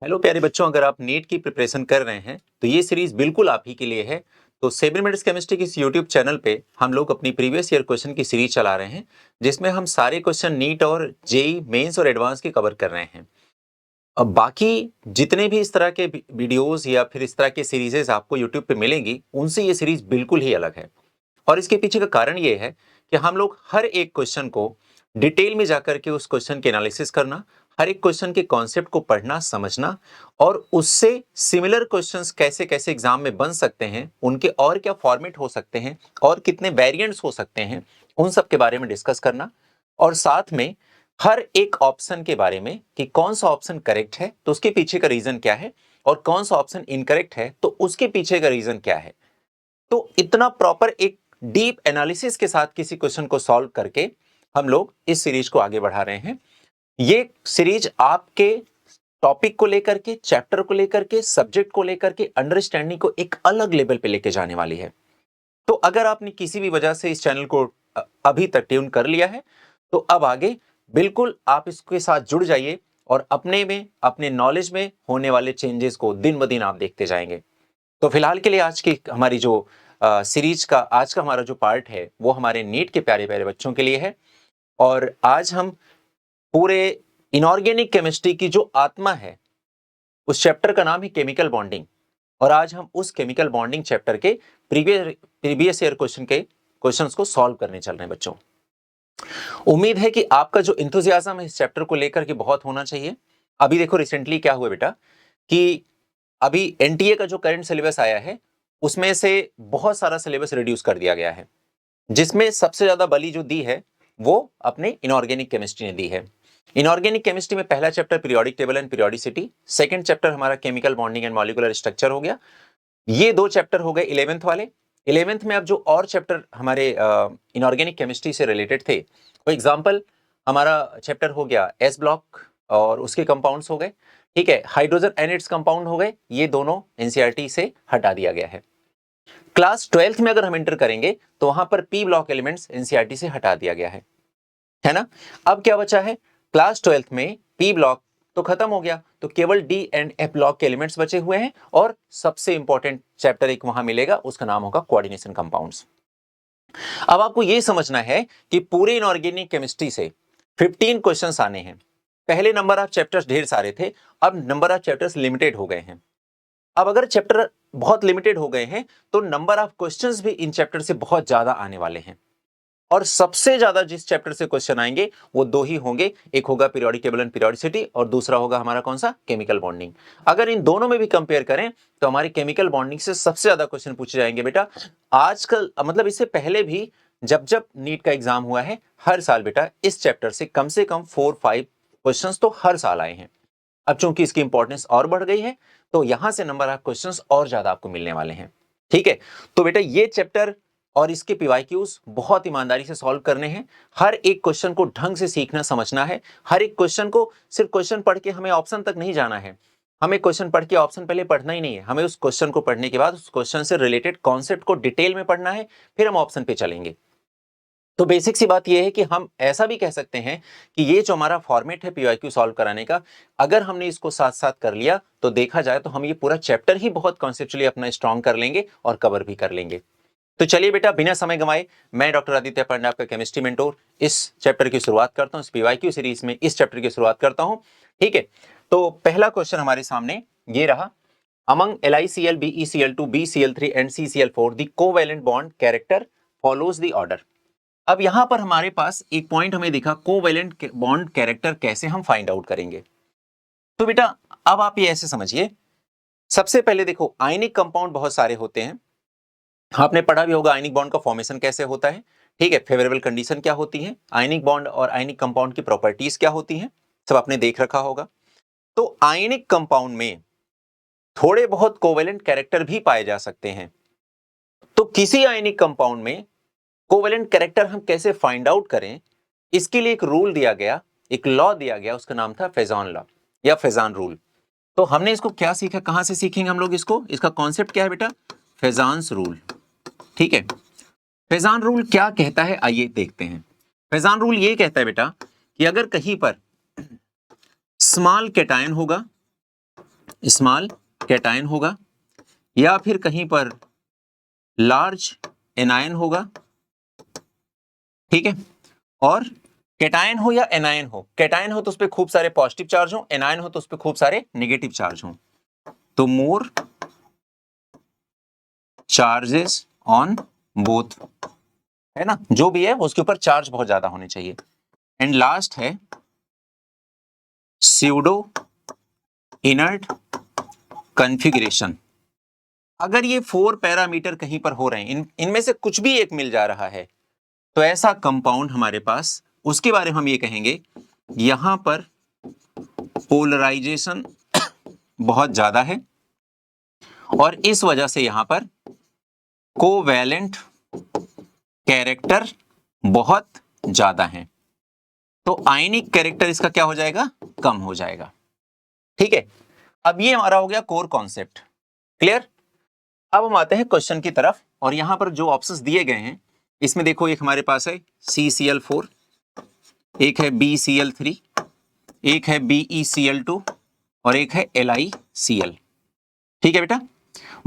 Hello प्यारे बच्चों, अगर आप नीट की प्रिपरेशन कर रहे हैं तो ये सीरीज बिल्कुल आप ही के लिए है। तो 7 मिनट्स केमिस्ट्री की इस यूट्यूब चैनल पे हम लोग अपनी प्रीवियस ईयर क्वेश्चन की सीरीज चला रहे हैं, जिसमें हम सारे क्वेश्चन नीट और जेई मेंस और एडवांस के कवर कर रहे हैं। अब बाकी जितने भी इस तरह के वीडियोस या फिर इस तरह के सीरीजेस आपको यूट्यूब पे मिलेंगी, उनसे ये सीरीज बिल्कुल ही अलग है। और इसके पीछे का कारण ये है कि हम लोग हर एक क्वेश्चन को डिटेल में जाकर के उस क्वेश्चन के एनालिसिस करना, हर एक क्वेश्चन के कॉन्सेप्ट को पढ़ना समझना और उससे सिमिलर क्वेश्चंस कैसे कैसे एग्जाम में बन सकते हैं, उनके और क्या फॉर्मेट हो सकते हैं और कितने वेरिएंट्स हो सकते हैं, उन सब के बारे में डिस्कस करना। और साथ में हर एक ऑप्शन के बारे में कि कौन सा ऑप्शन करेक्ट है तो उसके पीछे का रीजन क्या है, और कौन सा ऑप्शन इनकरेक्ट है तो उसके पीछे का रीजन क्या है। तो इतना प्रॉपर एक डीप एनालिसिस के साथ किसी क्वेश्चन को सॉल्व करके हम लोग इस सीरीज को आगे बढ़ा रहे हैं। ये सीरीज आपके टॉपिक को लेकर के, चैप्टर को लेकर के, सब्जेक्ट को लेकर के अंडरस्टैंडिंग को एक अलग लेवल पे लेके जाने वाली है। तो अगर आपने किसी भी वजह से इस चैनल को अभी तक ट्यून कर लिया है तो अब आगे बिल्कुल आप इसके साथ जुड़ जाइए और अपने में, अपने नॉलेज में होने वाले चेंजेस को दिन ब दिन आप देखते जाएंगे। तो फिलहाल के लिए आज की हमारी जो सीरीज का आज का हमारा जो पार्ट है वो हमारे नीट के प्यारे प्यारे बच्चों के लिए है। और आज हम पूरे इनऑर्गेनिक केमिस्ट्री की जो आत्मा है, उस चैप्टर का नाम है केमिकल बॉन्डिंग। और आज हम उस केमिकल बॉन्डिंग चैप्टर के प्रीवियस ईयर क्वेश्चंस को सॉल्व करने चल रहे हैं बच्चों। उम्मीद है कि आपका जो इंथुजियाज्म है इस चैप्टर को लेकर के बहुत होना चाहिए। अभी देखो रिसेंटली क्या हुआ बेटा कि अभी एनटीए का जो करंट सिलेबस आया है उसमें से बहुत सारा सिलेबस रिड्यूस कर दिया गया है, जिसमें सबसे ज्यादा बली जो दी है वो अपने इनऑर्गेनिक केमिस्ट्री ने दी है। इनऑर्गेनिक केमिस्ट्री में पहला chapter periodic table and periodicity, second chapter हमारा chemical bonding and molecular structure हो गया। ये दो चैप्टर हो गए 11th वाले। 11th में अब जो और चैप्टर हमारे इनऑर्गेनिक केमिस्ट्री से रिलेटेड थे, फॉर एग्जाम्पल हमारा चैप्टर हो गया एस ब्लॉक और उसके कंपाउंड्स हो गए, ठीक है, हाइड्रोजन एनिड्स कंपाउंड हो गए, ये दोनों एनसीईआरटी से हटा दिया गया है। क्लास 12th में अगर हम एंटर करेंगे तो वहां पर पी ब्लॉक एलिमेंट्स एनसीईआरटी से हटा दिया गया है ना। अब क्या बचा है, क्लास 12th में पी ब्लॉक तो खत्म हो गया, तो केवल डी एंड एफ ब्लॉक के एलिमेंट्स बचे हुए हैं और सबसे इंपॉर्टेंट चैप्टर एक वहां मिलेगा, उसका नाम होगा कोऑर्डिनेशन कंपाउंड्स। अब आपको यह समझना है कि पूरे इनऑर्गेनिक केमिस्ट्री से 15 क्वेश्चंस आने हैं। पहले नंबर ऑफ चैप्टर्स ढेर सारे थे, अब नंबर ऑफ चैप्टर्स लिमिटेड हो गए हैं। अब अगर चैप्टर बहुत लिमिटेड हो गए हैं तो नंबर ऑफ क्वेश्चंस भी इन चैप्टर से बहुत ज्यादा आने वाले हैं। और सबसे ज्यादा जिस चैप्टर से क्वेश्चन आएंगे वो दो ही होंगे, एक होगा पीरियोडिक टेबल एंड पीरियोडिसिटी और दूसरा होगा हमारा कौन सा, केमिकल बॉन्डिंग। अगर इन दोनों में भी कंपेयर करें तो हमारी केमिकल बॉन्डिंग से सबसे ज्यादा क्वेश्चन पूछे जाएंगे बेटा। आजकल मतलब इससे पहले भी जब जब नीट का एग्जाम हुआ है, हर साल बेटा इस चैप्टर से कम 4-5 क्वेश्चन तो हर साल आए हैं। अब चूंकि इसकी इंपॉर्टेंस और बढ़ गई है तो यहां से नंबर ऑफ क्वेश्चंस और ज्यादा आपको मिलने वाले हैं, ठीक है। तो बेटा ये चैप्टर और इसके पीवाईक्यूज बहुत ईमानदारी से सॉल्व करने हैं। हर एक क्वेश्चन को ढंग से सीखना समझना है। हर एक क्वेश्चन को सिर्फ क्वेश्चन पढ़ के हमें ऑप्शन तक नहीं जाना है, हमें क्वेश्चन पढ़ के ऑप्शन पहले पढ़ना ही नहीं है, हमें उस क्वेश्चन को पढ़ने के बाद उस क्वेश्चन से रिलेटेड कॉन्सेप्ट को डिटेल में पढ़ना है, फिर हम ऑप्शन पे चलेंगे। तो बेसिक सी बात यह है कि हम ऐसा भी कह सकते हैं कि ये जो हमारा फॉर्मेट है पीवाईक्यू सॉल्व कराने का, अगर हमने इसको साथ साथ कर लिया तो देखा जाए तो हम ये पूरा चैप्टर ही बहुत कॉन्सेप्चुअली अपना स्ट्रॉन्ग कर लेंगे और कवर भी कर लेंगे। तो चलिए बेटा बिना समय गंवाए मैं डॉक्टर आदित्य पांडे आपका केमिस्ट्री मेंटोर इस चैप्टर की शुरुआत करता हूं, इस पीवाईक्यू सीरीज में इस चैप्टर की शुरुआत करता हूं, ठीक है। तो पहला क्वेश्चन हमारे सामने ये रहा, among LiCl, BeCl2, BCl3 and CCl4 the covalent bond character follows the order। अब यहां पर हमारे पास एक पॉइंट हमें दिखा, कोवेलेंट बॉन्ड कैरेक्टर कैसे हम फाइंड आउट करेंगे। तो बेटा अब आप ये ऐसे समझिए, सबसे पहले देखो आयनिक कंपाउंड बहुत सारे होते हैं, आपने पढ़ा भी होगा आयनिक बॉन्ड का फॉर्मेशन कैसे होता है, ठीक है, फेवरेबल कंडीशन क्या होती है, आयनिक बॉन्ड और आयनिक कंपाउंड की प्रॉपर्टीज क्या होती हैं, सब आपने देख रखा होगा। तो आयनिक कंपाउंड में थोड़े बहुत कोवेलेंट कैरेक्टर भी पाए जा सकते हैं। तो किसी आयनिक कंपाउंड में कोवेलेंट कैरेक्टर हम कैसे फाइंड आउट करें, इसके लिए एक रूल दिया गया, एक लॉ दिया गया, उसका नाम था फेजॉन लॉ या फेजान रूल। तो हमने इसको क्या सीखा, कहां से सीखेंगे हम लोग इसको, इसका कॉन्सेप्ट क्या है बेटा, फेजान्स रूल, ठीक है। फेजान रूल क्या कहता है आइए देखते हैं। फेजान रूल ये कहता है बेटा कि अगर कहीं पर स्मॉल कैटायन होगा स्मॉल कैटायन होगा या फिर कहीं पर लार्ज एनायन होगा, ठीक है। और कैटायन हो या एनायन हो, कैटायन हो तो उस पर खूब सारे पॉजिटिव चार्ज हो, एनायन हो तो उस पर खूब सारे नेगेटिव चार्ज हो, तो मोर चार्जेस ऑन बोथ, है ना, जो भी है उसके ऊपर चार्ज बहुत ज्यादा होने चाहिए। एंड लास्ट है स्यूडो इनर्ट कॉन्फ़िगरेशन। अगर ये 4 पैरामीटर कहीं पर हो रहे हैं, इनमें से कुछ भी एक मिल जा रहा है, तो ऐसा कंपाउंड हमारे पास, उसके बारे में हम ये कहेंगे यहां पर पोलराइजेशन बहुत ज्यादा है और इस वजह से यहां पर कोवैलेंट कैरेक्टर बहुत ज्यादा है, तो आयनिक कैरेक्टर इसका क्या हो जाएगा, कम हो जाएगा, ठीक है। अब ये हमारा हो गया कोर कॉन्सेप्ट, क्लियर। अब हम आते हैं क्वेश्चन की तरफ, और यहां पर जो ऑप्शंस दिए गए हैं इसमें देखो, एक हमारे पास है CCl4, एक है BCl3, एक है BeCl2 और एक है LiCl, ठीक है बेटा।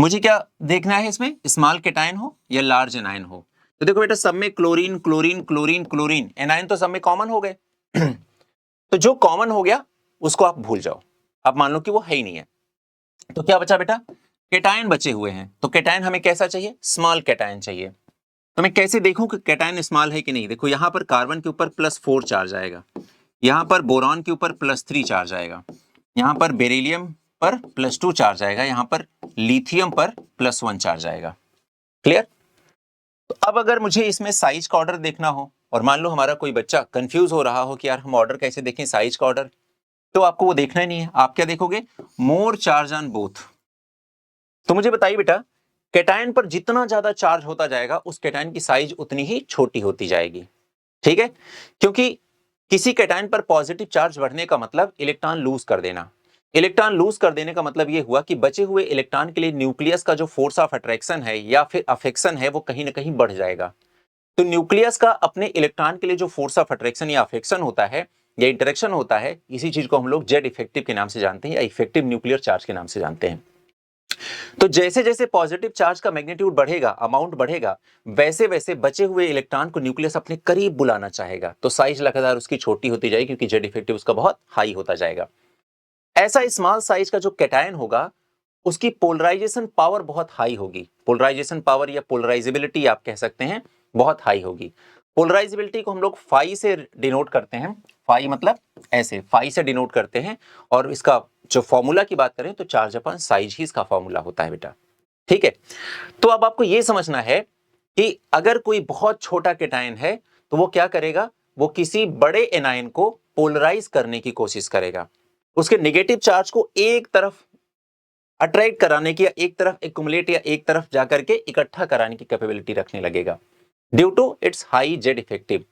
मुझे क्या देखना है इसमें, स्मॉल कैटायन हो या लार्ज एनायन हो। तो देखो बेटा, सब में chlorine chlorine chlorine chlorine, anion तो सब में कॉमन हो गए तो जो कॉमन हो गया उसको आप भूल जाओ, अब मान लो कि वो है ही नहीं है, तो क्या बचा बेटा, कैटायन बचे हुए हैं। तो कैटायन हमें कैसा चाहिए, स्मॉल कैटायन चाहिए। तो मैं कैसे देखूं कि कैटायन स्मॉल है कि नहीं। देखो यहां पर कार्बन के ऊपर +4 चार्ज आएगा, यहां पर बोरॉन के ऊपर +3 चार्ज आएगा, यहां पर बेरिलियम पर +2 चार्ज आएगा, यहां पर लिथियम पर +1 चार्ज आएगा, क्लियर। तो अब अगर मुझे इसमें साइज का ऑर्डर देखना हो, और मान लो हमारा कोई बच्चा कंफ्यूज हो रहा हो कि यार हम ऑर्डर कैसे देखें, साइज का ऑर्डर, तो आपको वो देखना ही नहीं है। आप क्या देखोगे, मोर चार्ज ऑन बोथ। तो मुझे बताइए बेटा, कैटायन पर जितना ज्यादा चार्ज होता जाएगा उस कैटायन की साइज उतनी ही छोटी होती जाएगी, ठीक है। क्योंकि किसी कैटायन पर पॉजिटिव चार्ज बढ़ने का मतलब इलेक्ट्रॉन लूज कर देना, इलेक्ट्रॉन लूज कर देने का मतलब यह हुआ कि बचे हुए इलेक्ट्रॉन के लिए न्यूक्लियस का जो फोर्स ऑफ अट्रैक्शन है या फिर अफेक्शन है वो कहीं ना कहीं बढ़ जाएगा। तो न्यूक्लियस का अपने इलेक्ट्रॉन के लिए जो फोर्स ऑफ अट्रैक्शन या अफेक्शन होता है या इंटरेक्शन होता है, इसी चीज को हम लोग जेड इफेक्टिव के नाम से जानते हैं या इफेक्टिव न्यूक्लियर चार्ज के नाम से जानते हैं। तो जैसे जैसे पॉजिटिव चार्ज का मैग्नीट्यूड बढ़ेगा, अमाउंट बढ़ेगा, वैसे वैसे बचे हुए इलेक्ट्रॉन को न्यूक्लियस अपने करीब बुलाना चाहेगा, तो साइज लगातार उसकी छोटी होती जाएगी क्योंकि जेड इफेक्टिव उसका बहुत हाई होता जाएगा। ऐसा स्मॉल साइज का जो कैटायन होगा उसकी पोलराइजेशन पावर बहुत हाई होगी, पोलराइजेशन पावर या पोलराइजेबिलिटी आप कह सकते हैं, बहुत हाई होगी। पोलराइजेबिलिटी को हम लोग फाई से डिनोट करते हैं, फाई मतलब ऐसे, फाई से डिनोट करते हैं, और इसका जो फॉर्मूला की बात करें तो चार्ज अपन साइज ही इसका फॉर्मूला होता है बेटा, ठीक है। तो अब आपको यह समझना है कि अगर कोई बहुत छोटा कैटायन है तो वो क्या करेगा, वो किसी बड़े एनायन को पोलराइज करने की कोशिश करेगा, उसके नेगेटिव चार्ज को एक तरफ अट्रैक्ट कराने की या एक तरफ एक्युमुलेट या एक तरफ जाकर के इकट्ठा कराने की कैपेबिलिटी रखने लगेगा due to its high Z effective.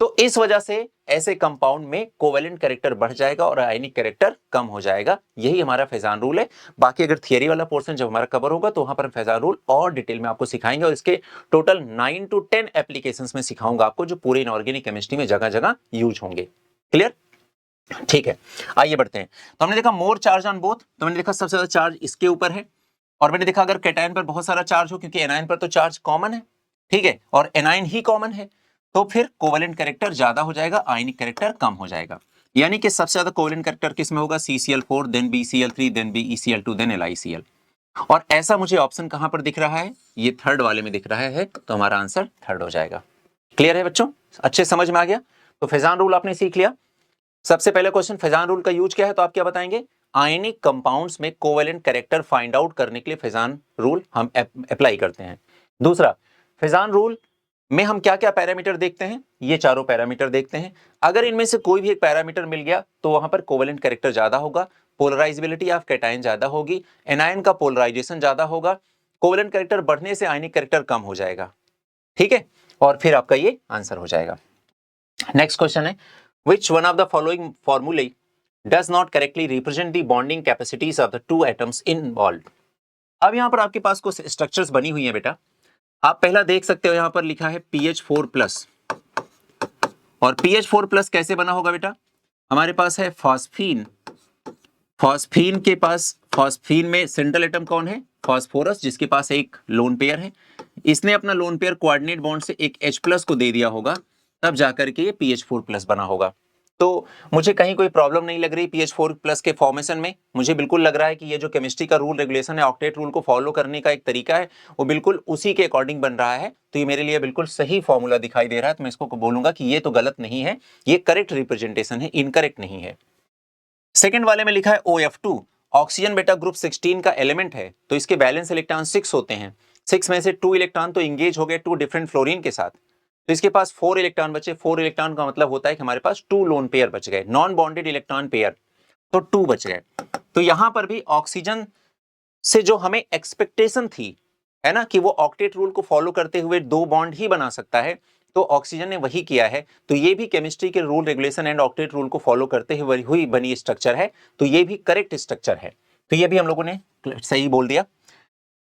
तो इस वजह से ऐसे कंपाउंड में कोवेलेंट कैरेक्टर बढ़ जाएगा और आयनिक कैरेक्टर कम हो जाएगा। यही हमारा फैजान रूल है। बाकी अगर थियरी वाला पोर्शन जब हमारा कवर होगा तो वहां पर फैजान रूल और डिटेल में आपको सिखाएंगे और इसके टोटल 9 to 10 एप्लीकेशंस में सिखाऊंगा आपको, जो पूरे इनऑर्गेनिक केमिस्ट्री में जगह जगह यूज होंगे, क्लियर, ठीक है। आइए बढ़ते हैं। तो हमने देखा मोर चार्ज ऑन बोथ, तो मैंने देखा सबसे ज्यादा चार्ज इसके ऊपर है, और मैंने देखा अगर कैटायन पर बहुत सारा चार्ज हो, क्योंकि एनायन पर तो चार्ज कॉमन है, ठीक है, और एनायन ही कॉमन है, तो फिर कोवेलेंट कैरेक्टर ज्यादा हो जाएगा, आयनिक कैरेक्टर कम हो जाएगा। यानी कि सबसे ज्यादा कोवेलेंट कैरेक्टर किस में होगा, CCl4, then BCl3, then BeCl2, then LiCl। और ऐसा मुझे ऑप्शन कहां पर दिख रहा है, ये थर्ड वाले में दिख रहा है, तो हमारा आंसर थर्ड हो जाएगा। क्लियर है बच्चों, अच्छे समझ में आ गया। तो फैजान रूल आपने सीख लिया। सबसे पहले क्वेश्चन, फैजान रूल का यूज क्या है, तो आप क्या बताएंगे, आयनिक कंपाउंड्स में कोवेलेंट कैरेक्टर फाइंड आउट करने के लिए फैजान रूल हम अप्लाई करते हैं। दूसरा, फैजान रूल में हम क्या क्या पैरामीटर देखते हैं, ये चारों पैरामीटर देखते हैं। अगर इनमें से कोई भी एक पैरामीटर मिल गया तो वहां पर कोवेलेंट कैरेक्टर ज्यादा होगा, पोलराइजेबिलिटी ऑफ कैटायन ज्यादा होगी, एनायन का पोलराइजेशन ज्यादा होगा, कोवेलेंट कैरेक्टर बढ़ने से आयनिक कैरेक्टर कम हो जाएगा, ठीक है, और फिर आपका ये आंसर हो जाएगा। नेक्स्ट क्वेश्चन है, which one of the following formulae does not correctly represent the bonding capacities of the two atoms involved। अब यहां पर आपके पास कुछ स्ट्रक्चर्स बनी हुई हैं बेटा, आप पहला देख सकते हो, यहां पर लिखा है PH4+, और PH4+ कैसे बना होगा बेटा, हमारे पास है फॉस्फीन फॉस्फीन के पास, फॉस्फीन में सेंट्रल एटम कौन है? फास्फोरस, जिसके पास एक लोन पेयर है। इसने अपना लोन पेयर कोऑर्डिनेट बॉन्ड से एक H+ को दे दिया होगा, तब जाकर के ये PH4+ बना होगा। तो मुझे कहीं कोई प्रॉब्लम नहीं लग रही PH4+ के फॉर्मेशन में। मुझे बिल्कुल लग रहा है कि ये जो केमिस्ट्री का रूल रेगुलेशन है, ऑक्टेट रूल को फॉलो करने का एक तरीका है, वो बिल्कुल उसी के अकॉर्डिंग बन रहा है। तो ये मेरे लिए बिल्कुल सही फॉर्मूला दिखाई दे रहा है, तो मैं इसको बोलूंगा कि ये तो गलत नहीं है, ये करेक्ट रिप्रेजेंटेशन है, इनकरेक्ट नहीं है। सेकेंड वाले में लिखा है OF2, ऑक्सीजन बेटा ग्रुप 16 का एलिमेंट है, तो इसके बैलेंस इलेक्ट्रॉन 6 होते हैं। 6 में से 2 इलेक्ट्रॉन तो इंगेज हो गए 2 डिफरेंट फ्लोरीन के साथ, तो इसके पास 4 इलेक्ट्रॉन बचे। 4 इलेक्ट्रॉन का मतलब होता है कि हमारे पास 2 लोन पेयर बच गए, नॉन बॉन्डेड इलेक्ट्रॉन पेयर, तो 2 बच गए। तो यहां पर भी ऑक्सीजन से जो हमें एक्सपेक्टेशन थी, है ना, कि वो ऑक्टेट रूल को फॉलो करते हुए 2 बॉन्ड ही बना सकता है, तो ऑक्सीजन ने वही किया है। तो ये भी केमिस्ट्री के rule regulation and octet rule को फॉलो करते हुए हुई बनी स्ट्रक्चर है, तो ये भी करेक्ट स्ट्रक्चर है। तो ये भी हम लोगों ने सही बोल दिया।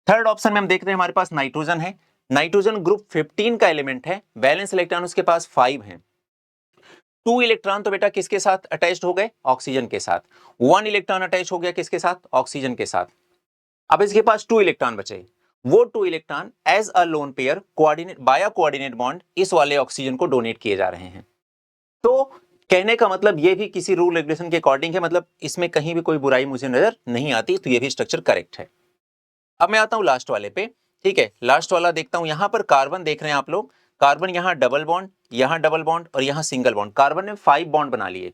थर्ड ऑप्शन में हम देखते हैं हमारे पास नाइट्रोजन है। नाइट्रोजन ग्रुप 15 का एलिमेंट है, बैलेंस इलेक्ट्रॉन उसके पास 5 है। 2 इलेक्ट्रॉन तो बेटा किसके साथ अटैच्ड हो गए? ऑक्सीजन के साथ। 1 इलेक्ट्रॉन अटैच हो गया किसके साथ? ऑक्सीजन के साथ। अब इसके पास 2 इलेक्ट्रॉन बचे, वो 2 electron as a lone pair coordinate via coordinate bond इस वाले ऑक्सीजन को डोनेट किए जा रहे हैं। तो कहने का मतलब ये भी किसी रूल रेगुलेशन के अकॉर्डिंग है, मतलब इसमें कहीं भी कोई बुराई मुझे नजर नहीं आती, तो ये भी स्ट्रक्चर करेक्ट है। अब मैं आता हूं लास्ट वाले पे। ठीक है, लास्ट वाला देखता हूं। यहां पर कार्बन देख रहे हैं आप लोग, कार्बन यहां डबल बॉन्ड, यहां डबल बॉन्ड और यहां सिंगल बॉन्ड। कार्बन ने 5 बॉन्ड बना लिए।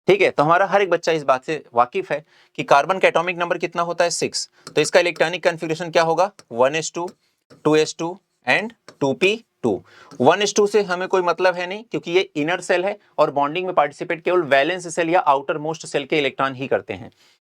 ठीक है, तो हमारा हर एक बच्चा इस बात से वाकिफ है कि कार्बन का एटॉमिक नंबर कितना होता है? 6। तो इसका इलेक्ट्रॉनिक कन्फिगरेशन क्या होगा? 1s2, 2s2 and 2p2। 1s2 से हमें कोई मतलब है नहीं, क्योंकि ये इनर सेल है और बॉन्डिंग में पार्टिसिपेट केवल वैलेंस सेल या आउटर मोस्ट सेल के इलेक्ट्रॉन ही करते हैं।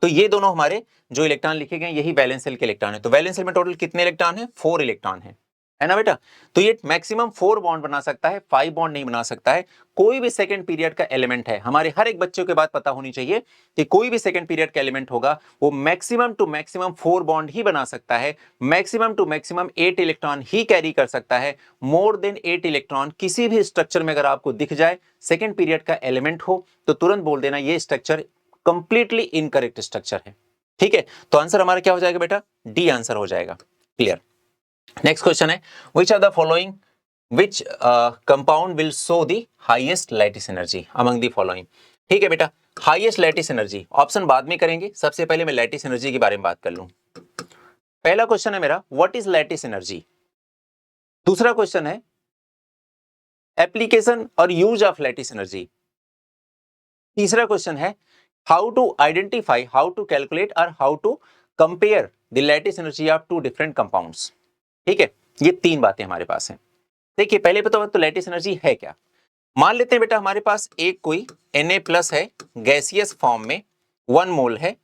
तो ये दोनों हमारे जो इलेक्ट्रॉन लिखे गए यही वैलेंस सेल के इलेक्ट्रॉन है। तो वैलेंस सेल में टोटल कितने इलेक्ट्रॉन है? 4 इलेक्ट्रॉन है ना बेटा। तो ये मैक्सिमम 4 बॉन्ड बना सकता है, 5 बॉन्ड नहीं बना सकता है। कोई भी सेकंड पीरियड का एलिमेंट है, हमारे हर एक बच्चों के बात पता होनी चाहिए कि कोई भी सेकंड पीरियड का एलिमेंट होगा वो मैक्सिमम टू मैक्सिमम 4 बॉन्ड ही बना सकता है, मैक्सिमम टू मैक्सिमम 8 इलेक्ट्रॉन ही कैरी कर सकता है। मोर देन 8 इलेक्ट्रॉन किसी भी स्ट्रक्चर में अगर आपको दिख जाए, सेकंड पीरियड का एलिमेंट हो, तो तुरंत बोल देना ये स्ट्रक्चर कंप्लीटली इनकरेक्ट स्ट्रक्चर है। ठीक है, तो आंसर हमारा क्या हो जाएगा बेटा? डी आंसर हो जाएगा। क्लियर। नेक्स्ट क्वेश्चन है, which are the following which compound will show the highest lattice energy among the following। ठीक है बेटा, हाईएस्ट लैटिस एनर्जी ऑप्शन बाद में करेंगे, सबसे पहले मैं लैटिस एनर्जी के बारे में बात कर लूं। पहला क्वेश्चन है मेरा, व्हाट इज लैटिस एनर्जी। दूसरा क्वेश्चन है एप्लीकेशन और यूज ऑफ लैटिस एनर्जी। तीसरा क्वेश्चन है how to identify, how to calculate और how to compare the lattice energy of 2 different compounds. ठीक है, ये 3 बातें हमारे पास हैं। देखिए पहले तो लैटिस एनर्जी है क्या। मान लेते हैं बेटा हमारे पास एक कोई Na+ है गैसियस फॉर्म में 1 मोल है,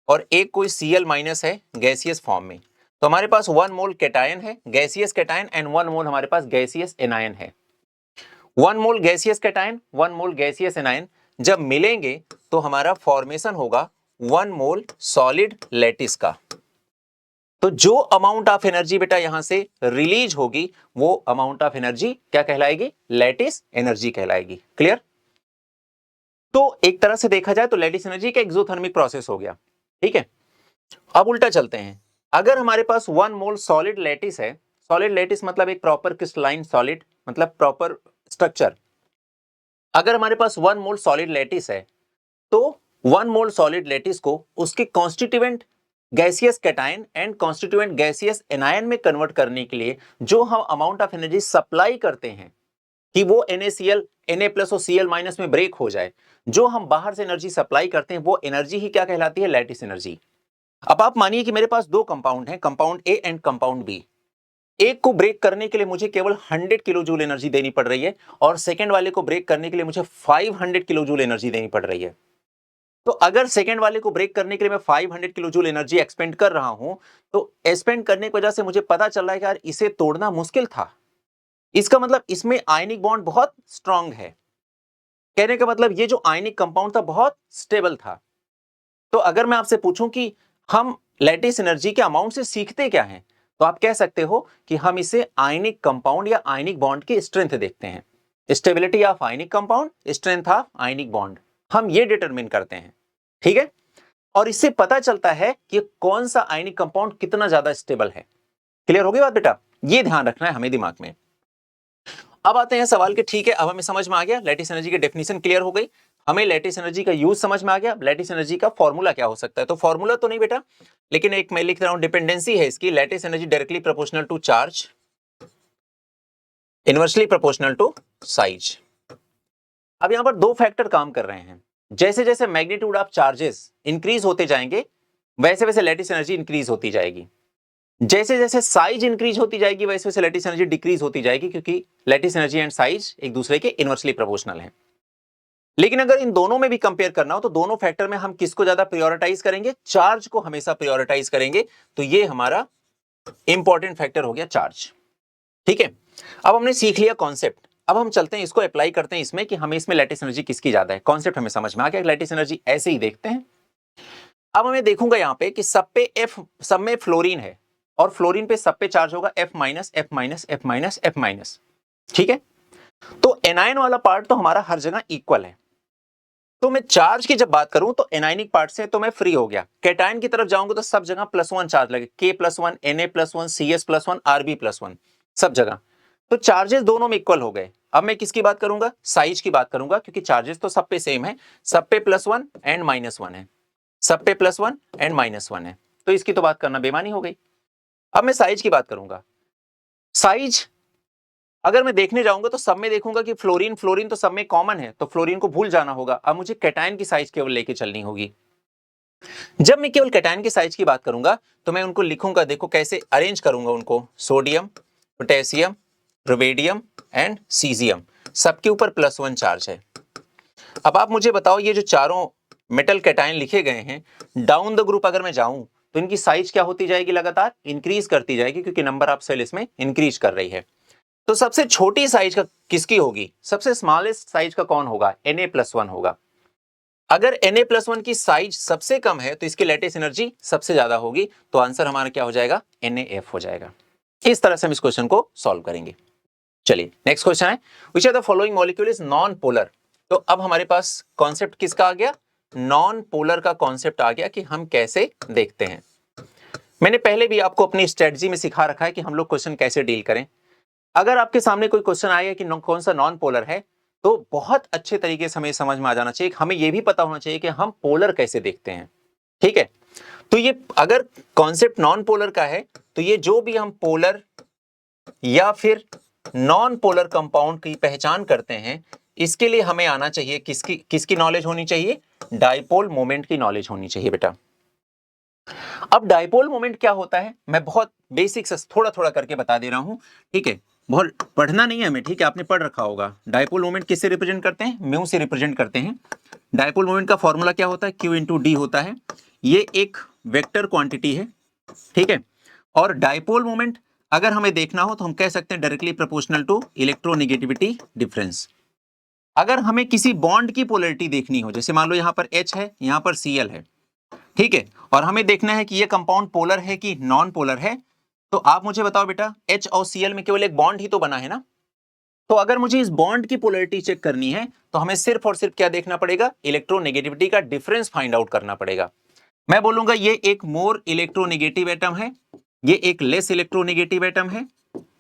और एक कोई Cl- है गैसियस फॉर्म में। तो हमारे पास 1 मोल कैटायन है, गैसियस कैटायन, एंड 1 मोल हमारे पास गैसियस एनायन है। 1 मोल गैसियस कैटायन, 1 मोल गैसियस एनायन जब मिलेंगे तो हमारा फॉर्मेशन होगा 1 मोल सॉलिड लैटिस का। तो जो अमाउंट ऑफ एनर्जी बेटा यहां से रिलीज होगी वो अमाउंट ऑफ एनर्जी क्या कहलाएगी? लैटिस एनर्जी कहलाएगी। क्लियर। तो एक तरह से देखा जाए तो लैटिस एनर्जी का एक्सोथर्मिक प्रोसेस हो गया। ठीक है, अब उल्टा चलते हैं। अगर हमारे पास 1 मोल सॉलिड लैटिस है, सॉलिड लैटिस मतलब एक प्रॉपर क्रिस्टलाइन सॉलिड, मतलब प्रॉपर स्ट्रक्चर। अगर हमारे पास 1 मोल सॉलिड लैटिस है, तो 1 मोल सॉलिड लैटिस को उसके constituent gaseous cation and constituent gaseous anion में कन्वर्ट करने के लिए जो हम अमाउंट ऑफ एनर्जी सप्लाई करते हैं कि वो NaCl, Na+ और Cl- में ब्रेक हो जाए, जो हम बाहर से एनर्जी सप्लाई करते हैं वो एनर्जी ही क्या कहलाती है? Lattice energy. अब आप मानिए कि मेरे पास 2 कंपाउंड हैं, compound A and compound B. एक को ब्रेक करने के लिए मुझे केवल 100 किलो जूल एनर्जी देनी पड़ रही है, और सेकंड वाले को ब्रेक करने के लिए मुझे 500 किलो जूल एनर्जी देनी पड़ रही है। तो अगर सेकंड वाले को ब्रेक करने के लिए मैं 500 किलो जूल एनर्जी एक्सपेंड कर रहा हूं, तो एक्सपेंड करने की वजह से मुझे पता चल रहा है कि यार इसे तोड़ना मुश्किल था। इसका मतलब इसमें आयनिक बॉन्ड बहुत स्ट्रांग है। कहने का मतलब ये जो आयनिक कंपाउंड था बहुत स्टेबल था। तो अगर मैं आपसे पूछूं कि हम लैटिस एनर्जी के अमाउंट से सीखते क्या हैं, तो आप कह सकते हो कि हम इसे आयनिक कंपाउंड या आयनिक बॉन्ड की स्ट्रेंथ देखते हैं। Stability of ionic compound, strength of ionic bond, हम ये डिटरमिन करते हैं। ठीक है, और इससे पता चलता है कि कौन सा आयनिक कंपाउंड कितना ज्यादा स्टेबल है। क्लियर हो गई बात बेटा? ये ध्यान रखना है हमें दिमाग में। अब आते हैं सवाल के, ठीक है अब हमें समझ में आ गया लैटिस एनर्जी की डेफिनेशन क्लियर हो गई, हमें लैटिस एनर्जी का यूज समझ में आ गया, लैटिस एनर्जी का फॉर्मूला क्या हो सकता है। तो फॉर्मूला तो नहीं बेटा, लेकिन एक मैं लिख रहा हूं, डिपेंडेंसी है इसकी, lattice energy directly proportional to charge, inversely proportional to size. अब यहां पर दो फैक्टर काम कर रहे हैं, जैसे जैसे मैग्नीट्यूड ऑफ चार्जेस इंक्रीज होते जाएंगे वैसे वैसे लैटिस एनर्जी इंक्रीज होती जाएगी, जैसे जैसे साइज इंक्रीज होती जाएगी वैसे वैसे लैटिस एनर्जी डिक्रीज होती जाएगी, क्योंकि लैटिस एनर्जी एंड साइज एक दूसरे के इनवर्सली प्रोपोर्शनल हैं। लेकिन अगर इन दोनों में भी कंपेयर करना हो तो दोनों फैक्टर में हम किसको ज्यादा प्रायोरिटाइज करेंगे? चार्ज को हमेशा प्रायोरिटाइज करेंगे। तो ये हमारा इंपॉर्टेंट फैक्टर हो गया चार्ज। ठीक है, अब हमने सीख लिया कॉन्सेप्ट, अब हम चलते हैं इसको अप्लाई करते हैं इसमें कि हमें इसमें लैटिस एनर्जी किसकी ज्यादा है। कॉन्सेप्ट हमें समझ में आ गया, लैटिस एनर्जी ऐसे ही देखते हैं। अब हमें देखूंगा यहां पे कि सब में फ्लोरीन है और फ्लोरीन पे सब पे चार्ज होगा F minus F minus F minus F minus. ठीक है, तो एनायन वाला पार्ट तो हमारा हर जगह इक्वल है। तो मैं चार्ज की जब बात करूं तो एनायनिक पार्ट से तो मैं फ्री हो गया, कैटायन की तरफ जाऊंगा तो सब जगह +1 चार्ज लगे, K+1 Na+1 CS+1 Rb+1 सब जगह। तो चार्जेस दोनों में इक्वल हो गए। अब मैं किसकी बात करूंगा? साइज की बात करूंगा, क्योंकि चार्जेस तो सब पे सेम है, सब पे +1 एंड -1 है, सब पे +1 एंड -1 है, तो इसकी तो बात करना बेमानी हो गई। अब मैं साइज की बात करूंगा। साइज अगर मैं देखने जाऊंगा तो सब में देखूंगा कि फ्लोरीन फ्लोरीन तो सब में कॉमन है, तो फ्लोरीन को भूल जाना होगा। अब मुझे कैटायन की साइज केवल लेके चलनी होगी। जब मैं केवल कैटायन की साइज की बात करूंगा तो मैं उनको लिखूंगा, देखो कैसे अरेंज करूंगा उनको, sodium, potassium, rubidium and caesium, सबके ऊपर +1 चार्ज है। अब आप मुझे बताओ, ये जो चारों मेटल कैटायन लिखे गए हैं, डाउन द ग्रुप अगर मैं जाऊं तो इनकी साइज क्या होती जाएगी? लगातार इंक्रीज करती जाएगी, क्योंकि नंबर ऑफ सेल इसमें इंक्रीज कर रही है। तो सबसे छोटी साइज का किसकी होगी? सबसे स्मॉलेस्ट साइज का कौन होगा? Na+1 होगा। अगर Na+1 की साइज सबसे कम है तो इसकी लैटिस एनर्जी सबसे ज्यादा होगी, तो आंसर हमारा क्या हो जाएगा? NaF हो जाएगा। इस तरह से हम इस क्वेश्चन को सॉल्व करेंगे। चलिए नेक्स्ट क्वेश्चन है, which are the following molecule is non polar. तो अब हमारे पास कॉन्सेप्ट किसका आ गया? नॉन पोलर का कॉन्सेप्ट आ गया कि हम कैसे देखते हैं। मैंने पहले भी आपको अपनी स्ट्रेटजी में सिखा रखा है कि हम लोग क्वेश्चन कैसे डील करें। अगर आपके सामने कोई क्वेश्चन आएगा कि कौन सा नॉन पोलर है, तो बहुत अच्छे तरीके से हमें समझ में आ जाना चाहिए, हमें यह भी पता होना चाहिए कि हम पोलर कैसे देखते हैं। ठीक है, तो ये अगर कॉन्सेप्ट नॉन पोलर का है तो ये जो भी हम पोलर या फिर नॉन पोलर कंपाउंड की पहचान करते हैं, इसके लिए हमें आना चाहिए किसकी नॉलेज होनी चाहिए? डाइपोल मोमेंट की नॉलेज होनी चाहिए बेटा। अब डाइपोल मोमेंट क्या होता है मैं बहुत बेसिक से थोड़ा थोड़ा करके बता दे रहा हूं। ठीक है, बहुत पढ़ना नहीं है हमें, ठीक है, आपने पढ़ रखा होगा। डाइपोल मोमेंट किससे रिप्रेजेंट करते हैं? म्यू से रिप्रेजेंट करते हैं। डाइपोल मोमेंट का फॉर्मूला क्या होता है? Q × D होता है। ये एक वेक्टर क्वांटिटी है। ठीक है, और डाइपोल मोमेंट अगर हमें देखना हो तो हम कह सकते हैं directly proportional to electronegativity difference. अगर हमें किसी बॉन्ड की पोलैरिटी देखनी हो, जैसे मान लो यहां पर H है, यहां पर Cl है, ठीक है, और हमें देखना है कि ये कंपाउंड पोलर है कि नॉन पोलर है, तो आप मुझे बताओ बेटा, H और Cl में केवल एक बॉन्ड ही तो बना है ना। तो अगर मुझे इस बॉन्ड की पोलैरिटी चेक करनी है तो हमें सिर्फ और सिर्फ क्या देखना पड़ेगा? इलेक्ट्रोनेगेटिविटी का डिफरेंस फाइंड आउट करना पड़ेगा। मैं बोलूंगा ये एक मोर इलेक्ट्रोनेगेटिव एटम है, ये एक लेस इलेक्ट्रोनेगेटिव एटम है।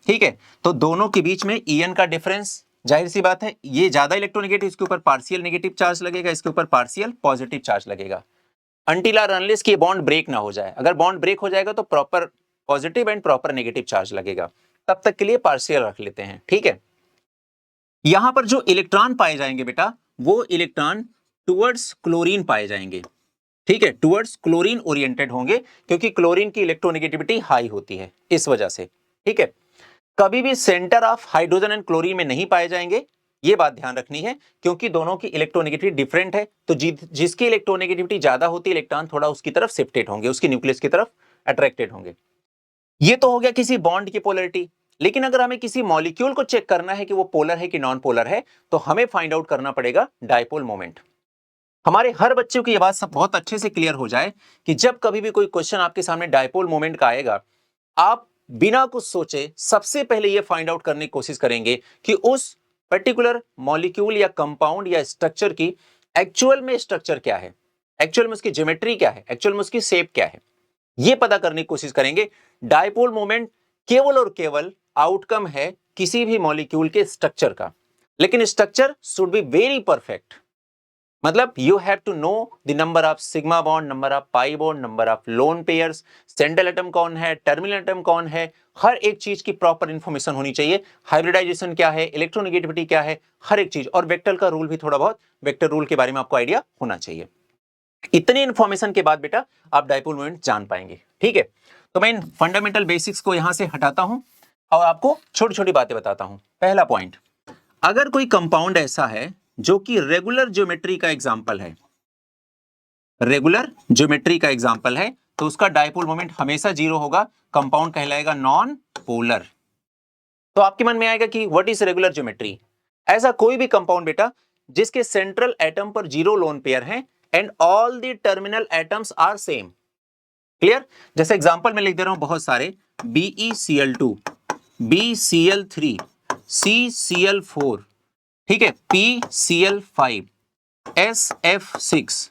ठीक है, तो दोनों के बीच में En का डिफरेंस, जाहिर सी बात है ये ज्यादा इलेक्ट्रोनेगेटिव, इसके ऊपर पार्शियल नेगेटिव चार्ज लगेगा, इसके ऊपर पार्शियल पॉजिटिव चार्ज लगेगा। अनटिल और अनलेस कि बॉन्ड ब्रेक ना हो जाए। अगर बॉन्ड ब्रेक हो जाएगा तो proper positive and proper negative charge लगेगा, तब तक के लिए पार्शियल रख लेते हैं। ठीक है, यहां पर जो इलेक्ट्रॉन पाए जाएंगे बेटा, वो इलेक्ट्रॉन टुवर्ड्स क्लोरीन पाए जाएंगे। ठीक है, टुवर्ड्स क्लोरीन ओरिएंटेड होंगे, क्योंकि क्लोरीन की इलेक्ट्रोनेगेटिविटी हाई होती है इस वजह से। ठीक है, कभी भी centre of hydrogen and chlorine में नहीं पाए जाएंगे, ये बात ध्यान रखनी है, क्योंकि दोनों की इलेक्ट्रोनेगेटिविटी डिफरेंट है। तो जिसकी इलेक्ट्रोनेगेटिविटी ज्यादा होती है, इलेक्ट्रॉन थोड़ा उसकी तरफ शिफ्टेड होंगे, उसकी न्यूक्लियस की तरफ अट्रैक्टेड होंगे। ये तो हो गया किसी बॉन्ड की पोलैरिटी। लेकिन अगर हमें किसी मॉलिक्यूल को चेक करना है कि वो पोलर है कि नॉन पोलर है, तो हमें फाइंड आउट करना पड़ेगा डाइपोल मोमेंट। हमारे हर बच्चों की यह बात सब बहुत अच्छे से क्लियर हो जाए कि जब कभी भी कोई क्वेश्चन आपके सामने डाइपोल मोमेंट का आएगा, आप बिना कुछ सोचे सबसे पहले यह फाइंड आउट करने की कोशिश करेंगे कि उस पर्टिकुलर मॉलिक्यूल या कंपाउंड या स्ट्रक्चर की एक्चुअल में स्ट्रक्चर क्या है, एक्चुअल में उसकी ज्योमेट्री क्या है, एक्चुअल में उसकी शेप क्या है, ये पता करने की कोशिश करेंगे। डायपोल मोमेंट केवल और केवल आउटकम है किसी भी मॉलिक्यूल के स्ट्रक्चर का, लेकिन structure should be very perfect. मतलब you have to know the number of sigma bond, number of pi bond, number of lone pairs, central atom कौन है, टर्मिनल एटम कौन है, हर एक चीज की प्रॉपर इंफॉर्मेशन होनी चाहिए। हाइब्रिडाइजेशन क्या है, इलेक्ट्रोनेगेटिविटी क्या है, हर एक चीज, और वेक्टर का रूल भी थोड़ा बहुत, वेक्टर रूल के बारे में आपको आइडिया होना चाहिए। इतनी इंफॉर्मेशन के बाद बेटा आप डायपोल मोमेंट जान पाएंगे। ठीक है, तो मैं इन फंडामेंटल बेसिक्स को यहां से हटाता हूं और आपको छोटी छोटी बातें बताता हूं। पहला पॉइंट, अगर कोई कंपाउंड ऐसा है जो कि रेगुलर ज्योमेट्री का एग्जाम्पल है, रेगुलर ज्योमेट्री का एग्जाम्पल है, तो उसका डायपोल मोमेंट हमेशा जीरो होगा, कंपाउंड कहलाएगा नॉन पोलर। तो आपके मन में आएगा कि व्हाट इज रेगुलर ज्योमेट्री। ऐसा कोई भी कंपाउंड बेटा जिसके सेंट्रल एटम पर जीरो लोन पेयर हैं and all the terminal atoms are same. Clear? जैसे एग्जांपल में लिख दे रहा हूं बहुत सारे, BeCl2, BCl3, CCl4, ठीक है, PCl5, SF6,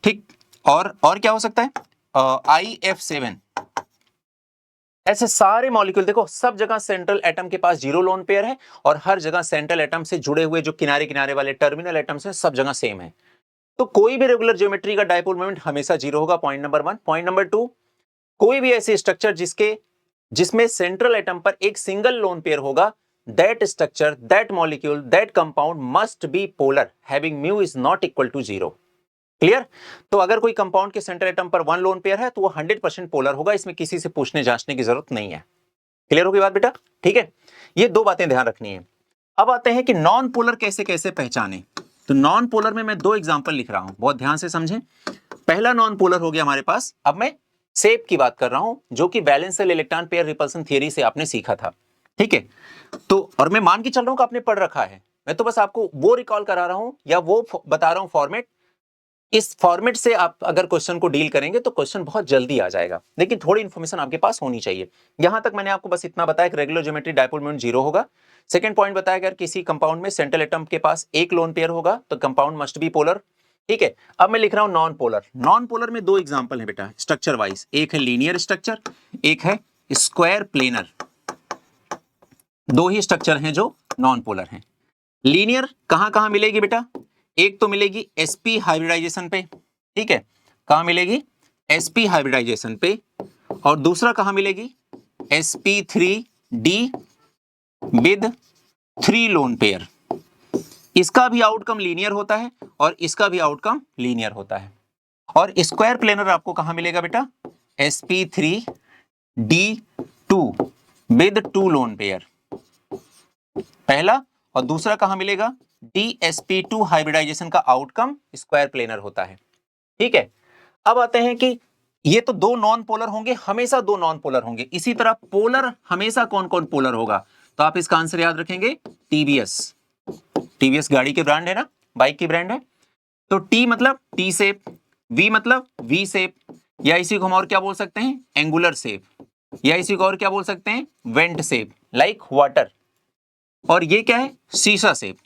ठीक, और क्या हो सकता है, IF7। ऐसे सारे मॉलिक्यूल देखो, सब जगह सेंट्रल एटम के पास जीरो लोन पेयर है और हर जगह सेंट्रल एटम से जुड़े हुए जो किनारे किनारे वाले टर्मिनल एटम्स हैं सब जगह सेम है। तो कोई भी रेगुलर ज्योमेट्री का डायपोल मोमेंट हमेशा जीरो होगा, पॉइंट नंबर 1। पॉइंट नंबर 2, कोई भी ऐसी स्ट्रक्चर जिसमें सेंट्रल एटम पर एक सिंगल लोन पेयर होगा, that structure, that molecule, that compound must be polar, having mu is not equal to zero. Clear? तो अगर कोई कंपाउंड के सेंट्रल एटम पर 1 लोन पेयर है तो वो 100% पोलर होगा, इसमें किसी से पूछने जांचने की जरूरत नहीं है। क्लियर होगी बात बेटा? ठीक है, ये दो बातें ध्यान रखनी है। अब आते हैं कि नॉन पोलर कैसे कैसे पहचाने। तो नॉन पोलर में मैं 2 एग्जांपल लिख रहा हूं, बहुत ध्यान से समझें। पहला नॉन पोलर हो गया हमारे पास, अब मैं शेप की बात कर रहा हूं, जो कि वैलेंशियल इलेक्ट्रॉन पेयर रिपल्सन थ्योरी से आपने सीखा था। ठीक है, तो और मैं मान के चल रहा हूं कि आपने पढ़ रखा है, मैं तो बस आपको वो रिकॉल करा रहा हूं या वो बता रहा हूं फॉर्मेट। इस फॉर्मेट से आप अगर क्वेश्चन को डील करेंगे तो क्वेश्चन बहुत जल्दी आ जाएगा, लेकिन थोड़ी इंफॉर्मेशन आपके पास होनी चाहिए। यहां तक मैंने आपको बस इतना बताया कि regular geometry dipole moment zero होगा। सेकंड पॉइंट बताया कि अगर किसी कंपाउंड में सेंट्रल एटम के पास एक लोन पेयर होगा तो कंपाउंड मस्ट बी पोलर। ठीक है, अब मैं लिख रहा हूं नॉन पोलर। नॉन पोलर में 2 एग्जांपल है बेटा स्ट्रक्चर वाइज, एक है लीनियर स्ट्रक्चर, एक है स्क्वायर प्लेनर। 2 ही स्ट्रक्चर हैं जो नॉन पोलर हैं। लीनियर कहां कहां मिलेगी बेटा? एक तो मिलेगी sp हाइब्रिडाइजेशन पे, ठीक है, कहां मिलेगी? sp हाइब्रिडाइजेशन पे, और दूसरा कहां मिलेगी? sp3d with 3 lone pair. इसका भी आउटकम लीनियर होता है और इसका भी आउटकम लीनियर होता है। और स्क्वायर प्लेनर आपको कहां मिलेगा बेटा? sp3d2 विद 2 लोन पेयर, पहला, और दूसरा कहां मिलेगा? DsP2 हाइब्रिडाइजेशन का आउटकम स्क्वायर प्लेनर होता है। ठीक है, अब आते हैं कि ये तो 2 नॉन पोलर होंगे, हमेशा 2 नॉन पोलर होंगे। इसी तरह पोलर हमेशा कौन कौन पोलर होगा? तो आप इसका आंसर याद रखेंगे, टीवीएस गाड़ी के ब्रांड है ना, बाइक की ब्रांड है। तो टी मतलब टी शेप, वी मतलब वी शेप, या इसी को हम और क्या बोल सकते हैं? एंगुलर शेप, या इसी को और क्या बोल सकते हैं? Went shape, like water. और ये क्या है? शीशा शेप।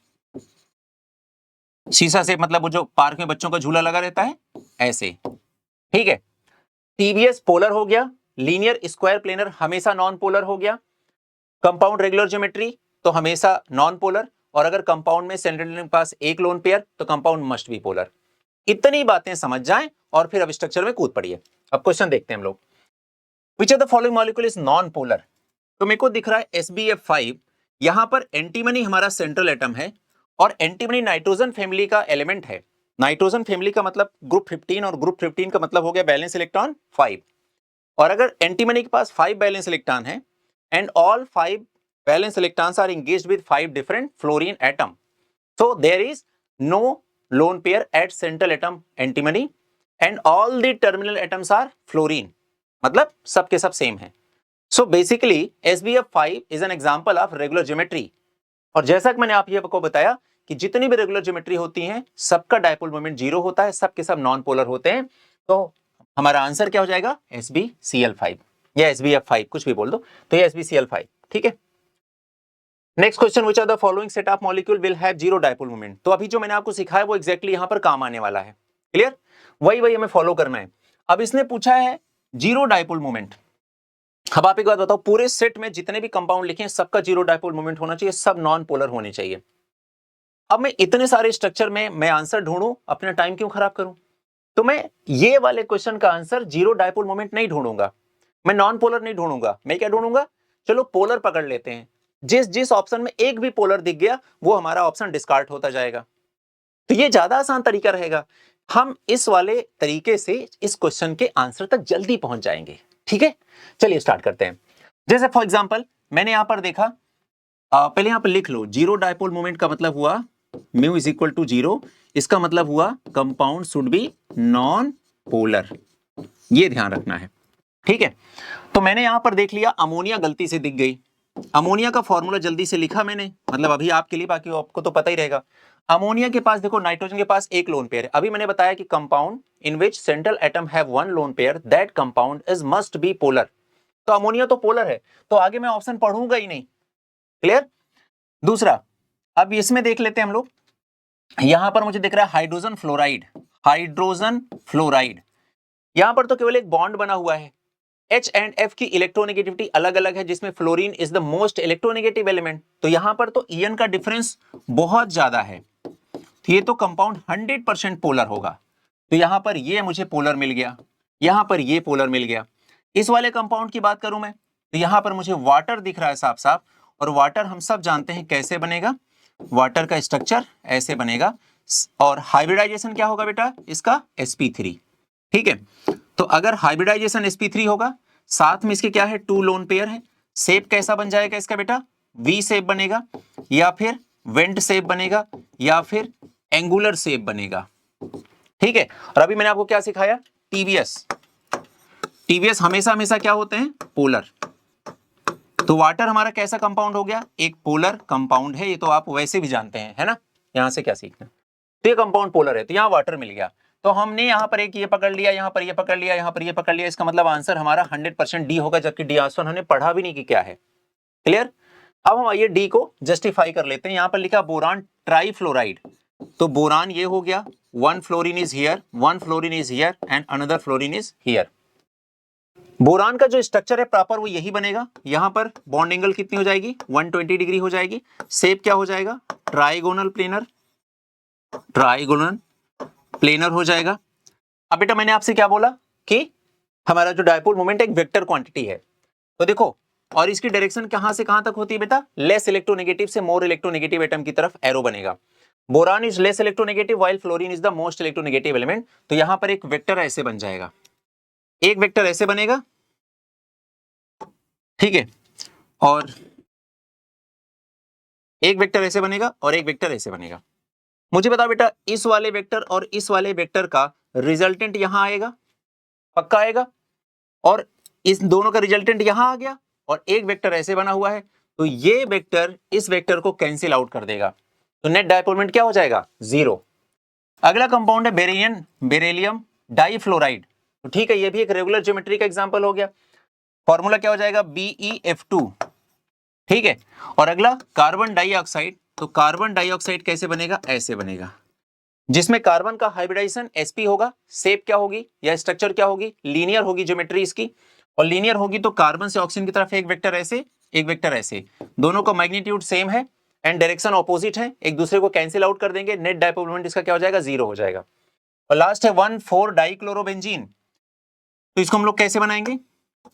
शीशा शेप मतलब वो जो पार्क में बच्चों का झूला लगा रहता है, ऐसे। ठीक है, टीवीएस पोलर हो गया, लीनियर स्क्वायर प्लेनर हमेशा नॉन पोलर हो गया, कंपाउंड रेगुलर ज्योमेट्री तो हमेशा नॉन पोलर, और अगर कंपाउंड में सेंट्रल के पास एक लोन पेयर तो कंपाउंड मस्ट बी पोलर। इतनी बातें समझ जाएं और फिर अब स्ट्रक्चर में कूद पड़िए। अब क्वेश्चन देखते हैं हम लोग, विच of the following molecule is non polar. तो मेरे को दिख रहा है SbF5, यहां पर एंटीमनी हमारा सेंट्रल एटम है, और एंटीमनी नाइट्रोजन फैमिली का एलिमेंट है। नाइट्रोजन फैमिली का मतलब ग्रुप 15, और ग्रुप 15 का मतलब हो गया बैलेंस इलेक्ट्रॉन 5। और अगर एंटीमनी के पास 5 बैलेंस इलेक्ट्रॉन है and all 5 valence electrons are engaged with 5 different fluorine atom, so there is no lone pair at central atom antimony and all the terminal atoms are fluorine, मतलब सबके सब same है। So basically SbF5 is an example of regular geometry। और जैसा कि मैंने आप ये को बताया कि जितनी भी रेगुलर ज्योमेट्री होती हैं सबका डायपोल मोमेंट जीरो होता है, सबके सब नॉन पोलर होते हैं। तो हमारा आंसर क्या हो जाएगा? SbCl5 या SbF5, कुछ भी बोल दो, तो ये SbCl5। ठीक है, next question, which of the following set of molecule will have zero dipole moment. तो अभी जो मैंने आपको सिखाया वो एग्जैक्टली यहां पर काम आने वाला है। क्लियर? वही हमें फॉलो करना है। अब इसने पूछा है जीरो डायपोल मोमेंट। अब आप एक बात बताओ, पूरे सेट में जितने भी कंपाउंड लिखे हैं सबका जीरो डायपोल मोमेंट होना चाहिए, सब नॉन पोलर होने चाहिए। अब मैं इतने सारे स्ट्रक्चर में मैं आंसर ढूंढूं, अपना टाइम क्यों खराब करूं? तो मैं ये वाले क्वेश्चन का आंसर जीरो डायपोल मोमेंट नहीं ढूंढूंगा, मैं नॉन पोलर नहीं ढूंढूंगा, मैं क्या ढूंढूंगा? चलो पोलर पकड़ लेते हैं। जिस जिस ऑप्शन में एक भी पोलर दिख गया वो हमारा ऑप्शन डिस्कार्ड होता जाएगा। तो ये ज्यादा आसान तरीका रहेगा। हम इस वाले तरीके से इस क्वेश्चन के आंसर तक जल्दी पहुंच जाएंगे। ठीक है, चलिए स्टार्ट करते हैं। जैसे फॉर एग्जांपल मैंने यहां पर देखा, पहले यहां पर लिख लो, जीरो डायपोल मोमेंट का मतलब हुआ mu is equal to zero. इसका मतलब हुआ compound should be non polar, ये ध्यान रखना है। ठीक है, तो मैंने यहां पर देख लिया अमोनिया गलती से दिख गई। अमोनिया का फॉर्मूला जल्दी से लिखा मैंने, मतलब अभी आपके लिए, बाकी आपको तो पता ही रहेगा। अमोनिया के पास देखो नाइट्रोजन के पास एक लोन पेयर है। अभी मैंने बताया कि compound in which central atom have one lone pair, that compound is must be polar. तो अमोनिया तो पोलर है, तो आगे मैं ऑप्शन पढ़ूंगा ही नहीं। क्लियर? दूसरा, अब इसमें देख लेते हैं हम लोग। यहां पर मुझे दिख रहा है हाइड्रोजन फ्लोराइड, हाइड्रोजन फ्लोराइड। यहां पर तो केवल एक बॉन्ड बना हुआ है। H एंड F की इलेक्ट्रोनेगेटिविटी अलग अलग है, जिसमें fluorine is the most electronegative element. तो यहां पर तो ईएन का डिफरेंस बहुत ज्यादा है, तो ये तो कंपाउंड 100% पोलर होगा। तो यहां पर ये मुझे पोलर मिल गया, यहां पर ये पोलर मिल गया। इस वाले कंपाउंड की बात करूं मैं, तो यहां पर मुझे वाटर दिख रहा है साफ साफ, और वाटर हम सब जानते हैं कैसे बनेगा। वाटर का स्ट्रक्चर ऐसे बनेगा, और हाइब्रिडाइजेशन क्या होगा बेटा इसका? sp3। ठीक है, तो अगर हाइब्रिडाइजेशन sp3 होगा, साथ में इसके क्या है? टू लोन पेयर है। शेप कैसा बन जाएगा इसका बेटा? वी शेप बनेगा, या फिर वेंट शेप बनेगा, या फिर एंगुलर शेप बनेगा। ठीक है, और अभी मैंने आपको क्या सिखाया? टीवीएस। टीवीएस हमेशा हमेशा क्या होते हैं? पोलर। तो वाटर हमारा कैसा कंपाउंड हो गया? एक पोलर कंपाउंड है, ये तो आप वैसे भी जानते हैं, है ना? यहां से क्या सीखना? तो ये कंपाउंड पोलर है, तो यहां वाटर मिल गया। तो हमने यहां पर एक ये पकड़ लिया, यहां पर ये पकड़ लिया, यहां पर ये पकड़ लिया। इसका मतलब आंसर हमारा 100% डी होगा, जबकि डी आंसर हमने पढ़ा भी नहीं कि क्या है। क्लियर? अब हम आइए डी को जस्टिफाई कर लेते हैं। यहां पर लिखा बोरान ट्राइफ्लोराइड, तो बोरान ये हो गया, one fluorine is here, one fluorine is here and another fluorine is here. Boron का जो स्ट्रक्चर है प्रॉपर वो यही बनेगा। यहां पर बॉन्ड एंगल कितनी हो जाएगी? 120 डिग्री हो जाएगी। शेप क्या हो जाएगा? ट्राइगोनल प्लेनर, ट्राइगोनल प्लेनर हो जाएगा। अब बेटा मैंने आपसे क्या बोला कि हमारा जो डायपोल मोमेंट एक वेक्टर क्वांटिटी है, तो देखो, और इसकी डायरेक्शन कहां से कहां तक होती है बेटा? लेस इलेक्ट्रोनेगेटिव से मोर इलेक्ट्रोनेगेटिव एटम की तरफ एरो बनेगा। Boron is less electronegative while fluorine is the most electronegative element. तो यहां पर एक वेक्टर ऐसे बन जाएगा, एक वेक्टर ऐसे बनेगा, ठीक है, और एक वेक्टर ऐसे बनेगा और एक वेक्टर ऐसे बनेगा। मुझे बताओ बेटा, इस वाले वेक्टर और इस वाले वेक्टर का रिजल्टेंट यहां आएगा, पक्का आएगा, और इस दोनों का रिजल्टेंट यहां आ गया, और एक वेक्टर ऐसे बना हुआ है, तो ये वेक्टर इस वेक्टर को कैंसिल आउट कर देगा। तो नेट डायपोल मोमेंट क्या हो जाएगा? जीरो। अगला कंपाउंड है बेरिलियम, बेरिलियम डाइफ्लोराइड। तो ठीक है, ये भी एक रेगुलर ज्योमेट्री का एग्जांपल हो गया। फॉर्मूला क्या हो जाएगा? BeF2। ठीक है, और अगला कार्बन डाइऑक्साइड। तो कार्बन डाइऑक्साइड कैसे बनेगा? ऐसे बनेगा, जिसमें कार्बन का हाइब्रिडाइजेशन sp होगा। शेप क्या होगी या स्ट्रक्चर क्या होगी? लीनियर होगी ज्योमेट्री इसकी, और लीनियर होगी तो कार्बन से ऑक्सीजन की तरफ एक वेक्टर ऐसे, एक वेक्टर ऐसे, दोनों का मैग्नीट्यूड सेम है एंड डायरेक्शन ऑपोजिट है, एक दूसरे को कैंसिल आउट कर देंगे। नेट डायपोल मोमेंट इसका क्या हो जाएगा? जीरो हो जाएगा। और लास्ट है 1,4 डाइक्लोरोबेंजीन। तो इसको हम लोग कैसे बनाएंगे?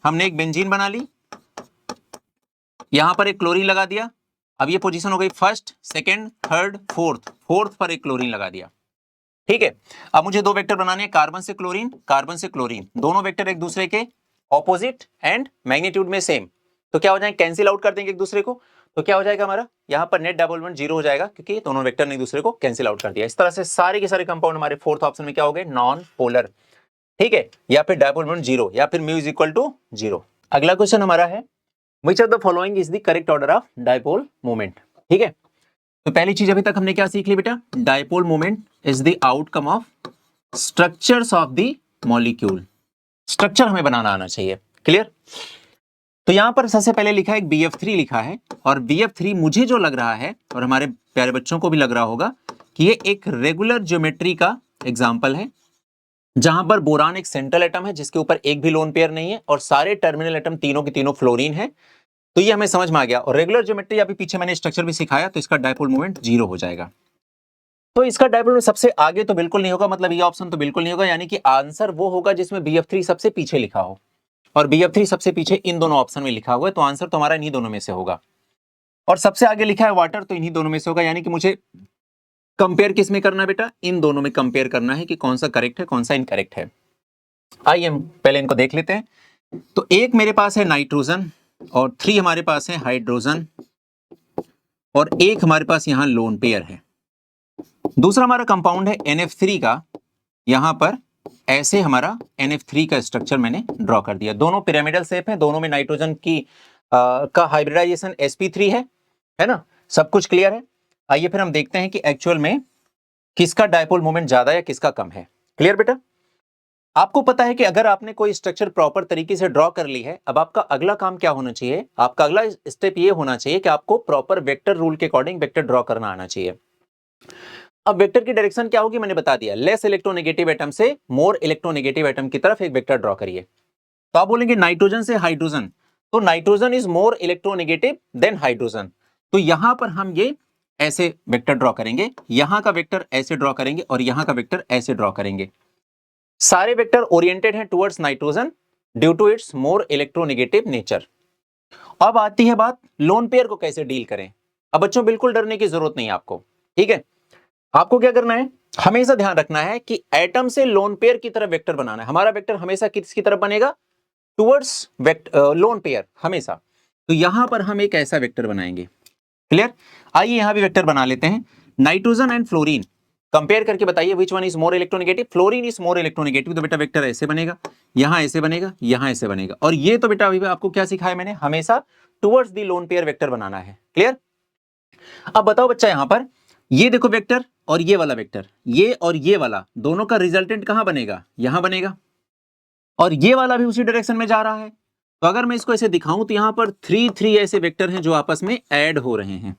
हमने एक बेंजीन बना ली, यहां पर एक क्लोरीन लगा दिया। अब ये पोजीशन हो गई first, second, third, fourth, fourth पर एक क्लोरीन लगा दिया। ठीक है, अब मुझे दो वेक्टर बनाने हैं, कार्बन से क्लोरीन, कार्बन से क्लोरीन, दोनों वेक्टर एक दूसरे के ऑपोजिट एंड मैग्नीट्यूड में सेम। तो क्या हो जाएगा? कैंसिल आउट कर देंगे एक दूसरे को। तो क्या हो जाएगा हमारा? यहाँ पर नेट डायपोल मोमेंट जीरो हो जाएगा, क्योंकि दोनों वेक्टर ने एक दूसरे को कैंसिल आउट कर दिया। इस तरह से सारे के सारे कंपाउंड हमारे फोर्थ ऑप्शन में क्या हो गए? Non polar. ठीक है, या फिर डायपोल मोमेंट जीरो, या फिर mu is equal to zero. अगला क्वेश्चन हमारा है, which of the following is the correct order of dipole moment. ठीक है, तो पहली चीज अभी तक हमने क्या सीख ली बेटा? Dipole moment is the outcome of structures of the molecule. Structure हमें बनाना आना चाहिए। क्लियर? तो यहां पर सबसे पहले लिखा है BF3 लिखा है, और BF3 मुझे जो लग रहा है, और हमारे प्यारे बच्चों को भी लग रहा होगा, कि ये एक रेगुलर ज्योमेट्री का एग्जाम्पल है। जहां पर बोरान एक सेंट्रल एटम है जिसके ऊपर एक भी लोन पेयर नहीं है और सारे टर्मिनल एटम तीनों के तीनों फ्लोरीन है। तो ये हमें समझ में आ गया। और रेगुलर ज्योमेट्री अभी पीछे मैंने स्ट्रक्चर भी सिखाया, तो इसका डायपोल मोमेंट 0 हो जाएगा। तो इसका डायपोल मोमेंट सबसे आगे तो बिल्कुल नहीं होगा, मतलब ये ऑप्शन तो बिल्कुल नहीं होगा, यानी कि आंसर वो होगा जिसमें BF3 सबसे पीछे लिखा हो, और BF3 सबसे पीछे इन दोनों ऑप्शन में लिखा हुआ है, तो आंसर तो हमारा इन्हीं दोनों में से होगा। और सबसे आगे लिखा है वाटर, तो इन्हीं दोनों में से होगा, यानी कि मुझे कंपेयर किस में करना है बेटा, इन दोनों में कंपेयर करना है कि कौन सा करेक्ट है कौन सा इनकरेक्ट है। आइए हम पहले इनको देख लेते हैं। तो एक मेरे पास है नाइट्रोजन और 3 हमारे पास है हाइड्रोजन और एक हमारे पास यहां लोन पेयर है। दूसरा हमारा कंपाउंड है NF3 का, यहां पर ऐसे हमारा NF3 का स्ट्रक्चर मैंने ड्रॉ कर दिया। दोनों पिरामिडल शेप है, दोनों में नाइट्रोजन की का हाइब्रिडाइजेशन sp3 है ना, सब कुछ क्लियर है। आइए फिर हम देखते हैं कि एक्चुअल में किसका डायपोल मोमेंट ज्यादा या किसका कम है। क्लियर बेटा? आपको पता है कि अगर आपने कोई स्ट्रक्चर प्रॉपर तरीके से ड्रॉ कर ली है, अब आपका अगला काम क्या होना चाहिए, आपका अगला स्टेप ये होना चाहिए कि आपको प्रॉपर वेक्टर रूल के अकॉर्डिंग वेक्टर ड्रॉ करना आना चाहिए। अब वेक्टर की डायरेक्शन क्या होगी मैंने बता दिया, लेस इलेक्ट्रोनेगेटिव एटम से मोर इलेक्ट्रोनेगेटिव एटम की तरफ एक वेक्टर ड्रॉ करिए। तो आप बोलेंगे नाइट्रोजन से हाइड्रोजन, तो nitrogen is more electronegative than hydrogen, तो यहां पर हम ये ऐसे वेक्टर ड्रॉ करेंगे, यहां का वेक्टर ऐसे ड्रॉ करेंगे और यहां का वेक्टर ऐसे ड्रॉ करेंगे। सारे वेक्टर ओरिएंटेड हैं towards nitrogen due to its more electronegative nature. अब आती है बात लोन पेयर को कैसे डील करें। अब बच्चों बिल्कुल डरने की जरूरत नहीं है आपको, ठीक है। आपको क्या करना है, हमेशा ध्यान रखना है कि एटम से लोन पेयर की तरफ वेक्टर बनाना है। हमारा वेक्टर हमेशा किसकी तरफ बनेगा, टुवर्ड्स लोन पेयर हमेशा। तो यहां पर हम एक ऐसा वेक्टर बनाएंगे। क्लियर? आइए यहां भी वेक्टर बना लेते हैं। नाइट्रोजन एंड फ्लोरीन कंपेयर करके बताइए which one is more electronegative, fluorine is more electronegative, तो बेटा वेक्टर ऐसे बनेगा, यहां ऐसे बनेगा, यहां ऐसे बनेगा। और ये तो बेटा अभी आपको क्या सिखाया मैंने, हमेशा towards the lone pair vector बनाना है। क्लियर? अब बताओ बच्चा, यहां पर ये देखो वेक्टर और ये वाला वेक्टर, ये और ये वाला दोनों का रिजल्टेंट कहां बनेगा, यहां बनेगा, और ये वाला भी उसी डायरेक्शन में जा रहा है। तो अगर मैं इसको ऐसे दिखाऊं तो यहां पर 3 ऐसे वेक्टर हैं जो आपस में ऐड हो रहे हैं,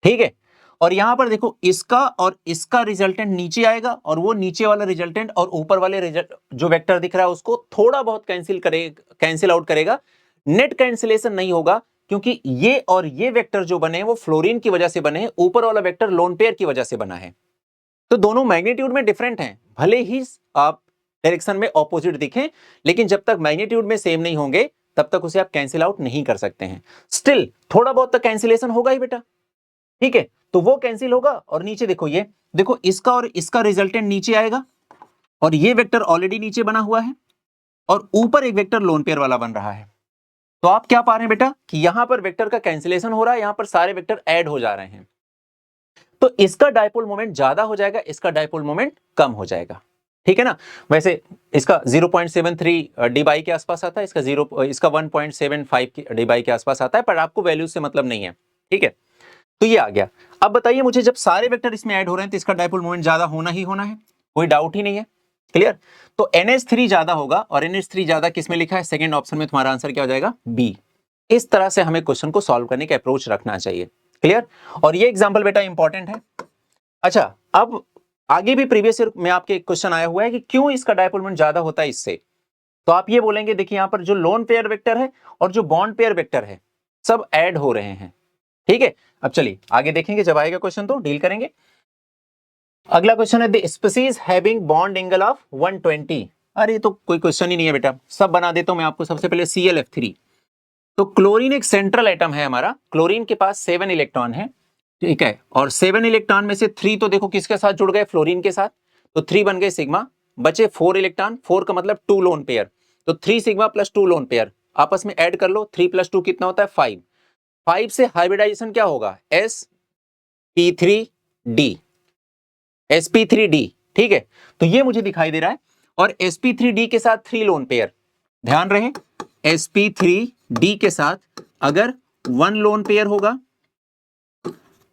ठीक है। और यहां पर देखो इसका और इसका रिजल्टेंट नीचे आएगा और वो नीचे वाला रिजल्टेंट और ऊपर वाले रिजल्ट जो वेक्टर दिख रहा है उसको थोड़ा बहुत कैंसिल आउट करेगा। नेट कैंसिलेशन नहीं होगा, क्योंकि ये और ये वेक्टर जो बने हैं वो फ्लोरीन की वजह से बने हैं, ऊपर वाला वेक्टर लोन पेयर की वजह से बना है। तो दोनों मैग्नीट्यूड में डिफरेंट हैं, भले ही आप डायरेक्शन में ऑपोजिट दिखें, लेकिन जब तक मैग्नीट्यूड में सेम नहीं होंगे तब तक उसे आप कैंसिल आउट नहीं कर सकते हैं। स्टिल थोड़ा बहुत तक कैंसिलेशन होगा ही बेटा, ठीक है। तो वो कैंसिल होगा और नीचे देखो, ये देखो इसका और इसका रिजल्टेंट नीचे आएगा और ये वेक्टर ऑलरेडी नीचे बना हुआ है और ऊपर एक वेक्टर लोन पेयर वाला बन रहा है। तो आप क्या पा रहे हैं बेटा कि यहां पर वेक्टर का कैंसिलेशन हो रहा है, यहां पर सारे वेक्टर ऐड हो जा रहे हैं। तो इसका डायपोल मोमेंट ज्यादा हो जाएगा, इसका डायपोल मोमेंट कम हो जाएगा, ठीक है ना। वैसे इसका 0.73 डी बाई के आसपास आता है, इसका 1.75 डी बाई के आसपास आता है, पर आपको वैल्यू से मतलब नहीं है, ठीक है। तो ये आ गया। अब बताइए मुझे, जब सारे वेक्टर इसमें ऐड हो रहे हैं तो इसका डायपोल मोमेंट ज्यादा होना ही होना है, कोई डाउट ही नहीं है। क्लियर? तो NH3 ज्यादा होगा, और NH3 ज्यादा किसमें लिखा है, सेकंड ऑप्शन में, तुम्हारा आंसर क्या हो जाएगा, बी। इस तरह से हमें क्वेश्चन को सॉल्व करने का अप्रोच रखना चाहिए। क्लियर? और ये एग्जाम्पल बेटा इंपॉर्टेंट है। अच्छा, अब आगे भी प्रीवियस ईयर में आपके क्वेश्चन आया हुआ है कि क्यों इसका डायपोल मोमेंट ज्यादा होता है इससे। तो आप ये बोलेंगे, देखिए यहां पर जो लोन पेयर वेक्टर है और जो बॉन्ड पेयर वेक्टर है सब ऐड हो रहे हैं, ठीक है। अब चलिए आगे देखेंगे, जब आएगा क्वेश्चन तो डील करेंगे। अगला क्वेश्चन है the species having bond angle of 120। अरे तो कोई क्वेश्चन ही नहीं है बेटा, सब बना देता हूं मैं आपको। सबसे पहले ClF3। तो क्लोरीन एक सेंट्रल एटम है हमारा, क्लोरीन के पास 7 इलेक्ट्रॉन है, ठीक है। और 7 इलेक्ट्रॉन में से 3 तो देखो किसके साथ जुड़ गए, फ्लोरीन के साथ, तो 3 बन गए सिग्मा, बचे 4 इलेक्ट्रॉन, 4 का मतलब 2 लोन पेयर, तो 3 सिग्मा प्लस 2 लोन पेयर आपस में ऐड कर लो, 3 + 2 कितना होता है, 5। 5 से हाइब्रिडाइजेशन क्या होगा, sp3d, sp3d, ठीक है। तो ये मुझे दिखाई दे रहा है, और sp3d के साथ 3 लोन पेयर, ध्यान रहे sp3d के साथ अगर 1 लोन पेयर होगा,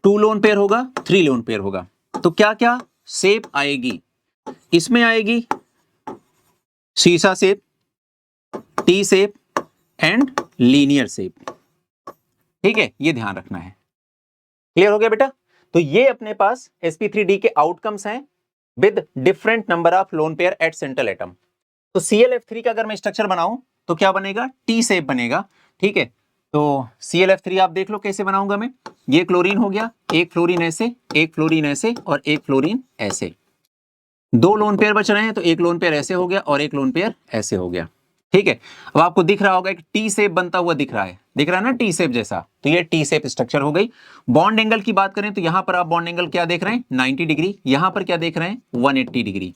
2 लोन पेयर होगा, 3 लोन पेयर होगा, तो क्या क्या शेप आएगी, इसमें आएगी शीशा shape, T shape and linear shape, ठीक है। ये ध्यान रखना है। क्लियर हो गया बेटा? तो ये अपने पास sp3d के आउटकम्स हैं with different number of lone pair at central atom. तो ClF3 का अगर मैं स्ट्रक्चर बनाऊं तो क्या बनेगा, टी शेप बनेगा। ठीक है, तो ClF3 आप देख लो कैसे बनाऊंगा मैं। ये क्लोरीन हो गया, एक फ्लोरीन ऐसे, एक फ्लोरीन ऐसे और एक फ्लोरीन ऐसे। दो लोन पेयर बच रहे हैं, तो एक लोन पेयर ऐसे हो गया और एक लोन पेयर ऐसे हो गया। ठीक है, अब आपको दिख रहा होगा एक टी शेप बनता हुआ दिख रहा है, ना टी शेप जैसा, तो ये टी शेप स्ट्रक्चर हो गई। बॉन्ड एंगल की बात करें तो यहां पर आप बॉन्ड एंगल क्या देख रहे हैं, 90 डिग्री। यहां पर क्या देख रहे हैं, 180 डिग्री।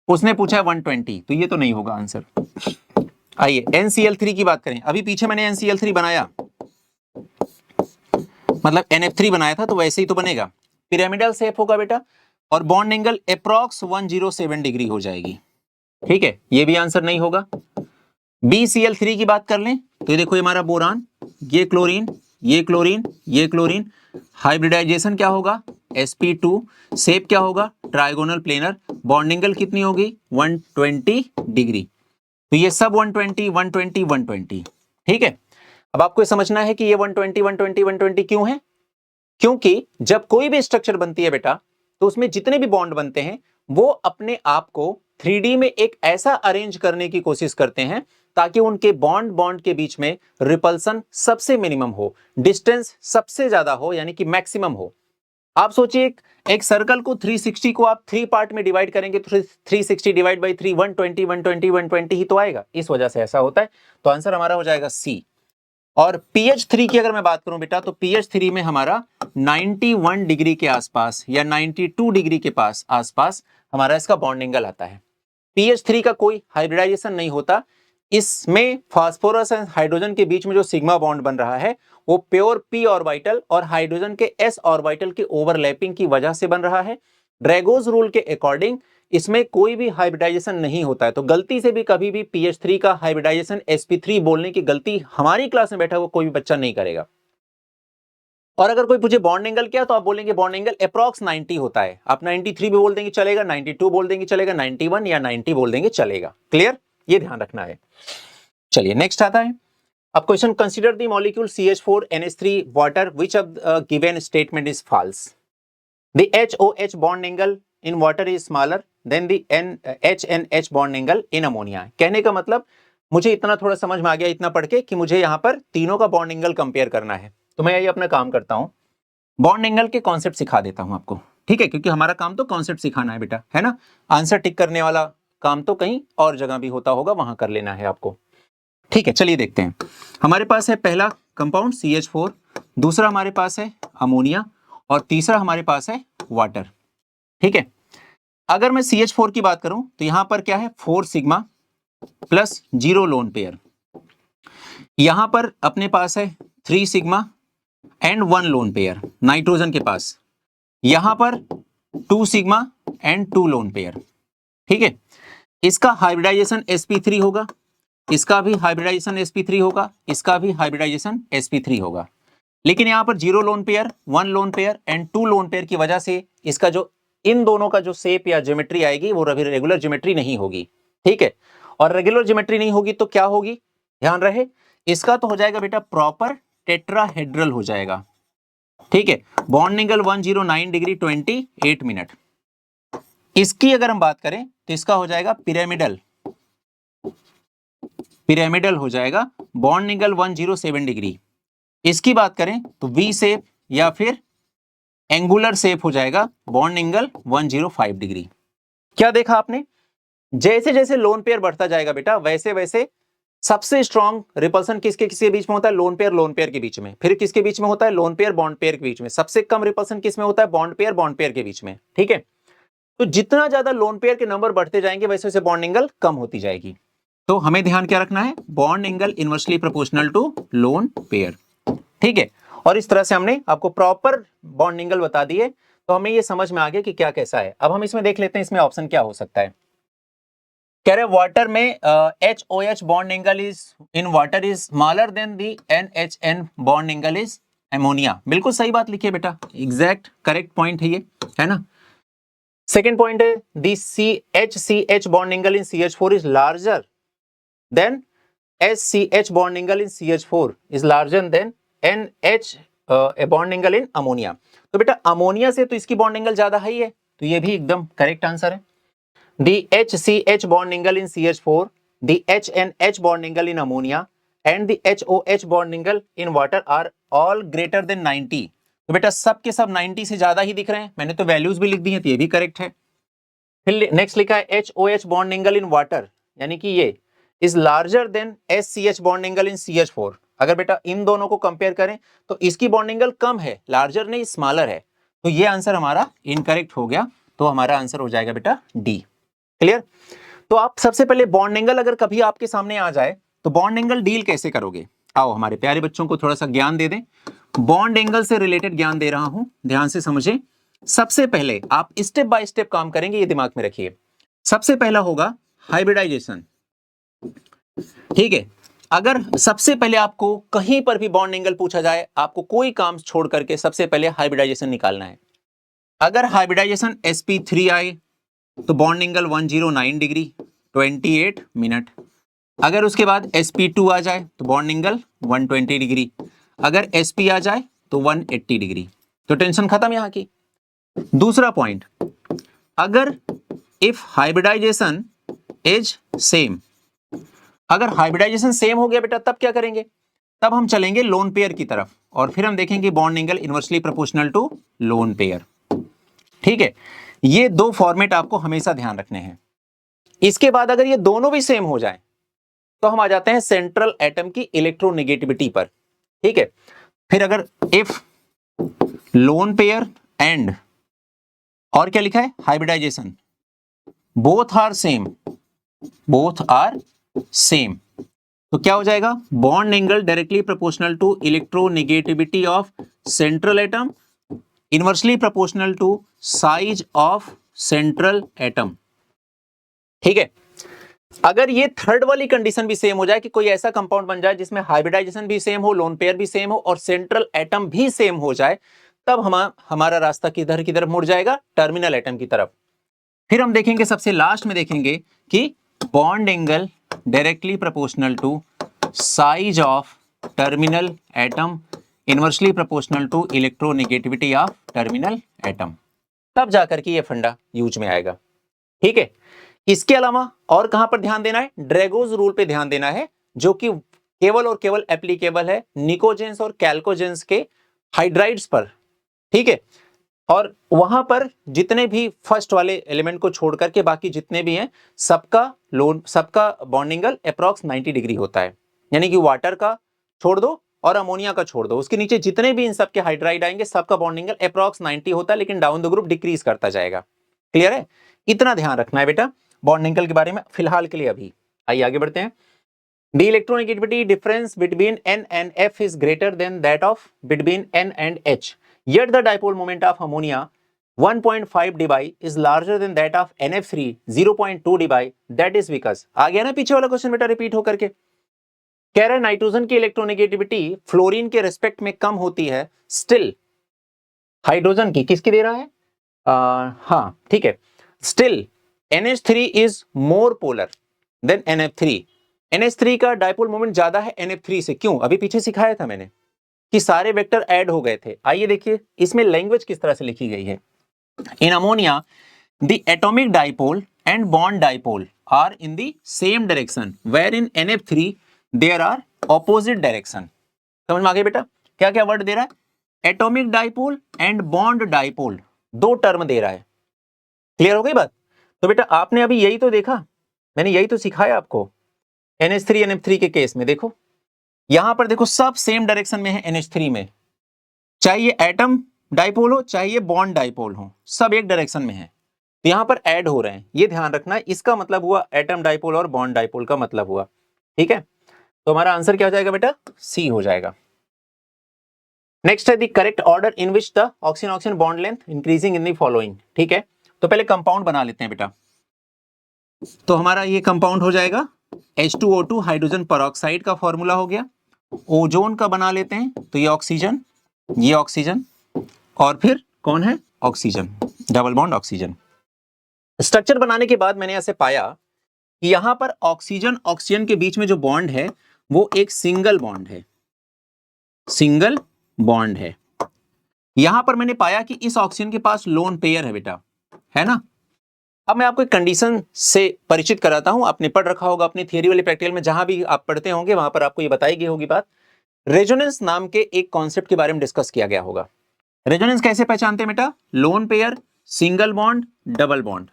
उसने पूछा है 120, तो ये तो नहीं होगा आंसर। आइए NCl3 की बात करें। अभी पीछे मैंने NCl3 बनाया, मतलब NF3 बनाया था, तो वैसे ही तो बनेगा, पिरामिडल शेप होगा बेटा, और बॉन्ड एंगल अप्रॉक्स 107 डिग्री हो जाएगी। ठीक है, ये भी आंसर नहीं होगा। BCl3 की बात कर लें तो ये देखो, ये हमारा बोरान, ये क्लोरीन, ये क्लोरीन, ये क्लोरीन, हाइब्रिडाइजेशन क्या होगा, sp2, शेप क्या होगा, ट्राइगोनल प्लेनर, बॉन्ड एंगल कितनी होगी, 120 डिग्री। तो ये सब 120 120 120। ठीक है, अब आपको ये समझना है कि ये 120 120 120 क्यों है। क्योंकि जब कोई भी स्ट्रक्चर बनती है बेटा, तो उसमें जितने भी बॉन्ड बनते हैं वो अपने आप को 3D में एक ऐसा अरेंज करने की कोशिश करते हैं ताकि उनके बॉन्ड बॉन्ड के बीच में रिपल्सन सबसे मिनिमम हो, डिस्टेंस सबसे ज्यादा हो, यानी कि मैक्सिमम हो। आप सोचिए एक सर्कल को 360 को आप 3 पार्ट में डिवाइड करेंगे तो 360 डिवाइड बाई 3 120 120 120 ही तो आएगा, इस वजह से ऐसा होता है। तो आंसर हमारा हो जाएगा सी। और pH3 की अगर मैं बात करूं बेटा, तो pH3 में हमारा 91 डिग्री के आसपास या 92 डिग्री के पास आसपास हमारा इसका बॉन्ड एंगल आता है। pH3 का कोई हाइब्रिडाइजेशन नहीं होता। इसमें फास्फोरस एंड हाइड्रोजन के बीच में जो सिग्मा बॉन्ड बन रहा है वो प्योर p ऑर्बिटल और हाइड्रोजन के s ऑर्बिटल के ओवरलैपिंग की वजह से बन रहा है। ड्रैगोज रूल के अकॉर्डिंग इसमें कोई भी हाइब्रिडाइजेशन नहीं होता है। तो गलती से भी कभी भी pH3 का हाइब्रिडाइजेशन sp3 बोलने की गलती हमारी क्लास में बैठा हुआ कोई भी बच्चा नहीं करेगा। और अगर कोई पूछे बॉन्ड एंगल क्या, तो आप बोलेंगे बॉन्ड एंगल अप्रॉक्स 90 होता है। आप 93 भी बोल देंगे चलेगा, 92 बोल देंगे चलेगा, 91 या 90 बोल देंगे चलेगा। क्लियर, ये ध्यान रखना है। चलिए नेक्स्ट आता है। अब question, consider the molecule CH4NH3 water which of given statement is false. The HOH bond angle in water is smaller than the HNH bond angle in ammonia. कहने का मतलब मुझे इतना थोड़ा समझ में आ गया इतना पढ़ के कि मुझे यहाँ पर तीनों का बॉन्ड एंगल कंपेयर करना है। तो मैं ये अपना काम करता हूँ, बॉन्ड एंगल के कॉन्सेप्ट सिखा देता हूं आपको। ठीक है, क्योंकि हमारा काम तो कॉन्सेप्ट सिखाना है बेटा, है ना। आंसर टिक करने वाला काम तो कहीं और जगह भी होता होगा, वहां कर लेना है आपको। ठीक है, चलिए देखते हैं। हमारे पास है पहला कंपाउंड CH4, दूसरा हमारे पास है अमोनिया और तीसरा हमारे पास है वाटर। ठीक है, अगर मैं CH4 की बात करूं तो यहां पर क्या है, 4 सिग्मा प्लस 0 लोन पेयर। यहां पर अपने पास है 3 sigma and 1 lone pair nitrogen के पास। यहां पर 2 सिग्मा एंड 2 लोन पेयर। ठीक है, इसका हाइब्रिडाइजेशन sp3 होगा, इसका भी हाइब्रिडाइजेशन sp3 होगा, इसका भी हाइब्रिडाइजेशन sp3 होगा। लेकिन यहां पर 0 lone pair, 1 lone pair and 2 lone pair की वजह से इसका जो इन दोनों का जो शेप या ज्योमेट्री आएगी वो रेगुलर ज्योमेट्री नहीं होगी। ठीक है, और रेगुलर ज्योमेट्री नहीं होगी तो क्या होगी, ध्यान रहे, इसका तो हो जाएगा बेटा प्रॉपर टेट्राहेड्रल हो जाएगा। ठीक है, बॉन्ड एंगल 109 डिग्री 28 मिनट। इसकी अगर हम बात करें तो इसका हो जाएगा पिरामिडल, पिरामिडल हो जाएगा, बॉन्ड एंगल 107 डिग्री। इसकी बात करें तो वी शेप या फिर एंगुलर शेप हो जाएगा, बॉन्ड एंगल 105 डिग्री। क्या देखा आपने, जैसे जैसे लोन पेयर बढ़ता जाएगा बेटा वैसे वैसे सबसे स्ट्रॉन्ग रिपल्सन किसके किसके बीच में होता है, लोन पेयर के बीच में। फिर किसके बीच में होता है, लोन पेयर बॉन्ड पेयर के बीच में। सबसे कम रिपल्सन किस में होता है, बॉन्ड पेयर के बीच में। ठीक है, तो जितना ज्यादा लोन पेयर के नंबर बढ़ते जाएंगे वैसे वैसे बॉन्ड एंगल कम होती जाएगी। तो हमें ध्यान क्या रखना है, bond angle inversely proportional to lone pair. ठीक है, और इस तरह से हमने आपको प्रॉपर बॉन्ड एंगल बता दिए, तो हमें ये समझ में आ गया कि क्या कैसा है। अब हम इसमें देख लेते हैं इसमें ऑप्शन क्या हो सकता है। कह रहे वाटर में HOH bond angle is in water is smaller then the NHN bond angle is ammonia. बिल्कुल सही बात लिखी है बेटा, एग्जैक्ट करेक्ट पॉइंट है ये, है ना। सेकेंड पॉइंट है दी HCH bond angle in CH4 is larger than SCH bond angle in CH4 is larger than NH bond angle in ammonia. तो बेटा अमोनिया से तो इसकी बॉन्ड एंगल ज्यादा हाई है, तो ये भी एकदम करेक्ट आंसर है। The HCH bond angle in CH4, the HNH bond angle in ammonia and the HOH bond angle in water are all greater than 90। तो बेटा सब के सब 90 से ज्यादा ही दिख रहे हैं, मैंने तो वैल्यूज भी लिख दी हैं, तो ये भी करेक्ट है। फिर नेक्स्ट लिखा है HOH bond angle in water, यानी कि ये is larger than SCH bond angle in CH4। अगर बेटा इन दोनों को कंपेयर करें तो इसकी बॉन्ड एंगल कम है, लार्जर नहीं स्मॉलर है, तो ये आंसर हमारा इनकरेक्ट हो गया। तो हमारा आंसर हो जाएगा बेटा डी। क्लियर? तो आप सबसे पहले बॉन्ड एंगल अगर कभी आपके सामने आ जाए तो बॉन्ड एंगल डील कैसे करोगे? आओ हमारे प्यारे बच्चों को थोड़ा सा ज्ञान दे दें, बॉन्ड एंगल से रिलेटेड ज्ञान दे रहा हूं, ध्यान से समझें। सबसे पहले आप स्टेप बाय स्टेप काम करेंगे, ये दिमाग में रखिए। सबसे पहला होगा हाइब्रिडाइजेशन, ठीक है। अगर सबसे पहले आपको कहीं पर भी बॉन्ड एंगल पूछा जाए, आपको कोई काम छोड़ करके सबसे पहले हाइब्रिडाइजेशन निकालना है। अगर हाइब्रिडाइजेशन sp3 आए तो बॉन्ड एंगल 109 डिग्री 28 मिनट। अगर उसके बाद sp2 आ जाए तो बॉन्ड एंगल 120 डिग्री। अगर sp आ जाए तो 180 डिग्री। तो टेंशन खत्म यहां की। दूसरा पॉइंट, अगर इफ हाइब्रिडाइजेशन इज सेम, अगर हाइब्रिडाइजेशन सेम हो गया बेटा तब क्या करेंगे? तब हम चलेंगे लोन पेयर की तरफ और फिर हम देखेंगे bond angle inversely proportional to lone pair. ठीक है, ये दो फॉर्मेट आपको हमेशा ध्यान रखने हैं। इसके बाद अगर ये दोनों भी सेम हो जाए तो हम आ जाते हैं सेंट्रल एटम की इलेक्ट्रोनेगेटिविटी पर। ठीक है, फिर अगर इफ लोन पेयर एंड और क्या लिखा है hybridisation both are same, both are same, तो क्या हो जाएगा? Bond angle directly proportional to electronegativity of central atom inversely proportional to size of central atom. ठीक है, अगर ये थर्ड वाली कंडीशन भी सेम हो जाए कि कोई ऐसा कंपाउंड बन जाए जिसमें हाइब्रिडाइजेशन भी सेम हो, लोन पेयर भी सेम हो और सेंट्रल एटम भी सेम हो जाए, तब हमारा रास्ता किधर की तरफ मुड़ जाएगा? टर्मिनल एटम की तरफ। फिर हम देखेंगे सबसे लास्ट में देखेंगे कि bond angle directly proportional to size of terminal atom inversely proportional to electronegativity of terminal atom, तब जाकर के ये फंडा यूज में आएगा। ठीक है, इसके अलावा और कहां पर ध्यान देना है? ड्रैगोज रूल पे ध्यान देना है, जो कि केवल और केवल एप्लीकेबल है निकोजेंस और कैल्कोजेंस के हाइड्राइड्स पर। ठीक है, और वहां पर जितने भी फर्स्ट वाले एलिमेंट को छोड़ करके बाकी जितने भी हैं सबका बॉन्ड एंगल अप्रॉक्स 90 डिग्री होता है। यानी कि वाटर का छोड़ दो और अमोनिया का छोड़ दो, उसके नीचे जितने भी इन सबके हाइड्राइड आएंगे सबका बॉन्ड एंगल अप्रॉक्स 90 होता है, लेकिन डाउन द ग्रुप डिक्रीज करता जाएगा। क्लियर है? इतना ध्यान रखना है बेटा बॉन्ड एंगल के बारे में फिलहाल के लिए। अभी आइए आगे बढ़ते हैं। The electronegativity difference between N and F is greater than that of between N and H. Yet the dipole moment of ammonia 1.5 dBi is larger than that of NF3 0.2 dBi. That is because आ गया ना पीछे वाला question बेटा repeat होकर के। कह रहे nitrogen की इलेक्ट्रोनेगेटिविटी फ्लोरीन के रेस्पेक्ट में कम होती है, स्टिल हाइड्रोजन की किसकी दे रहा है? हाँ ठीक है, still NH3 is more polar than NF3. NH3 का डायपोल मोमेंट ज्यादा है NF3 से। क्यों? अभी पीछे सिखाया था मैंने कि सारे वेक्टर ऐड हो गए थे। आइए देखिए इसमें लैंग्वेज किस तरह से लिखी गई है। In ammonia the atomic dipole and bond dipole are in the same direction where in NF3 there are opposite direction. समझ में आ गया बेटा? क्या क्या वर्ड दे रहा है? Atomic dipole and bond dipole, दो टर्म दे रहा है। क्लियर हो गई बात? तो बेटा आपने अभी यही तो देखा, मैंने यही तो सिखाया आपको NH3 NF3 के केस में। देखो यहां पर देखो सब सेम डायरेक्शन में है NH3 में, चाहे ये एटम डाइपोल हो चाहे ये बॉन्ड डाइपोल हो, सब एक डायरेक्शन में है। तो यहां पर ऐड हो रहे हैं, ये ध्यान रखना है। इसका मतलब हुआ एटम डाइपोल और बॉन्ड डाइपोल का मतलब हुआ। ठीक है, तो हमारा आंसर क्या हो जाएगा बेटा? सी हो जाएगा। नेक्स्ट है the correct order in which the oxygen oxygen bond length increasing in the following. ठीक है, तो पहले कंपाउंड बना लेते हैं बेटा। तो हमारा ये कंपाउंड हो जाएगा H2O2 हाइड्रोजन पेरोक्साइड का फॉर्मूला हो गया। ओजोन का बना लेते हैं, तो ये ऑक्सीजन और फिर कौन है? Oxygen, double bond oxygen. Structure बनाने के बाद मैंने ऐसे पाया कि यहां पर ऑक्सीजन ऑक्सीजन के बीच में जो बॉन्ड है वो एक सिंगल बॉन्ड है। यहां पर मैंने पाया कि इस ऑक्सीजन के पास लोन पेयर है बेटा, है ना। अब मैं आपको एक कंडीशन से परिचित कराता हूं, आपने पढ़ रखा होगा अपनी थियरी वाले प्रैक्टिकल में, जहां भी आप पढ़ते होंगे वहां पर आपको ये बताई गई होगी बात। रेजोनेंस नाम के एक कॉन्सेप्ट के बारे में डिस्कस किया गया होगा। रेजोनेंस कैसे पहचानते हैं बेटा? Lone pair, single bond, double bond,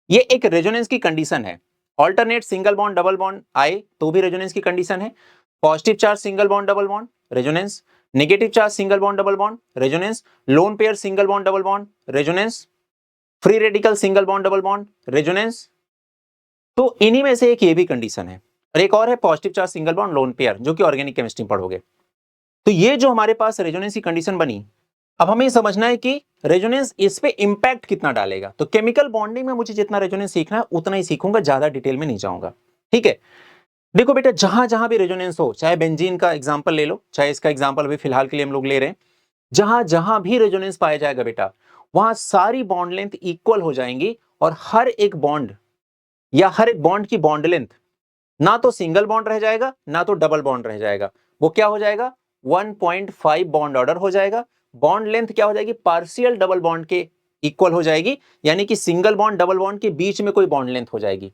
ये एक रेजोनेंस की कंडीशन है। Alternate single bond double bond आए तो भी रेजोनेंस की कंडीशन है। Positive charge single bond double bond, resonance. Negative charge single bond double bond, resonance. Lone pair single bond double bond, resonance. Free radical single bond double bond, resonance. तो इन्हीं में से एक ये भी कंडीशन है। और एक और है positive charge single bond lone pair, जो कि ऑर्गेनिक केमिस्ट्री पढ़ोगे। तो ये जो हमारे पास रेजोनेंस की कंडीशन बनी, अब हमें समझना है कि रेजोनेंस इस पे इंपैक्ट कितना डालेगा। तो केमिकल बॉन्डिंग में मुझे जितना रेजोनेंस सीखना है उतना ही सीखूंगा, ज्यादा डिटेल में नहीं जाऊंगा। ठीक है, देखो बेटा, जहां जहां भी रेजोनेंस हो, चाहे बेंजीन का एग्जांपल ले लो, चाहे इसका एग्जांपल अभी फिलहाल के लिए हम लोग ले रहे हैं, जहां जहां भी रेजोनेंस पाया जाएगा बेटा, वहां सारी बॉन्ड लेंथ इक्वल हो जाएंगी। और हर एक बॉन्ड या हर एक बॉन्ड की बॉन्ड लेंथ ना तो सिंगल बॉन्ड रह जाएगा ना तो डबल बॉन्ड रह जाएगा, वो क्या हो जाएगा? 1.5 बॉन्ड ऑर्डर हो जाएगा। बॉन्ड लेंथ क्या हो जाएगी? पार्शियल डबल बॉन्ड के इक्वल हो जाएगी, यानी कि सिंगल बॉन्ड डबल बॉन्ड के बीच में कोई बॉन्ड लेंथ हो जाएगी।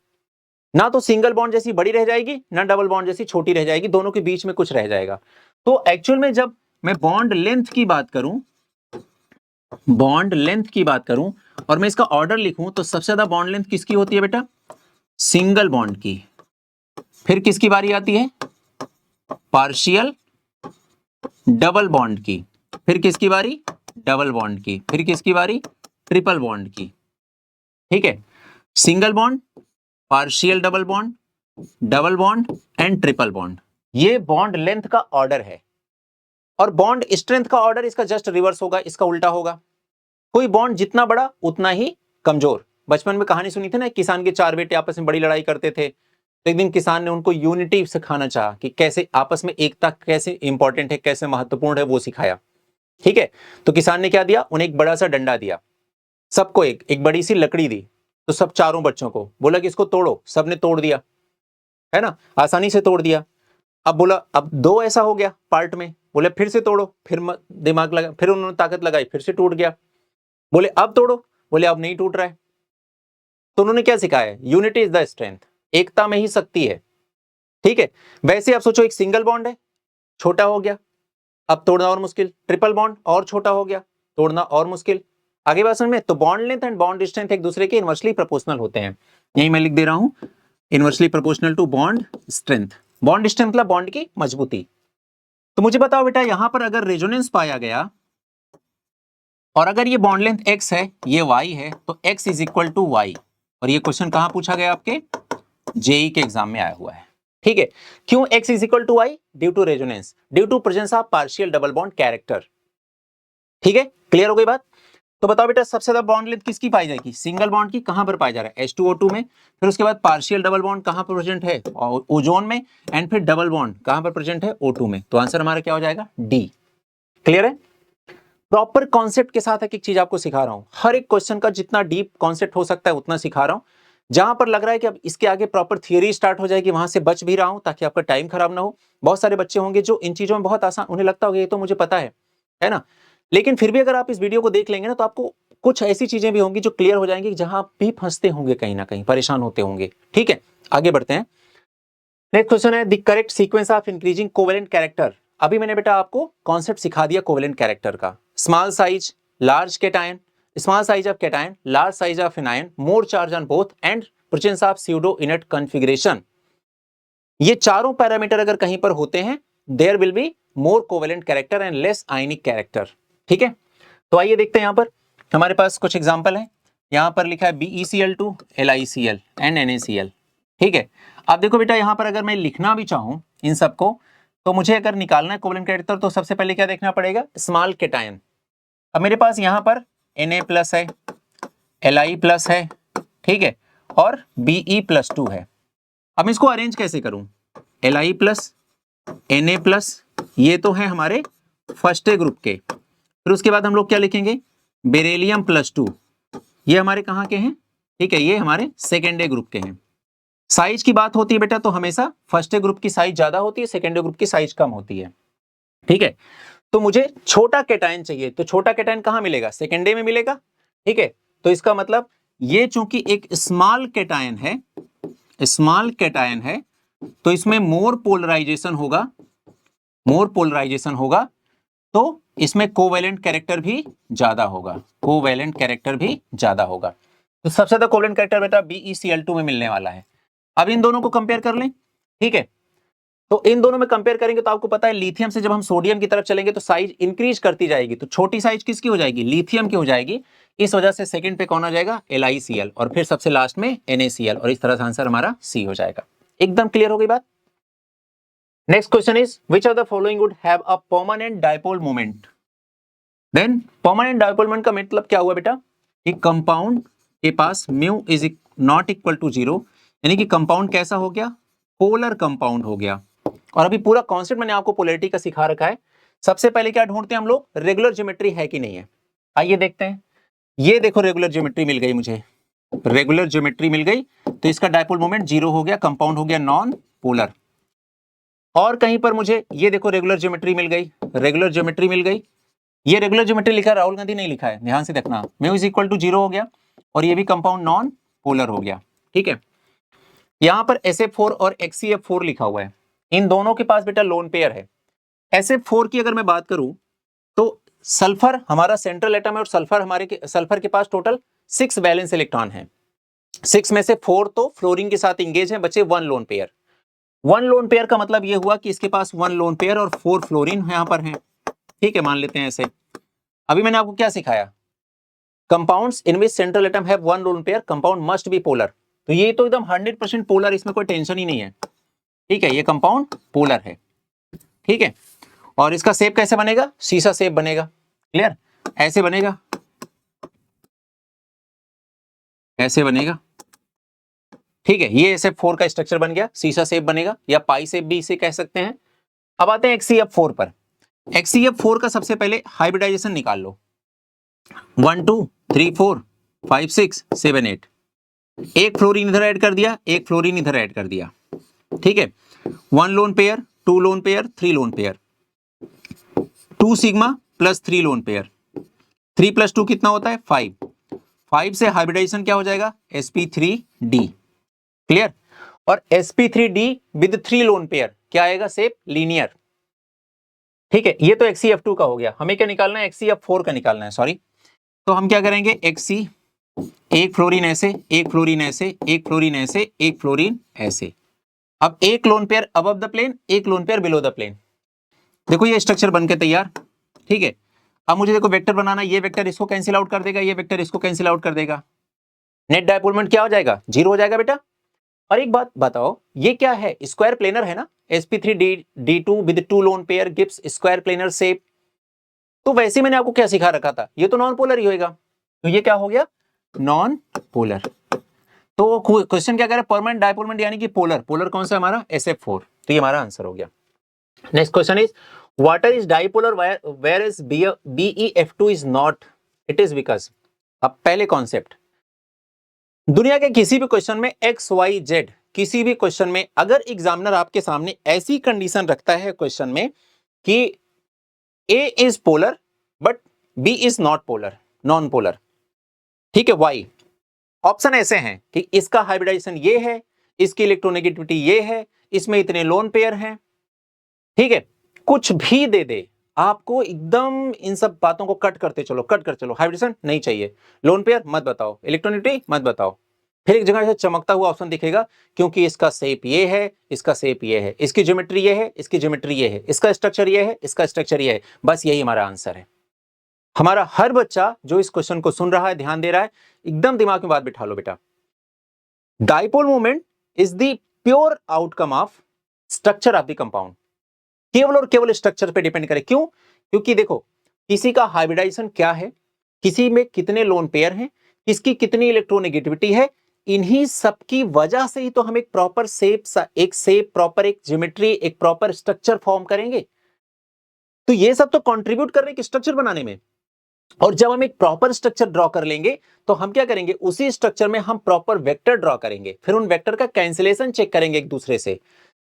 ना तो सिंगल बॉन्ड जैसी बड़ी रह जाएगी ना डबल बॉन्ड जैसी छोटी रह जाएगी, दोनों के बीच में कुछ रह जाएगा। तो एक्चुअल में जब मैं बॉन्ड लेंथ की बात करूं, बॉन्ड लेंथ की बात करूं और मैं इसका ऑर्डर लिखूं, तो सबसे ज्यादा बॉन्ड लेंथ किसकी होती है बेटा? सिंगल बॉन्ड की। फिर किसकी बारी आती है? पार्शियल डबल बॉन्ड की। फिर किसकी बारी? डबल बॉन्ड की। फिर किसकी बारी? ट्रिपल बॉन्ड की। ठीक है, single bond, partial double bond, double bond and triple bond, ये बॉन्ड लेंथ का ऑर्डर है। और बॉन्ड स्ट्रेंथ का ऑर्डर इसका जस्ट रिवर्स होगा, इसका उल्टा होगा। कोई बॉन्ड जितना बड़ा उतना ही कमजोर। बचपन में कहानी सुनी थी ना, किसान के 4 बेटे आपस में बड़ी लड़ाई करते थे, तो एक दिन किसान ने उनको यूनिटी सिखाना चाहा कि कैसे आपस में एकता कैसे इंपॉर्टेंट है, कैसे महत्वपूर्ण है, वो सिखाया। ठीक है, तो किसान ने क्या दिया? उन्हें एक बड़ा सा डंडा दिया, सबको एक बड़ी सी लकड़ी दी। तो सब चारों बच्चों को बोला कि इसको तोड़ो, सबने तोड़ दिया, है ना, आसानी से तोड़ दिया। अब बोला अब दो ऐसा हो गया पार्ट में, बोले फिर से तोड़ो, फिर दिमाग लगा, फिर उन्होंने ताकत लगाई, फिर से टूट गया। बोले अब तोड़ो, बोले अब नहीं टूट रहा है। तो उन्होंने क्या सिखाया? यूनिटी इज द स्ट्रेंथ, एकता में ही शक्ति है। ठीक है, वैसे आप सोचो, एक सिंगल बॉन्ड है, छोटा हो गया, अब तोड़ना और मुश्किल। ट्रिपल बॉन्ड और छोटा हो गया, तोड़ना और मुश्किल। आगे बात समझ में? तो bond length and bond strength एक दूसरे के इनवर्सली प्रोपोर्शनल होते हैं। यही मैं लिख दे रहा हूं, inversely proportional to bond strength. Bond strength मतलब बॉन्ड की मजबूती। तो मुझे बताओ बेटा, यहां पर अगर रेजोनेंस पाया गया और अगर ये बॉन्ड लेंथ x है, ये y है, तो x is equal to y। और ये क्वेश्चन कहां पूछा गया? आपके जेई के एग्जाम में आया हुआ है। ठीक है, क्यों x is equal to y? Due to resonance, due to presence of partial double bond character. ठीक है, क्लियर हो गई बात? तो बताओ बेटा, सबसे ज्यादा बॉन्ड लेंथ किसकी पाई जाएगी? सिंगल बॉन्ड की। कहां पर पाया जा रहा है? H2O2 में। फिर उसके बाद पार्शियल डबल बॉन्ड कहां पर प्रेजेंट है? ओजोन में। एंड फिर डबल बॉन्ड कहां पर प्रेजेंट है? O2 में। तो आंसर हमारा क्या हो जाएगा? डी। क्लियर है? प्रॉपर कॉन्सेप्ट के साथ एक एक चीज आपको सिखा रहा हूं, हर एक क्वेश्चन का जितना डीप कॉन्सेप्ट हो सकता है उतना सिखा रहा हूं। जहां पर लग रहा है कि अब इसके आगे प्रॉपर थियरी स्टार्ट हो जाएगी, वहां से बच भी रहा हूं ताकि आपका टाइम खराब ना हो। बहुत सारे बच्चे होंगे जो इन चीजों में बहुत आसान, उन्हें लगता होगा ये तो मुझे पता है ना। लेकिन फिर भी अगर आप इस वीडियो को देख लेंगे ना, तो आपको कुछ ऐसी चीजें भी होंगी जो क्लियर हो जाएंगी, जहां आप भी फंसते होंगे, कहीं ना कहीं परेशान होते होंगे। ठीक है, आगे बढ़ते हैं। नेक्स्ट क्वेश्चन है, the correct sequence of increasing covalent character. अभी मैंने बेटा आपको कॉन्सेप्ट सिखा दिया कोवेलेंट कैरेक्टर का। Small size, large cation, small size of cation, large size of anion, more charge on both and presence of pseudo inert configuration. ये चारों parameter अगर कहीं पर होते हैं, there will be more covalent character and less ionic character. ठीक है, तो आइए देखते हैं। यहां पर हमारे पास कुछ एग्जांपल है। यहां पर लिखा है BeCl2, LiCl एंड NaCl। ठीक है, अब देखो बेटा, यहां पर अगर मैं लिखना भी चाहूं इन सबको, तो मुझे अगर निकालना है कोवेलेंट कैरेक्टर, तो सबसे पहले क्या देखना पड़ेगा? Small cation. अब मेरे पास यहां पर Na+ है, Li+ है, ठीक है, और Be+2 है। अब मैं इसको अरेंज कैसे करूं? Li+, Na+, ये तो है हमारे फर्स्ट ग्रुप के। फिर उसके बाद हम लोग क्या लिखेंगे? बेरिलियम+2, ये हमारे कहां के हैं? ठीक है, ये हमारे सेकेंड ग्रुप के हैं। साइज की बात होती है बेटा, तो हमेशा फर्स्ट ग्रुप की साइज ज्यादा होती है, सेकेंड ग्रुप की साइज कम होती है। ठीक है, तो मुझे छोटा कैटायन चाहिए, तो छोटा कैटायन कहां मिलेगा? सेकेंड में मिलेगा। ठीक है, तो इसका मतलब ये चूंकि एक स्मॉल कैटायन है, तो इसमें मोर पोलराइजेशन होगा, तो इसमें कोवेलेंट कैरेक्टर भी ज्यादा होगा, तो सबसे ज्यादा कोवेलेंट कैरेक्टर बेटा BeCl2 में मिलने वाला है। अब इन दोनों को कंपेयर कर लें, ठीक है। तो इन दोनों में कंपेयर करेंगे तो आपको पता है लिथियम से जब हम सोडियम की तरफ चलेंगे तो साइज इंक्रीज करती जाएगी, तो छोटी साइज किसकी हो जाएगी, लिथियम की हो जाएगी। इस वजह से सेकंड पे कौन आ जाएगा, LiCl, और फिर सबसे लास्ट में NaCl, और इस तरह से आंसर हमारा C हो जाएगा। एकदम क्लियर हो गई बात। Next question is which of the following would have a permanent dipole moment. Then permanent dipole moment का मतलब क्या हुआ बेटा, कि कंपाउंड के पास mu is not equal to 0, यानी कि कंपाउंड कैसा हो गया, पोलर कंपाउंड हो गया। और अभी पूरा कॉन्सेप्ट मैंने आपको पोलैरिटी का सिखा रखा है। सबसे पहले क्या ढूंढते हैं हम लोग, रेगुलर ज्योमेट्री है कि नहीं है। आइए देखते हैं। ये देखो रेगुलर ज्योमेट्री मिल गई मुझे, रेगुलर ज्योमेट्री मिल गई, तो इसका डायपोल मोमेंट 0 हो गया, कंपाउंड हो गया नॉन पोलर। और कहीं पर मुझे ये देखो रेगुलर ज्योमेट्री मिल गई, ये रेगुलर ज्योमेट्री लिखा है, राहुल गांधी नहीं लिखा है, ध्यान से देखना। म्यू इज इक्वल टू 0 हो गया, और ये भी कंपाउंड नॉन पोलर हो गया, ठीक है। यहां पर SF4 और XCF4 लिखा हुआ है, इन दोनों के पास बेटा लोन पेयर है। SF4 की अगर मैं बात करूं तो सल्फर हमारा सेंट्रल एटम है, और सल्फर के पास टोटल 6 वैलेंस इलेक्ट्रॉन है। 6 में से 4 तो फ्लोरीन के साथ इंगेज है, बचे 1 लोन पेयर। 1 लोन पेयर का मतलब यह हुआ कि इसके पास 1 लोन पेयर और 4 फ्लोरीन यहां पर है, ठीक है, मान लेते हैं ऐसे। अभी मैंने आपको क्या सिखाया, compounds in which central atom have 1 lone pair, compound must be polar. तो ये तो एकदम 100% पोलर, इसमें कोई टेंशन ही नहीं है, ठीक है, ये कंपाउंड पोलर है, ठीक है। और इसका शेप कैसे बनेगा, शीशा शेप बनेगा, क्लियर, ऐसे बनेगा, ऐसे बनेगा, ठीक है। ये SF4 का स्ट्रक्चर बन गया, शीशा शेप बनेगा, या पाई शेप भी इसे कह सकते हैं। अब आते हैं XCF4 पर। XCF4 का सबसे पहले हाइब्रिडाइजेशन निकाल लो, 1 2 3 4 5 6 7 8, एक फ्लोरीन इधर ऐड कर दिया, एक फ्लोरीन इधर ऐड कर दिया, ठीक है। 1 lone pair, 2 lone pair, 3 lone pair, 2 sigma plus 3 lone pair, 3 plus 2 कितना होता है 5, 5 से हाइब्रिडाइजेशन क्या हो जाएगा sp3d, क्लियर। और sp3d विद 3 लोन पेयर क्या आएगा, शेप लीनियर, ठीक है। ये तो XCF2 का हो गया, हमें क्या निकालना है, XCF4 का निकालना है, सॉरी। तो हम क्या करेंगे, XC, एक फ्लोरीन ऐसे, एक फ्लोरीन ऐसे, एक फ्लोरीन ऐसे, एक फ्लोरीन ऐसे। अब एक lone pair above the plane, एक lone pair below the plane. देखो ये स्ट्रक्चर बनके तैयार, ठीक है। अब मुझे देखो वेक्टर बनाना, ये वेक्टर इसको कैंसिल आउट कर देगा, ये वेक्टर इसको कैंसिल आउट कर देगा, नेट डायपोल मोमेंट क्या हो जाएगा, 0 हो जाएगा बेटा। और एक बात बताओ, ये क्या है, स्क्वायर प्लेनर है ना, sp3d2 with 2 lone pair gives square planar shape. तो वैसे मैंने आपको क्या सिखा रखा था, ये तो नॉन पोलर ही होगा, तो ये क्या हो गया, नॉन पोलर। तो क्वेश्चन क्या कह रहा है, परमानेंट डायपोल मोमेंट यानी कि पोलर, पोलर कौन सा हमारा SF4, तो ये हमारा आंसर हो गया। Next question is water is dipolar where is BeF2 is not, it is because. अब पहले कॉन्सेप्ट, दुनिया के किसी भी क्वेश्चन में XYZ, किसी भी क्वेश्चन में अगर एग्जामिनर आपके सामने ऐसी कंडीशन रखता है क्वेश्चन में कि A is polar but B is not polar, non polar, ठीक है, वाई ऑप्शन ऐसे हैं कि इसका हाइब्रिडाइजेशन ये है, इसकी इलेक्ट्रोनेगेटिविटी ये है, इसमें इतने लोन पेयर हैं, ठीक है, कुछ भी दे दे आपको, एकदम इन सब बातों को कट करते चलो, हाइब्रिडेशन नहीं चाहिए, लोन पेयर मत बताओ, इलेक्ट्रोनेगेटिविटी मत बताओ। फिर एक जगह से चमकता हुआ ऑप्शन दिखेगा, क्योंकि इसका शेप ये है, इसका शेप ये है, इसकी ज्योमेट्री ये है, इसकी ज्योमेट्री ये है, इसका स्ट्रक्चर ये है, इसका स्ट्रक्चर ये है, बस यही हमारा आंसर है। हमारा हर बच्चा जो इस क्वेश्चन को सुन रहा है, ध्यान दे रहा है, एकदम दिमाग में बात बिठा लो बेटा, dipole moment is the pure outcome of structure of the compound, केवल और केवल स्ट्रक्चर पे डिपेंड करे। क्यों, क्योंकि देखो किसी का हाइब्रिडाइजेशन क्या है, किसी में कितने लोन पेयर हैं, किसकी कितनी इलेक्ट्रोनेगेटिविटी है, इन्हीं सब की वजह से ही तो हम एक प्रॉपर शेप प्रॉपर एक ज्योमेट्री, एक प्रॉपर स्ट्रक्चर फॉर्म करेंगे। तो ये सब तो कंट्रीब्यूट कर रहे हैं स्ट्रक्चर बनाने में। और जब हम एक प्रॉपर स्ट्रक्चर ड्रॉ कर लेंगे तो हम क्या करेंगे, उसी स्ट्रक्चर में हम प्रॉपर वेक्टर ड्रॉ करेंगे, फिर उन वेक्टर का कैंसिलेशन चेक करेंगे एक दूसरे से,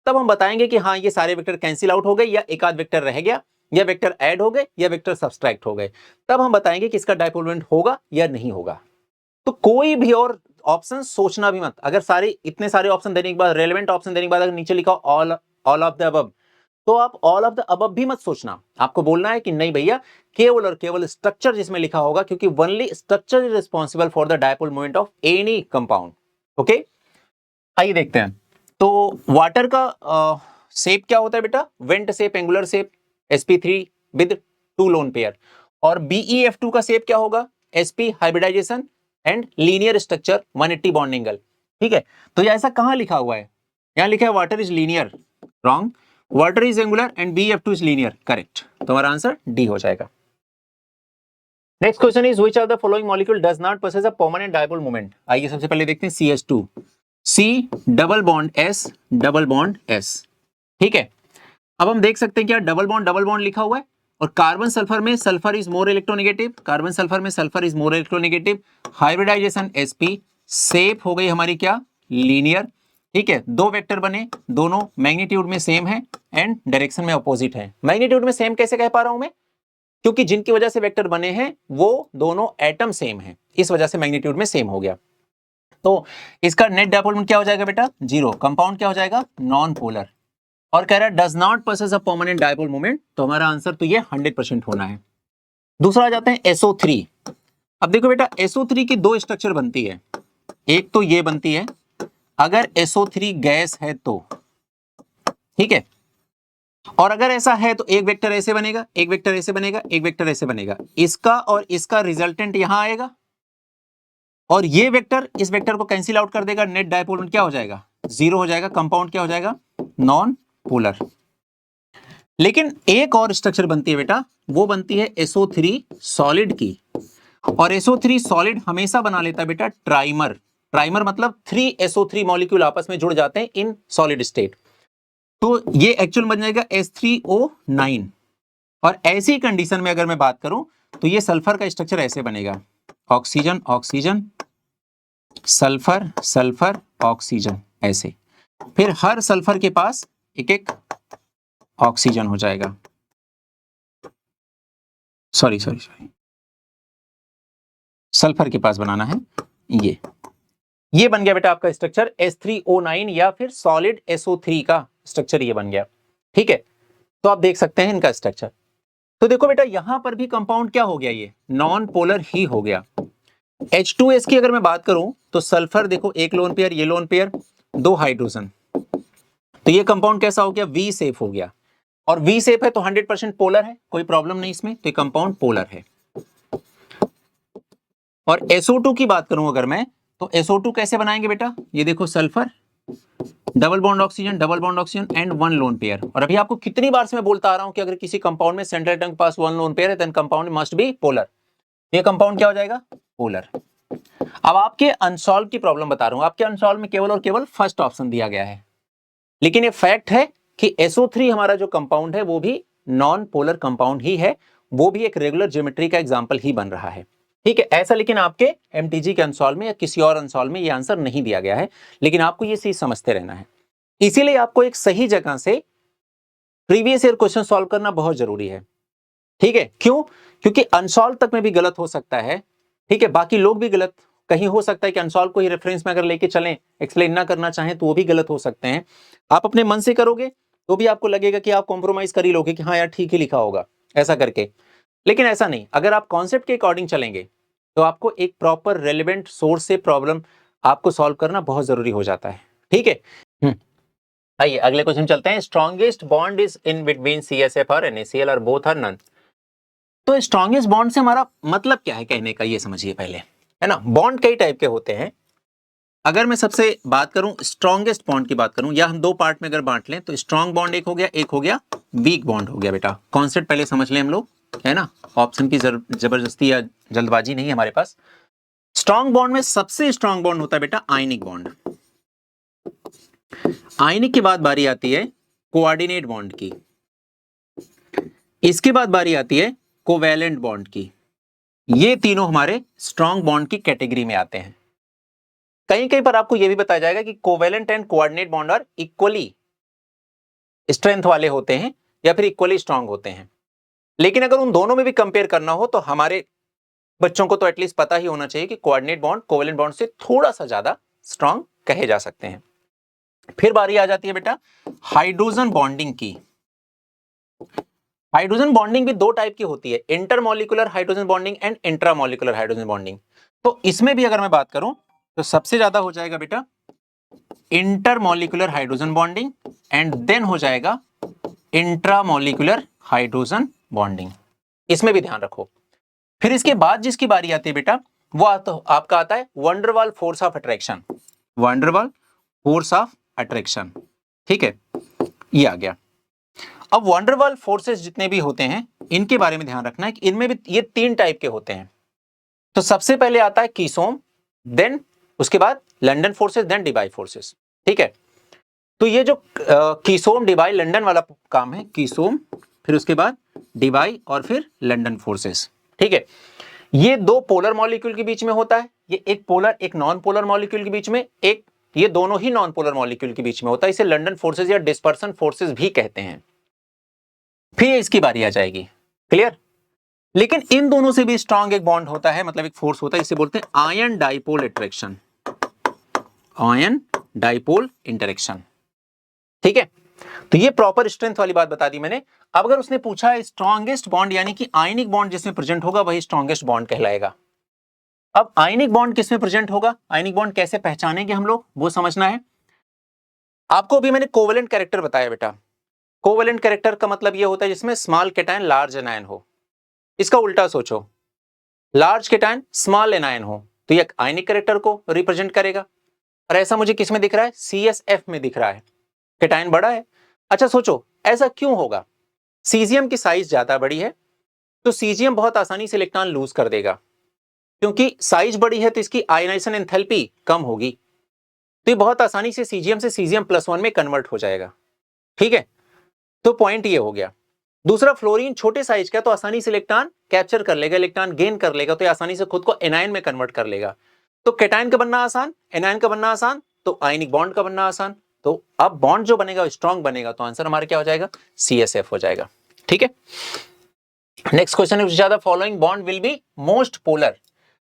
तब हम बताएंगे कि हाँ ये सारे वेक्टर कैंसिल आउट हो गए, या एक आध वेक्टर रह गया, या वेक्टर ऐड हो गए, या वेक्टर सब्सट्रैक्ट हो गए, तब हम बताएंगे कि इसका डायपोल मोमेंट होगा या नहीं होगा। तो कोई भी और ऑप्शन सोचना भी मत। अगर सारे इतने सारे ऑप्शन देने के बाद, रेलेवेंट ऑप्शन देने के बाद अगर नीचे लिखा ऑल ऑफ द अबव, तो आप ऑल ऑफ द अबव भी मत सोचना। आपको बोलना है कि नहीं भैया, केवल और केवल स्ट्रक्चर जिसमें लिखा होगा, क्योंकि only structure is responsible for the dipole moment of any compound. Okay, आइए देखते हैं। तो वाटर का शेप क्या होता है बेटा? Went shape, angular shape, sp3 with 2 lone pair. और BeF2 का शेप क्या होगा? sp hybridization and linear structure 180 bond angle. ठीक है, तो ये ऐसा कहां लिखा हुआ है? यहां लिखा है water is linear, wrong. Water is angular and BeF2 is linear, correct. तो हमारा आंसर डी हो जाएगा। Next question is which of the following molecule does not possess a permanent dipole moment? आइए सबसे पहले देखते हैं CH2, C double bond S double bond S। ठीक है, अब हम देख सकते हैं क्या डबल बॉन्ड लिखा हुआ है, और कार्बन सल्फर में sulphur is more electronegative, carbon sulphur में sulphur is more electronegative, hybridisation sp, shape हो गई हमारी क्या? लीनियर। ठीक है, दो वेक्टर बने, दोनों मैग्नीट्यूड में सेम है एंड डायरेक्शन में अपोजिट है। मैग्नीट्यूड में सेम कैसे कह पा रहा हूं मैं? क्योंकि जिनकी वजह से वेक्टर बने हैं वो दोनों एटम सेम है, इस वजह से मैग्नीट्यूड में सेम हो गया। तो इसका नेट डायपोल मोमेंट क्या हो जाएगा बेटा? 0। कंपाउंड क्या हो जाएगा? Non polar. और कह रहा है does not possess a permanent dipole moment, तो हमारा आंसर तो ये 100% होना है। दूसरा आ जाते हैं SO3। अब देखो बेटा, SO3 की दो स्ट्रक्चर बनती है, एक तो ये बनती है अगर SO3 गैस है तो, ठीक है, और अगर ऐसा है तो एक वेक्टर ऐसे बनेगा, एक वेक्टर ऐसे बनेगा, एक वेक्टर ऐसे बनेगा, इसका और इसका रिजल्टेंट यहां आएगा, और ये वेक्टर इस वेक्टर को कैंसिल आउट कर देगा, नेट डायपोल मोमेंट क्या हो जाएगा? 0 हो जाएगा। कंपाउंड क्या हो जाएगा? Non polar. लेकिन एक और स्ट्रक्चर बनती है बेटा, वो बनती है SO3 सॉलिड की, और SO3 सॉलिड हमेशा बना लेता है बेटा ट्राइमर। ट्राइमर मतलब 3 SO3 मॉलिक्यूल आपस में जुड़ जाते हैं इन सॉलिड स्टेट, तो ये एक्चुअल बन जाएगा H3O9। और ऐसी कंडीशन में अगर मैं बात करूं तो ये सल्फर का स्ट्रक्चर ऐसे बनेगा, oxygen oxygen sulphur sulphur oxygen, ऐसे। फिर हर सल्फर के पास एक एक ऑक्सीजन हो जाएगा। सॉरी सल्फर के पास बनाना है, ये बन गया बेटा आपका स्ट्रक्चर H3O9, या फिर सॉलिड SO3 का स्ट्रक्चर ये बन गया। ठीक है, तो आप देख सकते हैं इनका स्ट्रक्चर। तो देखो बेटा, यहां पर भी कंपाउंड क्या हो गया? ये नॉन पोलर ही हो गया। H2S की अगर मैं बात करूं तो सल्फर देखो, एक लोन पेयर, ये लोन पेयर, दो हाइड्रोजन, तो ये कंपाउंड कैसा हो गया? V शेप हो गया। और V शेप है तो 100% पोलर है, कोई प्रॉब्लम नहीं इसमें, तो ये कंपाउंड पोलर है। और SO2 की बात करूं अगर मैं, तो SO2 कैसे बनाएंगे बेटा? ये देखो, sulphur double bond oxygen and 1 lone pair. और अभी आपको कितनी बार से मैं बोलता आ रहा हूं कि अगर किसी कंपाउंड में सेंट्रल एटम के पास 1 लोन पेयर है, then compound must be polar. ये कंपाउंड क्या हो जाएगा? पोलर। अब आपके अनसॉल्व की प्रॉब्लम बता रहा हूं, आपके अनसॉल्व में केवल और केवल फर्स्ट ऑप्शन दिया गया है, लेकिन ये फैक्ट है कि SO3 हमारा जो कंपाउंड है वो भी नॉन पोलर कंपाउंड ही है, वो भी एक रेगुलर ज्योमेट्री का एग्जांपल ही बन रहा है। ठीक है, ऐसा लेकिन आपके MTG के अनसॉल्व में या किसी और अनसॉल्व में ये आंसर नहीं दिया गया है, लेकिन आपको ये चीज समझते रहना है। इसीलिए आपको एक सही जगह से प्रीवियस ईयर क्वेश्चन सॉल्व करना बहुत जरूरी है। ठीक है, क्यों? क्योंकि अनसॉल्व तक में भी गलत हो सकता है। ठीक है, बाकी लोग भी गलत, कहीं हो सकता है कि अनसॉल्व को ही रेफरेंस में अगर लेके चलें, एक्सप्लेन ना करना चाहें तो वो भी गलत हो सकते हैं। आप अपने मन से करोगे तो भी आपको लगेगा कि आप कॉम्प्रोमाइज कर ही लोगे कि हाँ यार ठीक ही लिखा होगा, ऐसा करके। लेकिन ऐसा नहीं, अगर आप कॉन्सेप्ट के अकॉर्डिंग चलेंगे तो आपको एक प्रॉपर रेलिवेंट सोर्स से प्रॉब्लम आपको सॉल्व करना बहुत जरूरी हो जाता है। ठीक है, आइए अगले क्वेश्चन चलते हैं। Strongest bond is in between CSF और NaCl और बोथ आर नन। तो स्ट्रॉन्गेस्ट बॉन्ड से हमारा मतलब क्या है कहने का, ये समझिए पहले, है ना। बॉन्ड कई टाइप के होते हैं। अगर मैं सबसे बात करूं स्ट्रॉन्गेस्ट बॉन्ड की बात करूं, या हम दो पार्ट में अगर बांट लें, तो स्ट्रॉन्ग बॉन्ड एक हो गया, एक हो गया वीक बॉन्ड हो गया। बेटा कॉन्सेप्ट पहले समझ लें हम लोग, है ना, ऑप्शन की जबरदस्ती या जल्दबाजी नहीं है हमारे पास। स्ट्रॉन्ग बॉन्ड में सबसे स्ट्रॉन्ग बॉन्ड होता है बेटा आयनिक बॉन्ड। आयनिक के बाद बारी आती है कोऑर्डिनेट बॉन्ड की, इसके बाद बारी आती है कोवैलेंट बॉन्ड की। ये तीनों हमारे स्ट्रॉन्ग बॉन्ड की कैटेगरी में आते हैं। कहीं कहीं पर आपको यह भी बताया जाएगा कि covalent and coordinate bond are equally strength वाले होते हैं या फिर इक्वली स्ट्रॉन्ग होते हैं। लेकिन अगर उन दोनों में भी कंपेयर करना हो तो हमारे बच्चों को तो एटलीस्ट पता ही होना चाहिए कि कोऑर्डिनेट बॉन्ड कोवेलेंट बॉन्ड से थोड़ा सा ज्यादा स्ट्रांग कहे जा सकते हैं। फिर बारी आ जाती है बेटा हाइड्रोजन बॉन्डिंग की। हाइड्रोजन बॉन्डिंग भी दो टाइप की होती है, intermolecular hydrogen bonding and intramolecular hydrogen bonding. तो इसमें भी अगर मैं बात करूं तो सबसे ज्यादा हो जाएगा बेटा intermolecular hydrogen bonding and then हो जाएगा इंट्रामॉलिक्यूलर हाइड्रोजन बॉन्डिंग। इसमें भी ध्यान रखो। फिर इसके बाद जिसकी बारी आती है बेटा वो आपका आता है van der Waals force of attraction. Van der Waals force of attraction, ठीक है, ये आ गया। अब वंडरवाल फोर्सेस जितने भी होते हैं इनके बारे में ध्यान रखना है कि इनमें भी ये तीन टाइप के होते हैं। तो सबसे पहले आता है कीसोम, देन उसके बाद London forces, then Debye forces, ठीक है। तो ये जो कीसोम डिबाई लंदन वाला काम है, कीसोम फिर उसके बाद डिबाई और फिर लंदन फोर्सेस, ठीक है। ये दो पोलर मॉलिक्यूल के बीच में होता है, ये एक पोलर एक नॉन पोलर मॉलिक्यूल के बीच में, एक ये दोनों ही नॉन पोलर मॉलिक्यूल के बीच में होता है। इसे लंदन फोर्सेस या डिस्पर्सन फोर्सेस भी कहते हैं। फिर इसकी बारी आ जाएगी, क्लियर। लेकिन इन दोनों से भी स्ट्रांग एक बॉन्ड होता है, मतलब एक फोर्स होता है, इसे बोलते हैं ion dipole attraction, ion dipole interaction, ठीक है। तो ये प्रॉपर स्ट्रेंथ वाली बात बता दी मैंने। अब अगर उसने पूछा है स्ट्रॉन्गेस्ट बॉन्ड यानी कि आयनिक बॉन्ड जिसमें प्रेजेंट होगा वही स्ट्रॉन्गेस्ट बॉन्ड कहलाएगा। अब आयनिक बॉन्ड किसमें प्रेजेंट होगा, आयनिक बॉन्ड कैसे पहचानेंगे हम लोग वो समझना है। आपको अभी मैंने कोवेलेंट कैरेक्टर बताया बेटा। कोवेलेंट कैरेक्टर का मतलब ये होता है जिसमें स्मॉल केटायन लार्ज एनायन हो। इसका उल्टा सोचो, लार्ज केटायन स्मॉल एनायन हो तो ये आयनिक कैरेक्टर को रिप्रेजेंट करेगा। और ऐसा मुझे किसमें दिख रहा है, CSF में दिख रहा है, केटायन बड़ा है। अच्छा सोचो ऐसा क्यों होगा, सीजियम की साइज ज्यादा बड़ी है तो सीजियम बहुत आसानी से इलेक्ट्रॉन लूज कर देगा, क्योंकि साइज बड़ी है तो इसकी आयनाइजेशन एंथैल्पी कम होगी, तो ये बहुत आसानी से सीजियम से सीजियम+1 में कन्वर्ट हो जाएगा, ठीक है। तो पॉइंट ये हो गया। दूसरा फ्लोरीन छोटे साइज का तो आसानी से इलेक्ट्रॉन कैप्चर कर लेगा, इलेक्ट्रॉन गेन कर लेगा, तो ये आसानी से खुद को एनायन में कन्वर्ट कर लेगा। तो केटायन का बनना आसान, एनायन का बनना आसान, तो आयनिक बॉन्ड का बनना आसान। तो अब बॉन्ड जो बनेगा स्ट्रॉन्ग बनेगा, तो आंसर हमारा क्या हो जाएगा, CSF हो जाएगा, ठीक है। नेक्स्ट क्वेश्चन है ज्यादा following bond will be most polar.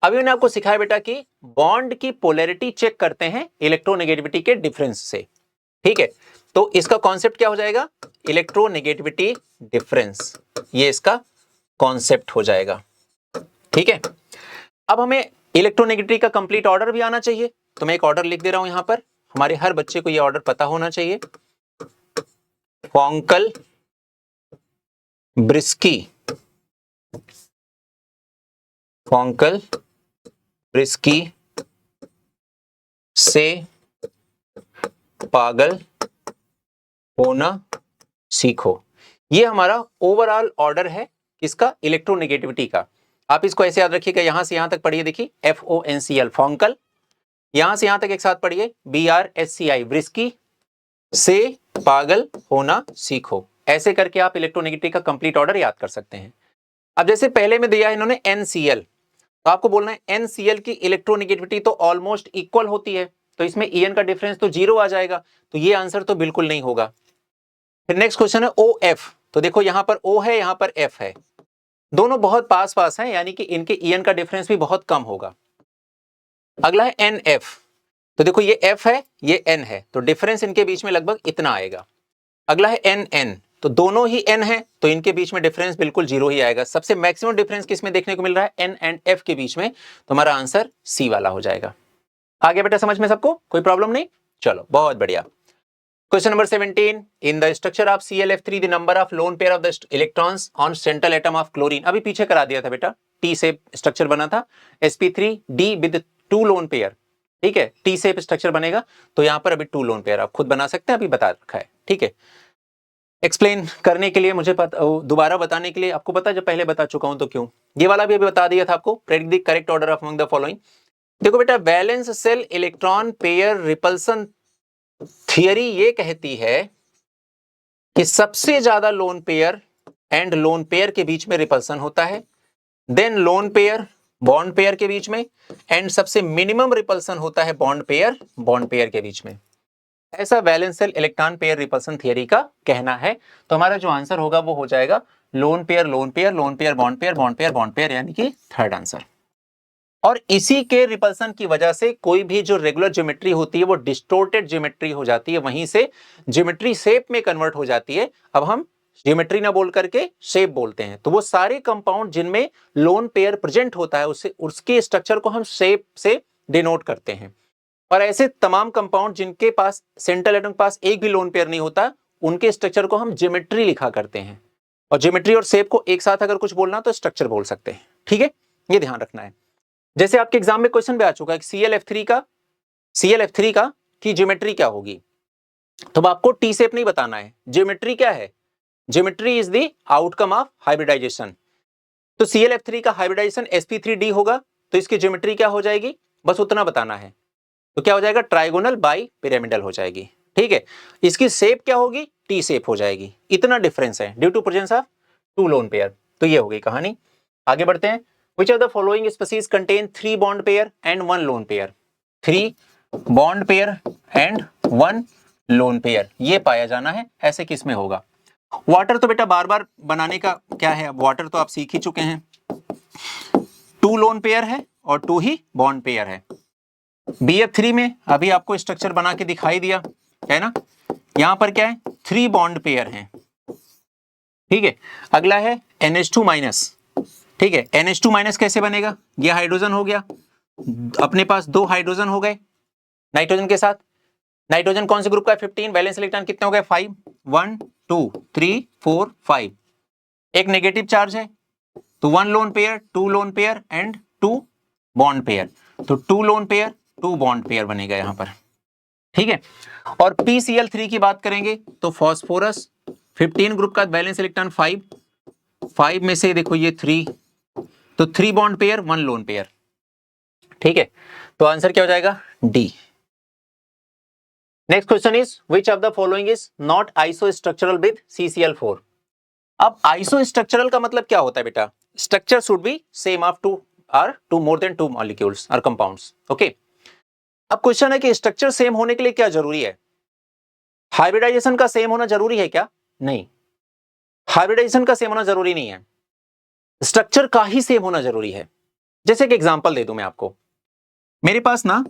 अभी मैंने आपको सिखाया बेटा कि बॉन्ड की पोलैरिटी चेक करते हैं इलेक्ट्रोनेगेटिविटी के डिफरेंस से, ठीक है। तो इसका कॉन्सेप्ट क्या हो जाएगा, इलेक्ट्रोनेगेटिविटी डिफरेंस, ये इसका कॉन्सेप्ट हो जाएगा, ठीक है। अब हमें इलेक्ट्रोनेगेटिविटी का कंप्लीट ऑर्डर भी आना चाहिए, तो मैं एक ऑर्डर लिख दे रहा हूं यहां पर, हमारे हर बच्चे को ये ऑर्डर पता होना चाहिए। फॉन्कल, ब्रिस्की, फॉन्कल ब्रिस्की से पागल होना सीखो। ये हमारा ओवरऑल ऑर्डर है किसका, इलेक्ट्रोनेगेटिविटी का। आप इसको ऐसे याद रखिएगा, यहां से यहां तक पढ़िए, देखिए FONCL फॉन्कल, यहां से यहां तक एक साथ पढ़िए BRSCI ब्रिस्की से पागल होना सीखो। ऐसे करके आप इलेक्ट्रोनेगेटिविटी का कंप्लीट ऑर्डर याद कर सकते हैं। अब जैसे पहले में दिया है इन्होंने NCl, तो आपको बोलना है NCl की इलेक्ट्रोनेगेटिविटी तो ऑलमोस्ट इक्वल होती है, तो इसमें En का डिफरेंस तो 0 आ जाएगा, तो ये आंसर तो बिल्कुल नहीं होगा। फिर नेक्स्ट क्वेश्चन है OF, तो देखो यहां पर O है यहां पर F है, दोनों बहुत पास पास हैं, यानी कि इनके En का डिफरेंस भी बहुत कम होगा। अगला है NF, तो देखो ये F है ये N है, तो डिफरेंस इनके बीच में लगभग इतना आएगा। अगला है NN, तो दोनों ही N है तो इनके बीच में डिफरेंस बिल्कुल 0 ही आएगा। सबसे मैक्सिमम डिफरेंस किसमें देखने को मिल रहा है, N एंड F के बीच में, तो हमारा आंसर C वाला हो जाएगा। आ गया बेटा समझ में सबको, कोई प्रॉब्लम नहीं, चलो बहुत बढ़िया। Question number 17, in the structure of ClF3 the number of lone pair of the electrons on central atom of chlorine, अभी पीछे करा दिया था बेटा, T से स्ट्रक्चर बना था, sp3d विद 2 लोन पेयर, ठीक है, T से स्ट्रक्चर बनेगा, तो यहां पर अभी 2 लोन पेयर आप खुद बना सकते हैं, अभी बता रखा है, ठीक है। एक्सप्लेन करने के लिए मुझे दोबारा बताने के लिए, आपको पता जब पहले बता चुका हूं तो क्यों, ये वाला भी अभी बता दिया था आपको, predict the correct order of among the following. देखो बेटा valence shell electron pair repulsion theory ये कहती है कि सबसे ज्यादा lone pair and lone pair के बीच में रिपल्सन होता है, then lone pair bond pair के बीच में, एंड सबसे मिनिमम रिपल्सन होता है बॉन्ड पेयर के बीच में। ऐसा valence shell electron pair repulsion theory का कहना है। तो हमारा जो आंसर होगा वो हो जाएगा lone pair lone pair lone pair bond pair bond pair bond pair, यानी कि थर्ड आंसर। और इसी के रिपल्सन की वजह से कोई भी जो रेगुलर ज्योमेट्री होती है वो डिस्टोर्टेड ज्योमेट्री हो जाती है, वहीं से ज्योमेट्री शेप में कन्वर्ट हो जाती है। अब हम ज्योमेट्री ना बोल करके शेप बोलते हैं। तो वो सारे कंपाउंड जिनमें लोन पेयर प्रेजेंट होता है उसके स्ट्रक्चर को हम शेप से डिनोट करते हैं। और ऐसे तमाम कंपाउंड जिनके पास सेंट्रल एटम के पास एक भी लोन पेयर नहीं होता, उनके स्ट्रक्चर को हम ज्योमेट्री लिखा करते हैं। और ज्योमेट्री और शेप को एक साथ अगर कुछ बोलना तो स्ट्रक्चर बोल सकते हैं। ठीक है, ये ध्यान रखना है। जैसे आपके एग्जाम में क्वेश्चन भी आ चुका है ClF3 का की ज्योमेट्री क्या होगी, तो आपको टी शेप नहीं बताना है, ज्योमेट्री क्या है। Geometry is the outcome of hybridisation. तो ClF3 का हाइब्रिडाइजेशन sp3d होगा, तो इसकी ज्योमेट्री क्या हो जाएगी, बस उतना बताना है। तो क्या हो जाएगा, ट्राइगोनल बाई पिरामिडल हो जाएगी। ठीक है, इसकी शेप क्या होगी, टी शेप हो जाएगी। इतना डिफरेंस है due to presence of 2 lone pair. तो ये हो गई कहानी। आगे बढ़ते हैं। Which of the following species contain 3 bond pair and 1 lone pair? 3 bond pair and 1 lone pair ये पाया जाना है। ऐसे किस में होगा। वाटर तो बेटा बार बार बनाने का क्या है, वाटर तो आप सीख ही चुके हैं। 2 लोन पेयर है और 2 ही बॉन्ड पेयर है। BF3 में अभी आपको स्ट्रक्चर बना के दिखाई दिया है ना, यहां पर क्या है, 3 बॉन्ड पेयर हैं। ठीक है, अगला है NH2 माइनस। ठीक है, NH2 माइनस कैसे बनेगा, ये हाइड्रोजन हो गया, अपने पास 2 हाइड्रोजन हो गए नाइट्रोजन के साथ। नाइट्रोजन कौन से ग्रुप का है, 15। वैलेंस इलेक्ट्रॉन कितने हो गए, 5, 1 2 3 4 5। एक नेगेटिव चार्ज है, तो 1 lone pair, 2 lone pair and 2 bond pair. तो 2 लोन पेयर 2 बॉन्ड पेयर बनेगा यहां पर। ठीक है, और PCl3 की बात करेंगे तो फॉस्फोरस 15 ग्रुप का, वैलेंस इलेक्ट्रॉन 5 में से देखो ये 3, तो 3 बॉन्ड पेयर 1 लोन पेयर। ठीक है, तो आंसर क्या हो जाएगा, D. Next question is which of the following is not isostructural with CCl4। अब आइसोस्ट्रक्चरल का मतलब क्या होता है बेटा, structure should be same of two more than 2 molecules और कंपाउंड्स। ओके, अब क्वेश्चन है कि स्ट्रक्चर सेम होने के लिए क्या जरूरी है, हाइब्रिडाइजेशन का सेम होना जरूरी है क्या, नहीं, हाइब्रिडाइजेशन का सेम होना जरूरी नहीं है, स्ट्रक्चर का ही सेम होना जरूरी है। जैसे कि एग्जांपल दे दूं मैं आपको, मेरे पास ना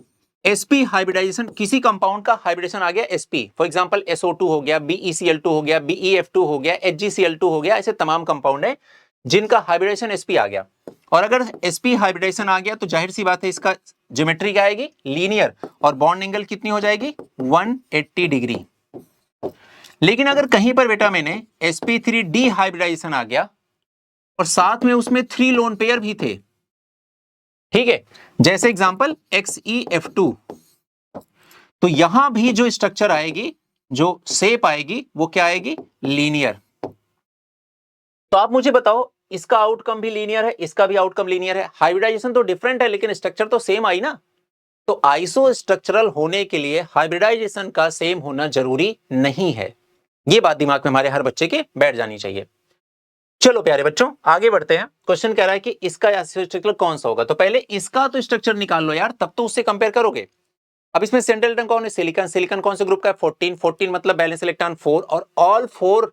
sp हाइब्रिडाइजेशन, किसी कंपाउंड का हाइब्रिडेशन आ गया sp, फॉर एग्जांपल SO2 हो गया, BeCl2 हो गया, BeF2 हो गया, HgCl2 हो गया, ऐसे तमाम कंपाउंड है जिनका हाइब्रिडेशन sp आ गया। और अगर sp हाइब्रिडेशन आ गया तो जाहिर सी बात है इसका ज्योमेट्री क्या आएगी, लीनियर, और बॉन्ड एंगल कितनी हो जाएगी, 180 डिग्री। लेकिन अगर कहीं पर बेटा मैंने sp3d हाइब्रिडाइजेशन आ गया और साथ में उसमें 3 लोन पेयर भी थे, ठीक है, जैसे एग्जांपल XeF2, तो यहां भी जो स्ट्रक्चर आएगी, जो शेप आएगी, वो क्या आएगी, लीनियर। तो आप मुझे बताओ, इसका आउटकम भी लीनियर है, इसका भी आउटकम लीनियर है, हाइब्रिडाइजेशन तो डिफरेंट है लेकिन स्ट्रक्चर तो सेम आई ना। तो आइसो स्ट्रक्चरल होने के लिए हाइब्रिडाइजेशन का सेम होना जरूरी नहीं है। ये बात दिमाग में हमारे हर बच्चे के बैठ जानी चाहिए। चलो प्यारे बच्चों आगे बढ़ते हैं। क्वेश्चन कह रहा है कि इसका स्ट्रक्चर कौन सा होगा, तो पहले इसका तो स्ट्रक्चर निकाल लो यार, तब तो उससे कंपेयर करोगे। अब इसमें सेंट्रल एटम कौन है, सिलिकॉन। सिलिकॉन कौन से ग्रुप का है, 14 मतलब बैलेंस इलेक्ट्रॉन 4, और all 4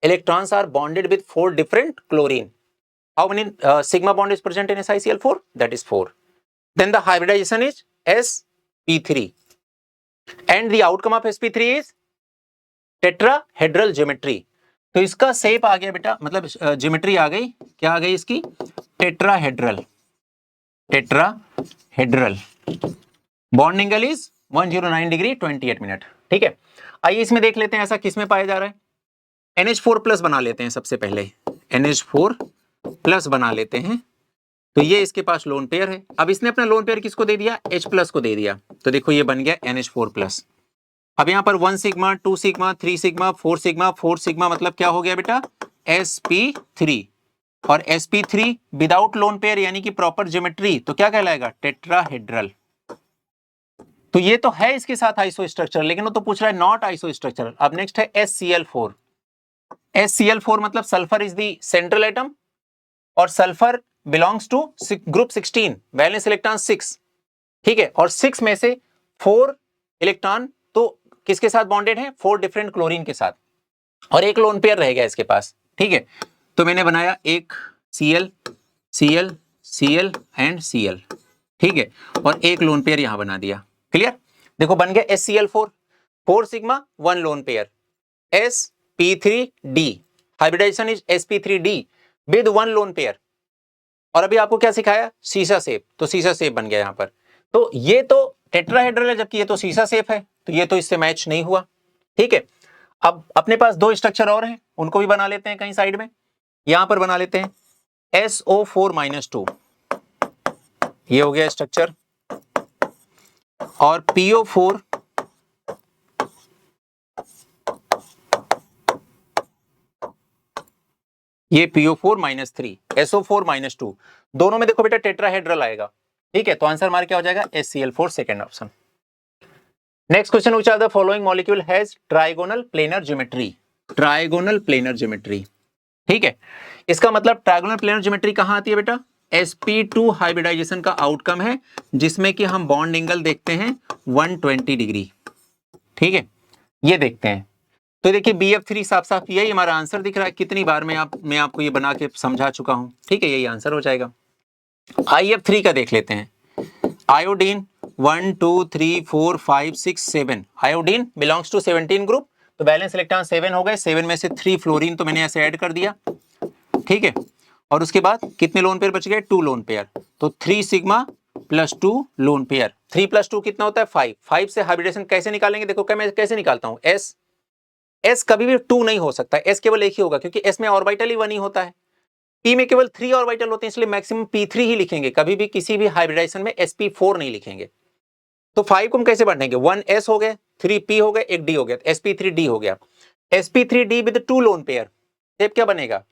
electrons are bonded with 4 different chlorine. How many sigma bond is present in SiCl4, that is 4। Then the hybridisation is sp3 and the outcome of sp3 is tetrahedral geometry. तो इसका shape आ गया बेटा, मतलब geometry आ गई, क्या आ गई इसकी, tetrahedral. Tetrahedral bond angle is 109 degree 28 minute. ठीक है, आइए इसमें देख लेते हैं ऐसा किस में पाया जा रहा है। NH4 प्लस बना लेते हैं सबसे पहले, NH4 प्लस बना लेते हैं। तो ये इसके पास लोन पेयर है। अब इसने अपना लोन पेयर किसको दे दिया, H प्लस को दे दिया, तो देखो ये बन गया NH4 प्लस। अब यहां पर 1 sigma 2 sigma 3 sigma 4 sigma 4 sigma मतलब क्या हो गया बेटा, sp3। और sp3 विदाउट लोन पेयर यानी कि प्रॉपर ज्योमेट्री, तो क्या कहलाएगा, टेट्राहेड्रल। तो ये तो है इसके साथ आइसो स्ट्रक्चर, लेकिन वो तो पूछ रहा है नॉट आइसो स्ट्रक्चर। अब नेक्स्ट है SCl4। SCl4 मतलब sulphur is the central atom, और sulphur belongs to group 16, valence electron 6। ठीक है, और 6 में से 4 इलेक्ट्रॉन तो किसके साथ बॉन्डेड है, 4 डिफरेंट क्लोरीन के साथ, और एक लोन पेयर रह गया इसके पास। ठीक है, तो मैंने बनाया एक Cl Cl Cl and Cl। ठीक है, और एक लोन पेयर यहां बना दिया। क्लियर? देखो बन गया HCl4, 4 sigma 1 lone pair, sp3d, hybridisation is sp3d with 1 lone pair. और अभी आपको क्या सिखाया? सीसा शेप, तो सीसा शेप बन गया यहां पर। तो ये तो टेट्राहेड्रल है, जबकि ये तो सीसा शेप है, तो ये तो इससे मैच नहीं हुआ। ठीक है, अब अपने पास 2 स्ट्रक्चर और हैं, उनको भी बना लेते हैं कहीं साइड में। यहां पर बना लेते हैं SO4-2, ये हो गया स्ट्रक्चर, और PO4 ये PO4-3, SO4-2, दोनों में देखो बेटा टेट्राहेड्रल आएगा। ठीक है, तो आंसर हमारा क्या हो जाएगा? HCl4, second option. Next question, which are the following molecule has trigonal planar geometry? Trigonal planar geometry, ठीक है, इसका मतलब ट्राइगोनल प्लेनर ज्योमेट्री कहां आती है बेटा? sp2 हाइब्रिडाइजेशन का आउटकम है, जिसमें कि हम बॉन्ड एंगल देखते हैं 120 डिग्री। ठीक है, ये देखते हैं। तो देखिए BF3 साफ साफ यही हमारा आंसर दिख रहा है। कितनी बार मैं आपको ये बना के समझा चुका हूं। ठीक है, यही आंसर हो जाएगा। IF3 का देख लेते हैं। Iodine 1 2 3 4 5 6 7, iodine belongs to 17 group, तो बैलेंस इलेक्ट्रॉन 7 हो गए, 7 में से 3 फ्लोरीन तो मैंने ऐसे ऐड कर दिया। ठीक है, और उसके बाद कितने लोन पेयर बच गए? 2 लोन पेयर, तो 3 sigma plus 2 lone pair. 3 plus 2 कितना होता है? 5। 5 से हाइब्रिडेशन कैसे निकालेंगे? देखो मैं कैसे निकालता हूं, S कभी भी 2 नहीं हो सकता, S केवल एक ही होगा, क्योंकि S में ऑर्बिटल ही 1 ही होता है। P में केवल 3 ऑर्बिटल होते हैं, इसलिए मैक्सिमम P3 ही लिखेंगे, कभी भी किसी भी हाइब्रिडाइजेशन में sp4 नहीं लिखेंगे। तो 5 को हम कैसे बांटेंगे? 1 S हो गए, 3 P हो गए, एक D हो गया, sp3d हो गया। sp3d with 2 lone pair, shape क्या बनेगा?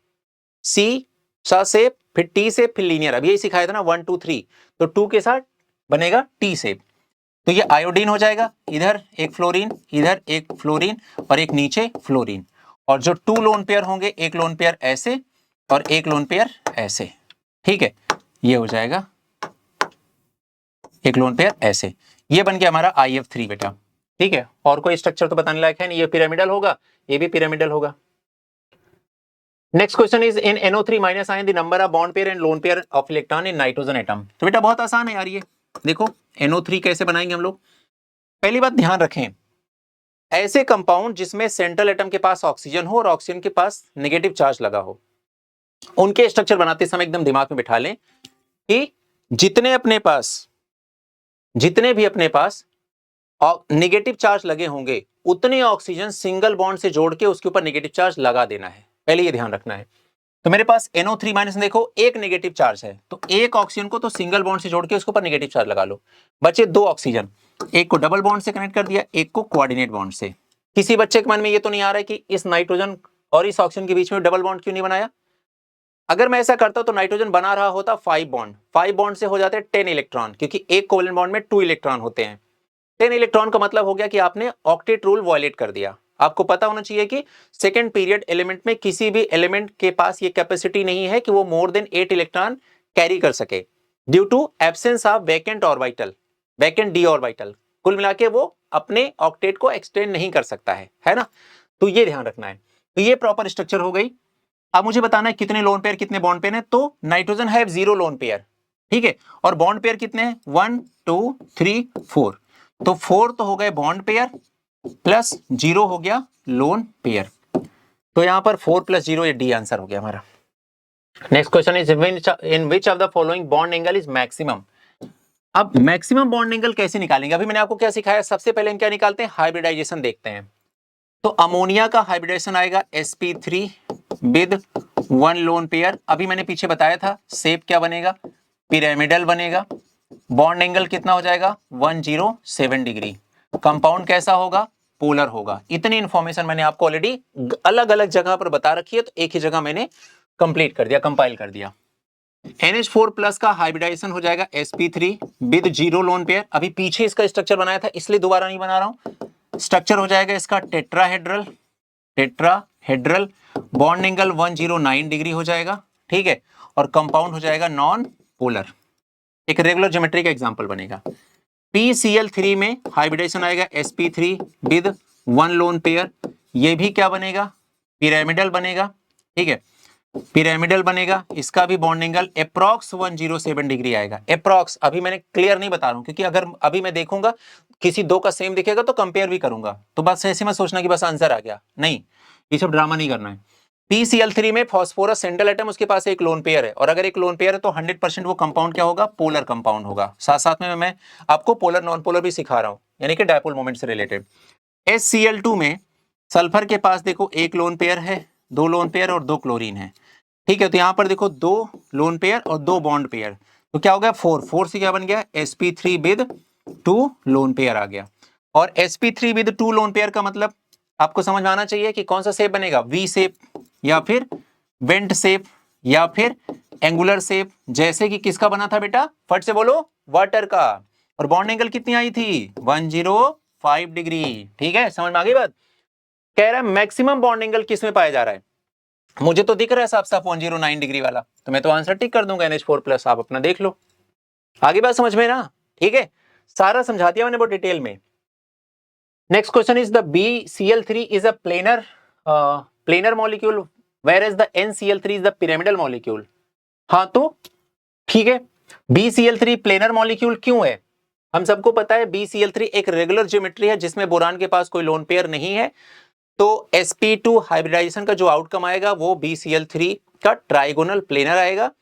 C सा शेप, फिर T शेप, फिर लीनियर। अभी यही सिखाया था ना, 1 2 3, तो 2 के साथ बनेगा T शेप। तो ये आयोडीन हो जाएगा, इधर एक फ्लोरीन, इधर एक फ्लोरीन, और एक नीचे फ्लोरीन। और जो 2 लोन पेयर होंगे, एक लोन पेयर ऐसे और एक लोन पेयर ऐसे। ठीक है, ये हो जाएगा एक लोन पेयर ऐसे। ये बन गया हमारा IF3 बेटा। ठीक है, और कोई स्ट्रक्चर तो बताने लायक है नहीं, ये पिरामिडल होगा, ये भी पिरामिडल होगा। Next question is in NO3 minus ion the number of bond pair and lone pair of electron in nitrogen atom. तो बेटा बहुत आसान है यार, ये देखो NO3 कैसे बनाएंगे हम लोग। पहली बात ध्यान रखें, ऐसे कंपाउंड जिसमें सेंट्रल एटम के पास ऑक्सीजन हो और ऑक्सीजन के पास नेगेटिव चार्ज लगा हो, उनके स्ट्रक्चर बनाते समय एकदम दिमाग में बिठा लें कि जितने भी अपने पास नेगेटिव चार्ज लगे होंगे, उतने ऑक्सीजन सिंगल बॉन्ड से जोड़ के उसके ऊपर नेगेटिव चार्ज लगा देना है। पहले ये ध्यान रखना है। तो मेरे पास NO3 माइनस देखो एक नेगेटिव चार्ज है, तो एक ऑक्सीजन को तो सिंगल बॉन्ड से जोड़ के उसके ऊपर नेगेटिव चार्ज लगा लो। बचे 2 ऑक्सीजन, एक को डबल बॉन्ड से कनेक्ट कर दिया, एक को कोऑर्डिनेट बॉन्ड से। किसी बच्चे के मन में ये तो नहीं आ रहा है कि इस नाइट्रोजन और इस ऑक्सीजन के बीच में डबल बॉन्ड क्यों नहीं बनाया? अगर मैं ऐसा करता तो नाइट्रोजन बना रहा होता 5 बॉन्ड, 5 बॉन्ड से हो जाते 10 इलेक्ट्रॉन, क्योंकि एक कोवेलेंट बॉन्ड में 2 इलेक्ट्रॉन होते हैं। 10 इलेक्ट्रॉन का मतलब हो गया कि आपने ऑक्टेट रूल वायलेट कर दिया। आपको पता होना चाहिए कि सेकंड पीरियड एलिमेंट में किसी भी एलिमेंट के पास ये कैपेसिटी नहीं है कि वो मोर देन 8 इलेक्ट्रॉन कैरी कर सके, due to absence of vacant orbital, vacant D orbital. कुल मिला के वो अपने ऑक्टेट को एक्सटेंड नहीं कर सकता है ना? तो ये ध्यान रखना है। तो ये प्रॉपर स्ट्रक्चर हो गई। अब मुझे बताना है कितने लोन पेयर कितने बॉन्ड पेयर है। तो नाइट्रोजन है 0 लोन पेयर, ठीक है, और बॉन्ड पेयर कितने हैं? 1 2 3 4, तो 4 तो हो गए बॉन्ड पेयर प्लस 0 हो गया लोन पेयर। तो यहां पर 4 + 0, ये डी आंसर हो गया हमारा। Next question is in which of the following bond angle is maximum. अब मैक्सिमम बॉन्ड एंगल कैसे निकालेंगे? अभी मैंने आपको क्या सिखाया, सबसे पहले हम क्या निकालते हैं? हाइब्रिडाइजेशन देखते हैं। तो अमोनिया का हाइब्रिडेशन आएगा sp3 विद 1 लोन पेयर। अभी मैंने पीछे बताया था शेप क्या बनेगा, पिरामिडल बनेगा। बॉन्ड एंगल कितना हो जाएगा? 107 डिग्री। कंपाउंड कैसा होगा? पोलर होगा। इतनी इंफॉर्मेशन मैंने आपको ऑलरेडी अलग अलग जगह पर बता रखी है, तो एक ही जगह मैंने कंप्लीट कर दिया, कंपाइल कर दिया। NH4+ का हाइब्रिडाइजेशन हो जाएगा sp3 विद 0 लोन पेयर। अभी पीछे इसका स्ट्रक्चर बनाया था, इसलिए दोबारा नहीं बना रहा हूं। स्ट्रक्चर हो जाएगा इसका tetrahedral, tetrahedral. Bond angle 109 degree हो जाएगा, ठीक है, और कंपाउंड हो जाएगा नॉन पोलर। एक रेगुलर ज्योमेट्री का एग्जांपल बनेगा। PCl3 में हाइब्रिडेशन आएगा sp3 विद 1 लोन पेयर। ये भी क्या बनेगा? पिरामिडल बनेगा, ठीक है। पिरामिडल बनेगा, इसका भी बॉन्ड एंगल अप्रॉक्स 107 डिग्री आएगा। अप्रॉक्स अभी मैंने क्लियर नहीं बता रहा हूं, क्योंकि अगर अभी मैं देखूंगा किसी दो का सेम दिखेगा तो कंपेयर भी करूंगा, तो बस ऐसे मत सोचना कि बस आंसर आ गया, नहीं, ये सब ड्रामा नहीं करना है। PCl3 में फॉस्फोरस सेंट्रल एटम, उसके पास एक लोन पेयर है, और अगर एक लोन पेयर है तो 100% वो कंपाउंड क्या होगा, पोलर कंपाउंड होगा। साथ साथ में मैं आपको पोलर नॉन पोलर भी सिखा रहा हूं, यानी कि डायपोल मोमेंट से रिलेटेड। HCl2 में सल्फर के पास देखो एक लोन पेयर है, दो लोन पेयर और दो क्लोरीन है, ठीक है। तो यहां पर देखो दो लोन पेयर और दो बॉन्ड पेयर, तो क्या हो गया, 4 से क्या बन गया, sp3 विद 2 लोन पेयर आ गया। और sp3 विद 2 लोन पेयर का मतलब आपको समझ में आना चाहिए कि कौन सा शेप बनेगा, वी शेप या फिर वेंट शेप या फिर एंगुलर शेप, जैसे कि किसका बना था बेटा, फट से बोलो, वाटर का। और बॉन्ड एंगल कितनी आई थी, 105 डिग्री, ठीक है, समझ में आ गई बात। कह रहा है मैक्सिमम बॉन्ड एंगल किस में पाया जा रहा है, मुझे तो दिख रहा है साफ साफ 109 डिग्री वाला, तो मैं तो आंसर टिक कर दूंगा NH4+, आप अपना देख लो। आगे बात समझ में ना, ठीक है, सारा समझा दिया मैंने बहुत डिटेल में। Next question is the BCl3 is a planar molecule whereas the NCl3 is the pyramidal molecule. हाँ तो ठीक है, BCl3 प्लेनर मॉलिक्यूल क्यों है, हम सबको पता है BCl3 एक रेगुलर ज्योमेट्री है जिसमें बोरान के पास कोई लोन पेयर नहीं है, तो sp2 हाइब्रिडाइजेशन का जो आउटकम आएगा वो BCl3 का ट्राइगोनल प्लेनर आएगा,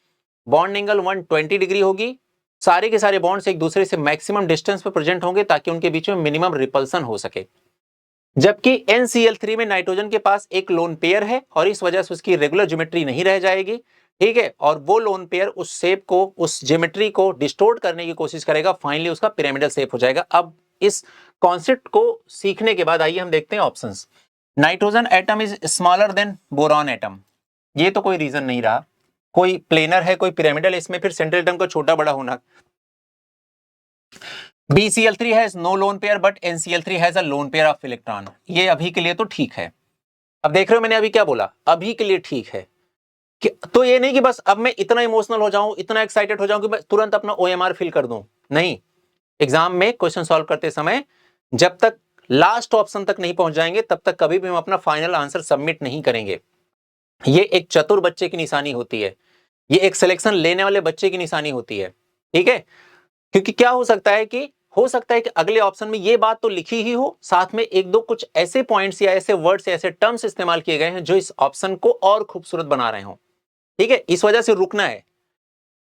बॉन्ड एंगल 120 डिग्री होगी, सारे के सारे बॉन्ड्स एक दूसरे से मैक्सिमम डिस्टेंस पर प्रेजेंट होंगे ताकि उनके बीच में मिनिमम रिपल्सन हो सके। जबकि NCl3 में नाइट्रोजन के पास एक लोन पेयर है और इस वजह से उसकी रेगुलर ज्योमेट्री नहीं रह जाएगी, ठीक है, और वो लोन पेयर उस शेप को, उस ज्योमेट्री को डिस्टोर्ट करने की कोशिश करेगा, फाइनली उसका पिरामिडल शेप हो जाएगा। अब इस कॉन्सेप्ट को सीखने के बाद आइए हम देखते हैं options. Nitrogen atom is smaller then boron atom, ये तो कोई रीजन नहीं रहा, कोई प्लेनर है कोई पिरामिडल, इसमें फिर सेंट्रल एटम का छोटा बड़ा होना। BCl3 has no lone pair but NCl3 has a lone pair of electron, ये अभी के लिए तो ठीक है। अब देख रहे हो मैंने अभी क्या बोला, अभी के लिए ठीक है कि, तो ये नहीं कि बस अब मैं इतना इमोशनल हो जाऊं, इतना एक्साइटेड हो जाऊं कि मैं तुरंत अपना OMR फिल कर दूं, नहीं। एग्जाम में क्वेश्चन सॉल्व करते समय जब तक लास्ट ऑप्शन तक नहीं पहुंच जाएंगे तब तक कभी भी हम अपना फाइनल आंसर सबमिट नहीं करेंगे। ये एक चतुर बच्चे की निशानी होती है, ये एक सिलेक्शन लेने वाले बच्चे की निशानी होती है, ठीक है। क्योंकि क्या हो सकता है कि अगले ऑप्शन में ये बात तो लिखी ही हो, साथ में एक दो कुछ ऐसे पॉइंट्स या ऐसे वर्ड्स या ऐसे टर्म्स इस्तेमाल किए गए हैं जो इस ऑप्शन को और खूबसूरत बना रहे हो, ठीक है, इस वजह से रुकना है।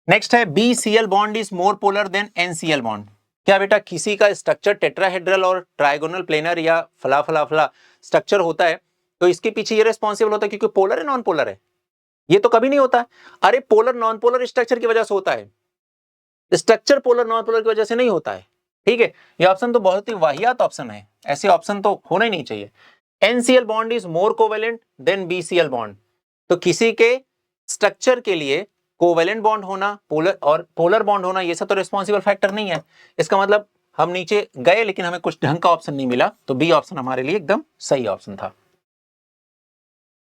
नेक्स्ट है BCl bond is more polar than NCl bond. क्या बेटा किसी का स्ट्रक्चर टेट्राहेड्रल और ट्राइगोनल प्लेनर या फला फला फला स्ट्रक्चर होता है तो इसके पीछे ये रिस्पॉन्सिबल होता है क्योंकि पोलर है नॉन पोलर है, ये तो कभी नहीं होता। अरे पोलर नॉन पोलर स्ट्रक्चर की वजह से होता है, स्ट्रक्चर पोलर नॉन पोलर की वजह से नहीं होता है, ठीक है। ये ऑप्शन तो बहुत ही वाहियात ऑप्शन है, ऐसे ऑप्शन तो होना ही नहीं चाहिए। NCl bond is more covalent than BCl bond, तो किसी के स्ट्रक्चर के लिए कोवेलेंट बॉन्ड होना, पोलर बॉन्ड होना, ये सब तो रिस्पॉन्सिबल फैक्टर नहीं है। इसका मतलब हम नीचे गए लेकिन हमें कुछ ढंग का ऑप्शन नहीं मिला, तो बी ऑप्शन हमारे लिए एकदम सही ऑप्शन था,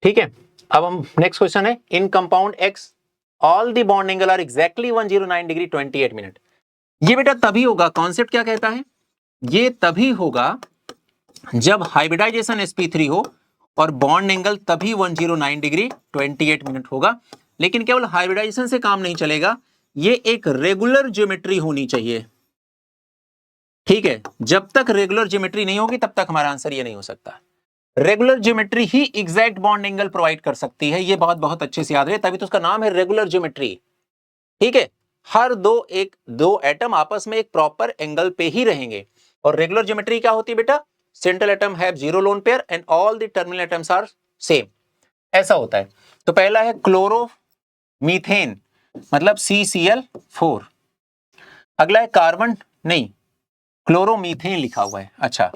ठीक है। अब हम नेक्स्ट क्वेश्चन है, in compound X all the bond angle are exactly 109 degree 28 minute. ये बेटा तभी होगा, कॉन्सेप्ट क्या कहता है, ये तभी होगा जब हाइब्रिडाइजेशन sp3 हो और बॉन्ड एंगल तभी 109 डिग्री 28 मिनट होगा। लेकिन केवल हाइब्रिडाइजेशन से काम नहीं चलेगा, ये एक रेगुलर ज्योमेट्री होनी चाहिए, ठीक है। जब तक रेगुलर ज्योमेट्री नहीं होगी तब तक हमारा आंसर ये नहीं हो सकता। रेगुलर ज्योमेट्री ही एग्जैक्ट बॉन्ड एंगल प्रोवाइड कर सकती है, ये बात बहुत अच्छे से याद रहे, तभी तो उसका नाम है रेगुलर ज्योमेट्री, ठीक है। हर दो एटम आपस में एक प्रॉपर एंगल पे ही रहेंगे। और रेगुलर ज्योमेट्री क्या होती है बेटा, central atom have 0 lone pair and all the terminal atoms are same, ऐसा होता है। तो पहला है क्लोरोमीथेन मतलब CCl4, अगला है कार्बन, नहीं क्लोरोमीथेन लिखा हुआ है, अच्छा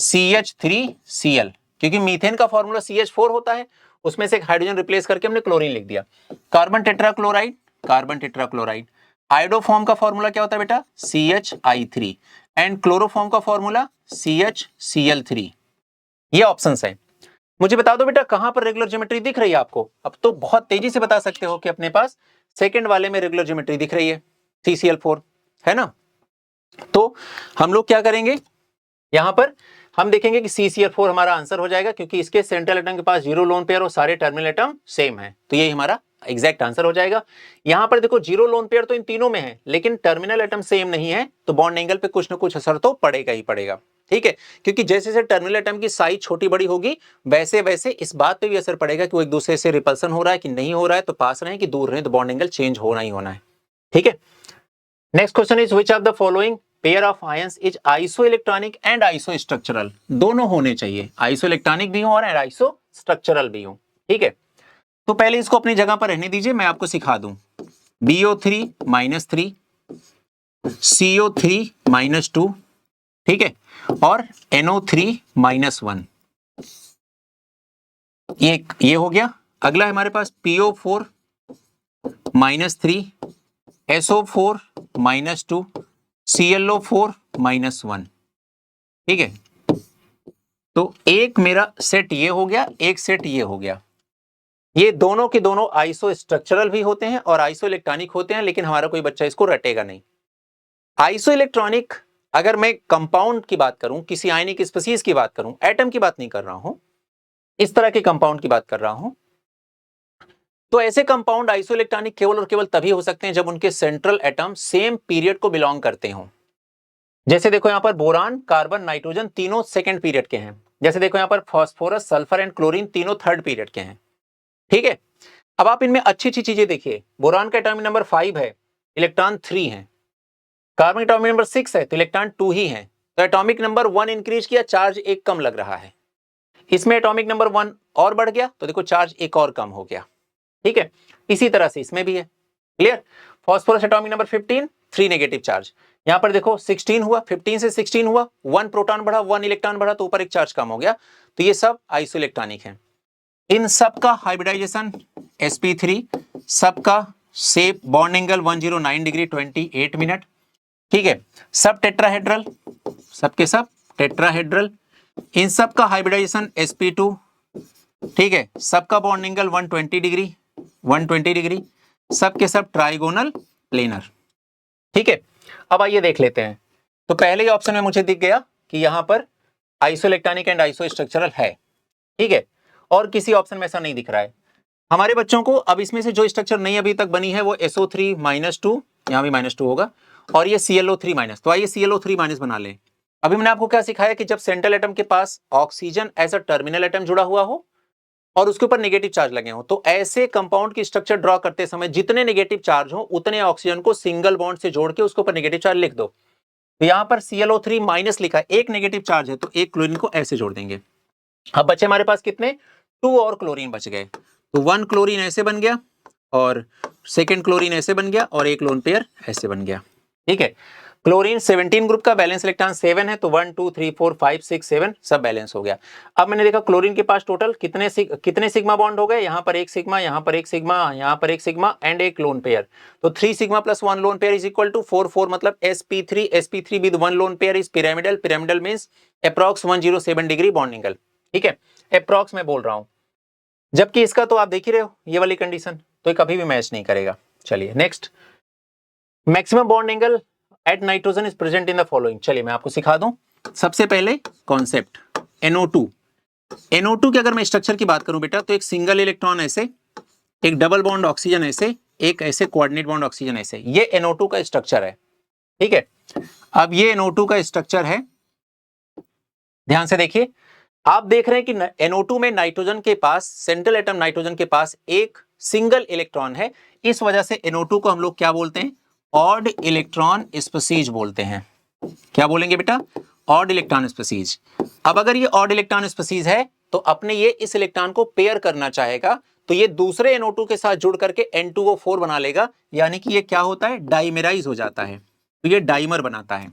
CH3Cl, क्योंकि मीथेन का फॉर्मूला CH4 होता है, उसमें से एक हाइड्रोजन रिप्लेस करके हमने क्लोरीन लिख दिया। कार्बन टेट्राक्लोराइड, आयोडोफॉर्म का फॉर्मूला क्या होता है बेटा, CHI3, एंड क्लोरोफॉर्म का फॉर्मूला CHCl3। ये ऑप्शंस है। मुझे बता दो बेटा कहां पर रेगुलर ज्योमेट्री दिख रही है आपको, अब तो बहुत तेजी से बता सकते हो कि अपने पास सेकंड वाले में रेगुलर ज्योमेट्री दिख रही है, CCl4 है ना। तो हम लोग क्या करेंगे, यहां पर हम देखेंगे कि CCl4 हमारा आंसर हो जाएगा क्योंकि इसके सेंट्रल एटम के पास 0 लोन पेयर और सारे टर्मिनल एटम सेम है, तो यही हमारा एग्जैक्ट आंसर हो जाएगा। यहां पर देखो 0 लोन पेयर तो इन तीनों में है, लेकिन टर्मिनल एटम सेम नहीं है, तो बॉन्ड एंगल पे कुछ ना कुछ असर तो पड़ेगा ही पड़ेगा। ठीक है, क्योंकि जैसे जैसे टर्मिनल एटम की साइज छोटी बड़ी होगी वैसे वैसे इस बात पे भी असर पड़ेगा कि वो एक दूसरे से रिपल्सन हो रहा है कि नहीं हो रहा है, तो पास रहे कि दूर रहे, तो बॉन्ड एंगल चेंज होना ही होना है। ठीक है, next question is which of the following pair of ions is isoelectronic and isostructural. दोनों होने चाहिए, आइसोइलेक्ट्रॉनिक भी हो और आइसोस्ट्रक्चरल भी हो। ठीक है, तो पहले इसको अपनी जगह पर रहने दीजिए, मैं आपको सिखा दूं। BO3 -3, CO3 -2, ठीक है, और NO3 -1, ये हो गया। अगला हमारे पास PO4 -3, SO4 -2, ClO4 -1। ठीक है, तो एक मेरा सेट ये हो गया, एक सेट ये हो गया। ये दोनों के दोनों आइसो स्ट्रक्चरल भी होते हैं और आइसो इलेक्ट्रॉनिक होते हैं, लेकिन हमारा कोई बच्चा इसको रटेगा नहीं। आइसो इलेक्ट्रॉनिक, अगर मैं कंपाउंड की बात करूं, किसी आयनिक स्पीशीज की बात करूं, एटम की बात नहीं कर रहा हूं, इस तरह के कंपाउंड की बात कर रहा हूं, तो ऐसे कंपाउंड आइसो इलेक्ट्रॉनिक केवल और केवल तभी हो सकते हैं जब उनके सेंट्रल एटम सेम पीरियड को बिलोंग करते हों। जैसे देखो यहां पर बोरान, कार्बन, नाइट्रोजन तीनों सेकेंड पीरियड के हैं। जैसे देखो यहां पर फास्फोरस, सल्फर एंड क्लोरीन तीनों थर्ड पीरियड के हैं। ठीक है, अब आप इनमें अच्छी अच्छी चीजें देखिए। बोरान का एटॉमिक नंबर 5 है, इलेक्ट्रॉन 3 है। कार्बन एटॉमिक नंबर 6 है, तो इलेक्ट्रॉन 2 ही है। तो एटॉमिक नंबर 1 इंक्रीज किया, चार्ज एक कम लग रहा है। इसमें एटॉमिक नंबर 1 और बढ़ गया, तो देखो चार्ज एक और कम हो गया। ठीक है, इसी तरह से इसमें भी है। Clear. Phosphorus atomic number 15, 3 negative charge. यहां पर देखो 16 हुआ, 15 से 16 हुआ, 1 प्रोटॉन बढ़ा, 1 इलेक्ट्रॉन बढ़ा, तो ऊपर एक चार्ज कम हो गया। तो ये सब आइसो इलेक्ट्रॉनिक है। इन सब का हाइब्रिडाइजेशन sp3, सबका सेप बॉन्ड एंगल 109 डिग्री 28 मिनट। ठीक है, सब टेट्राहेड्रल, सबके सब टेट्राहेड्रल। इन सब का हाइब्रिडाइजेशन sp2, ठीक है, सबका बॉन्ड एंगल 120 डिग्री 120 डिग्री, सबके सब ट्राइगोनल प्लेनर। ठीक है, अब आइए देख लेते हैं। तो पहले ही ऑप्शन में मुझे दिख गया कि यहां पर iso electronic and iso structural है। ठीक है, और किसी ऑप्शन में ऐसा नहीं दिख रहा है। हमारे बच्चों को अब इसमें से जो स्ट्रक्चर नहीं अभी तक बनी है वो SO3 -2, यहां भी -2 होगा, और ये ClO3 माइनस। तो आइए ClO3 माइनस बना लें। अभी मैंने आपको क्या सिखाया कि जब सेंट्रल एटम के पास oxygen as a terminal atom जुड़ा हुआ हो और उसके ऊपर नेगेटिव चार्ज लगे हो, तो ऐसे कंपाउंड की स्ट्रक्चर ड्रॉ करते समय जितने नेगेटिव चार्ज हो उतने ऑक्सीजन को सिंगल बॉन्ड से जोड़ के उसके ऊपर नेगेटिव चार्ज लिख दो। तो यहां पर ClO3 माइनस लिखा है, एक नेगेटिव चार्ज है, तो एक क्लोरीन को ऐसे जोड़ देंगे। अब बचे हमारे पास कितने, 2 और क्लोरीन बच गए। तो 1 क्लोरीन ऐसे बन गया और सेकंड क्लोरीन ऐसे बन गया और एक लोन पेयर ऐसे बन गया। ठीक है, क्लोरीन 17 ग्रुप का बैलेंस इलेक्ट्रॉन 7 है, तो 1 2 3 4 5 6 7 सब बैलेंस हो गया। अब मैंने देखा क्लोरीन के पास टोटल कितने सिग्मा बॉन्ड हो गए। यहां पर एक सिग्मा, यहां पर एक सिग्मा, यहां पर एक सिग्मा एंड एक लोन पेयर। तो 3 sigma plus 1 lone pair is equal to 4 4, मतलब sp3 with 1 lone pair is pyramidal. Pyramidal means approx 107 degree bond angle. ठीक है, अप्रॉक्स मैं बोल रहा हूं, जबकि इसका तो आप देख ही रहे हो ये वाली कंडीशन, तो ये कभी भी मैच नहीं करेगा। चलिए next, maximum bond angle at nitrogen is present in the following. चलिए मैं आपको सिखा दूं। सबसे पहले कॉन्सेप्ट NO2। NO2 के अगर मैं स्ट्रक्चर की बात करूं बेटा, तो एक सिंगल इलेक्ट्रॉन ऐसे, एक डबल बॉन्ड ऑक्सीजन ऐसे, एक ऐसे कोऑर्डिनेट बॉन्ड ऑक्सीजन ऐसे, ये NO2 का स्ट्रक्चर है। ठीक है, अब ये NO2 का स्ट्रक्चर है, ध्यान से देखिए। आप देख रहे हैं कि NO2 में नाइट्रोजन के पास, सेंट्रल एटम नाइट्रोजन के पास एक सिंगल इलेक्ट्रॉन है। इस वजह से NO2 को हम लोग क्या बोलते हैं, ऑड इलेक्ट्रॉन स्पीशीज बोलते हैं। क्या बोलेंगे बेटा, ऑड इलेक्ट्रॉन स्पीशीज। अब अगर ये ऑड इलेक्ट्रॉन स्पीशीज है तो अपने ये इस इलेक्ट्रॉन को पेयर करना चाहेगा, तो ये दूसरे NO2 के साथ जुड़ करके N2O4 बना लेगा, यानी कि ये क्या होता है, डाइमेराइज हो जाता है, तो ये डाइमर बनाता है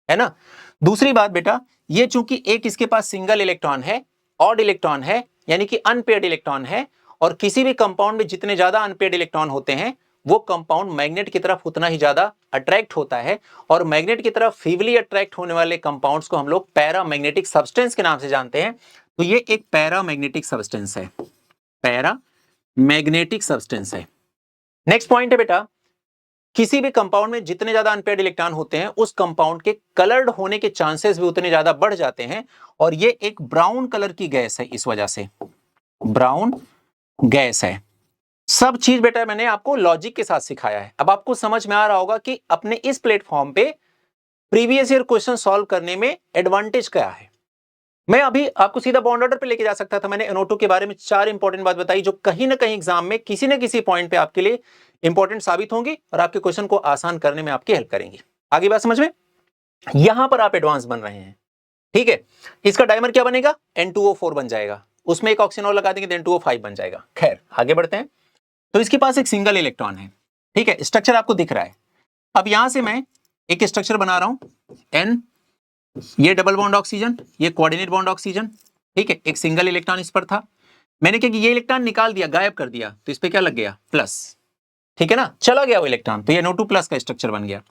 ना। दूसरी बात बेटा, ये चूंकि एक इसके पास सिंगल इलेक्ट्रॉन है, ऑड इलेक्ट्रॉन है, यानी कि अनपेयर्ड इलेक्ट्रॉन है, और किसी भी कंपाउंड में जितने ज्यादा अनपेयर्ड इलेक्ट्रॉन होते हैं वो कंपाउंड मैग्नेट की तरफ उतना ही ज्यादा अट्रैक्ट होता है, और मैग्नेट की तरफ फीवली अट्रैक्ट होने वाले कंपाउंड्स को हम लोग पैरामैग्नेटिक सब्सटेंस के नाम से जानते हैं। तो ये एक पैरामैग्नेटिक सब्सटेंस है, पैरामैग्नेटिक सब्सटेंस है। नेक्स्ट पॉइंट है बेटा, किसी भी कंपाउंड में जितने ज्यादा अनपेयर्ड इलेक्ट्रॉन होते हैं उस कंपाउंड के कलर्ड होने के चांसेस भी उतने ज्यादा बढ़ जाते हैं, और ये एक ब्राउन कलर की गैस है, इस वजह से ब्राउन गैस है। सब चीज बेटा मैंने आपको लॉजिक के साथ सिखाया है। अब आपको समझ में आ रहा होगा कि अपने इस प्लेटफॉर्म पे प्रीवियस ईयर क्वेश्चन सॉल्व करने में एडवांटेज क्या है। मैं अभी आपको सीधा बॉन्ड ऑर्डर पे लेके जा सकता था, मैंने NO2 के बारे में 4 इंपॉर्टेंट बात बताई जो कहीं ना कहीं एग्जाम में किसी न किसी पॉइंट पे आपके लिए इंपॉर्टेंट साबित होंगी और आपके क्वेश्चन को आसान करने में आपकी हेल्प करेंगी। आगे बात समझ में? यहां पर आप एडवांस बन रहे हैं, ठीक है। इसका डायमर क्या बनेगा? N2O4 बन जाएगा, उसमें एक ऑक्सीजन और लगा देंगे तो N2O5 बन जाएगा। खैर आगे बढ़ते हैं। तो इसके पास एक सिंगल इलेक्ट्रॉन है, ठीक है, स्ट्रक्चर आपको दिख रहा है। अब यहां से मैं एक स्ट्रक्चर बना रहा हूं N, ये डबल बॉन्ड ऑक्सीजन, ये कोऑर्डिनेट बॉन्ड ऑक्सीजन, ठीक है। एक सिंगल इलेक्ट्रॉन इस पर था, मैंने क्या कि ये इलेक्ट्रॉन निकाल दिया, गायब कर दिया, तो इस पे क्या लग गया? प्लस, ठीक है ना, चला गया वो इलेक्ट्रॉन, तो ये NO2 प्लस का स्ट्रक्चर बन गया।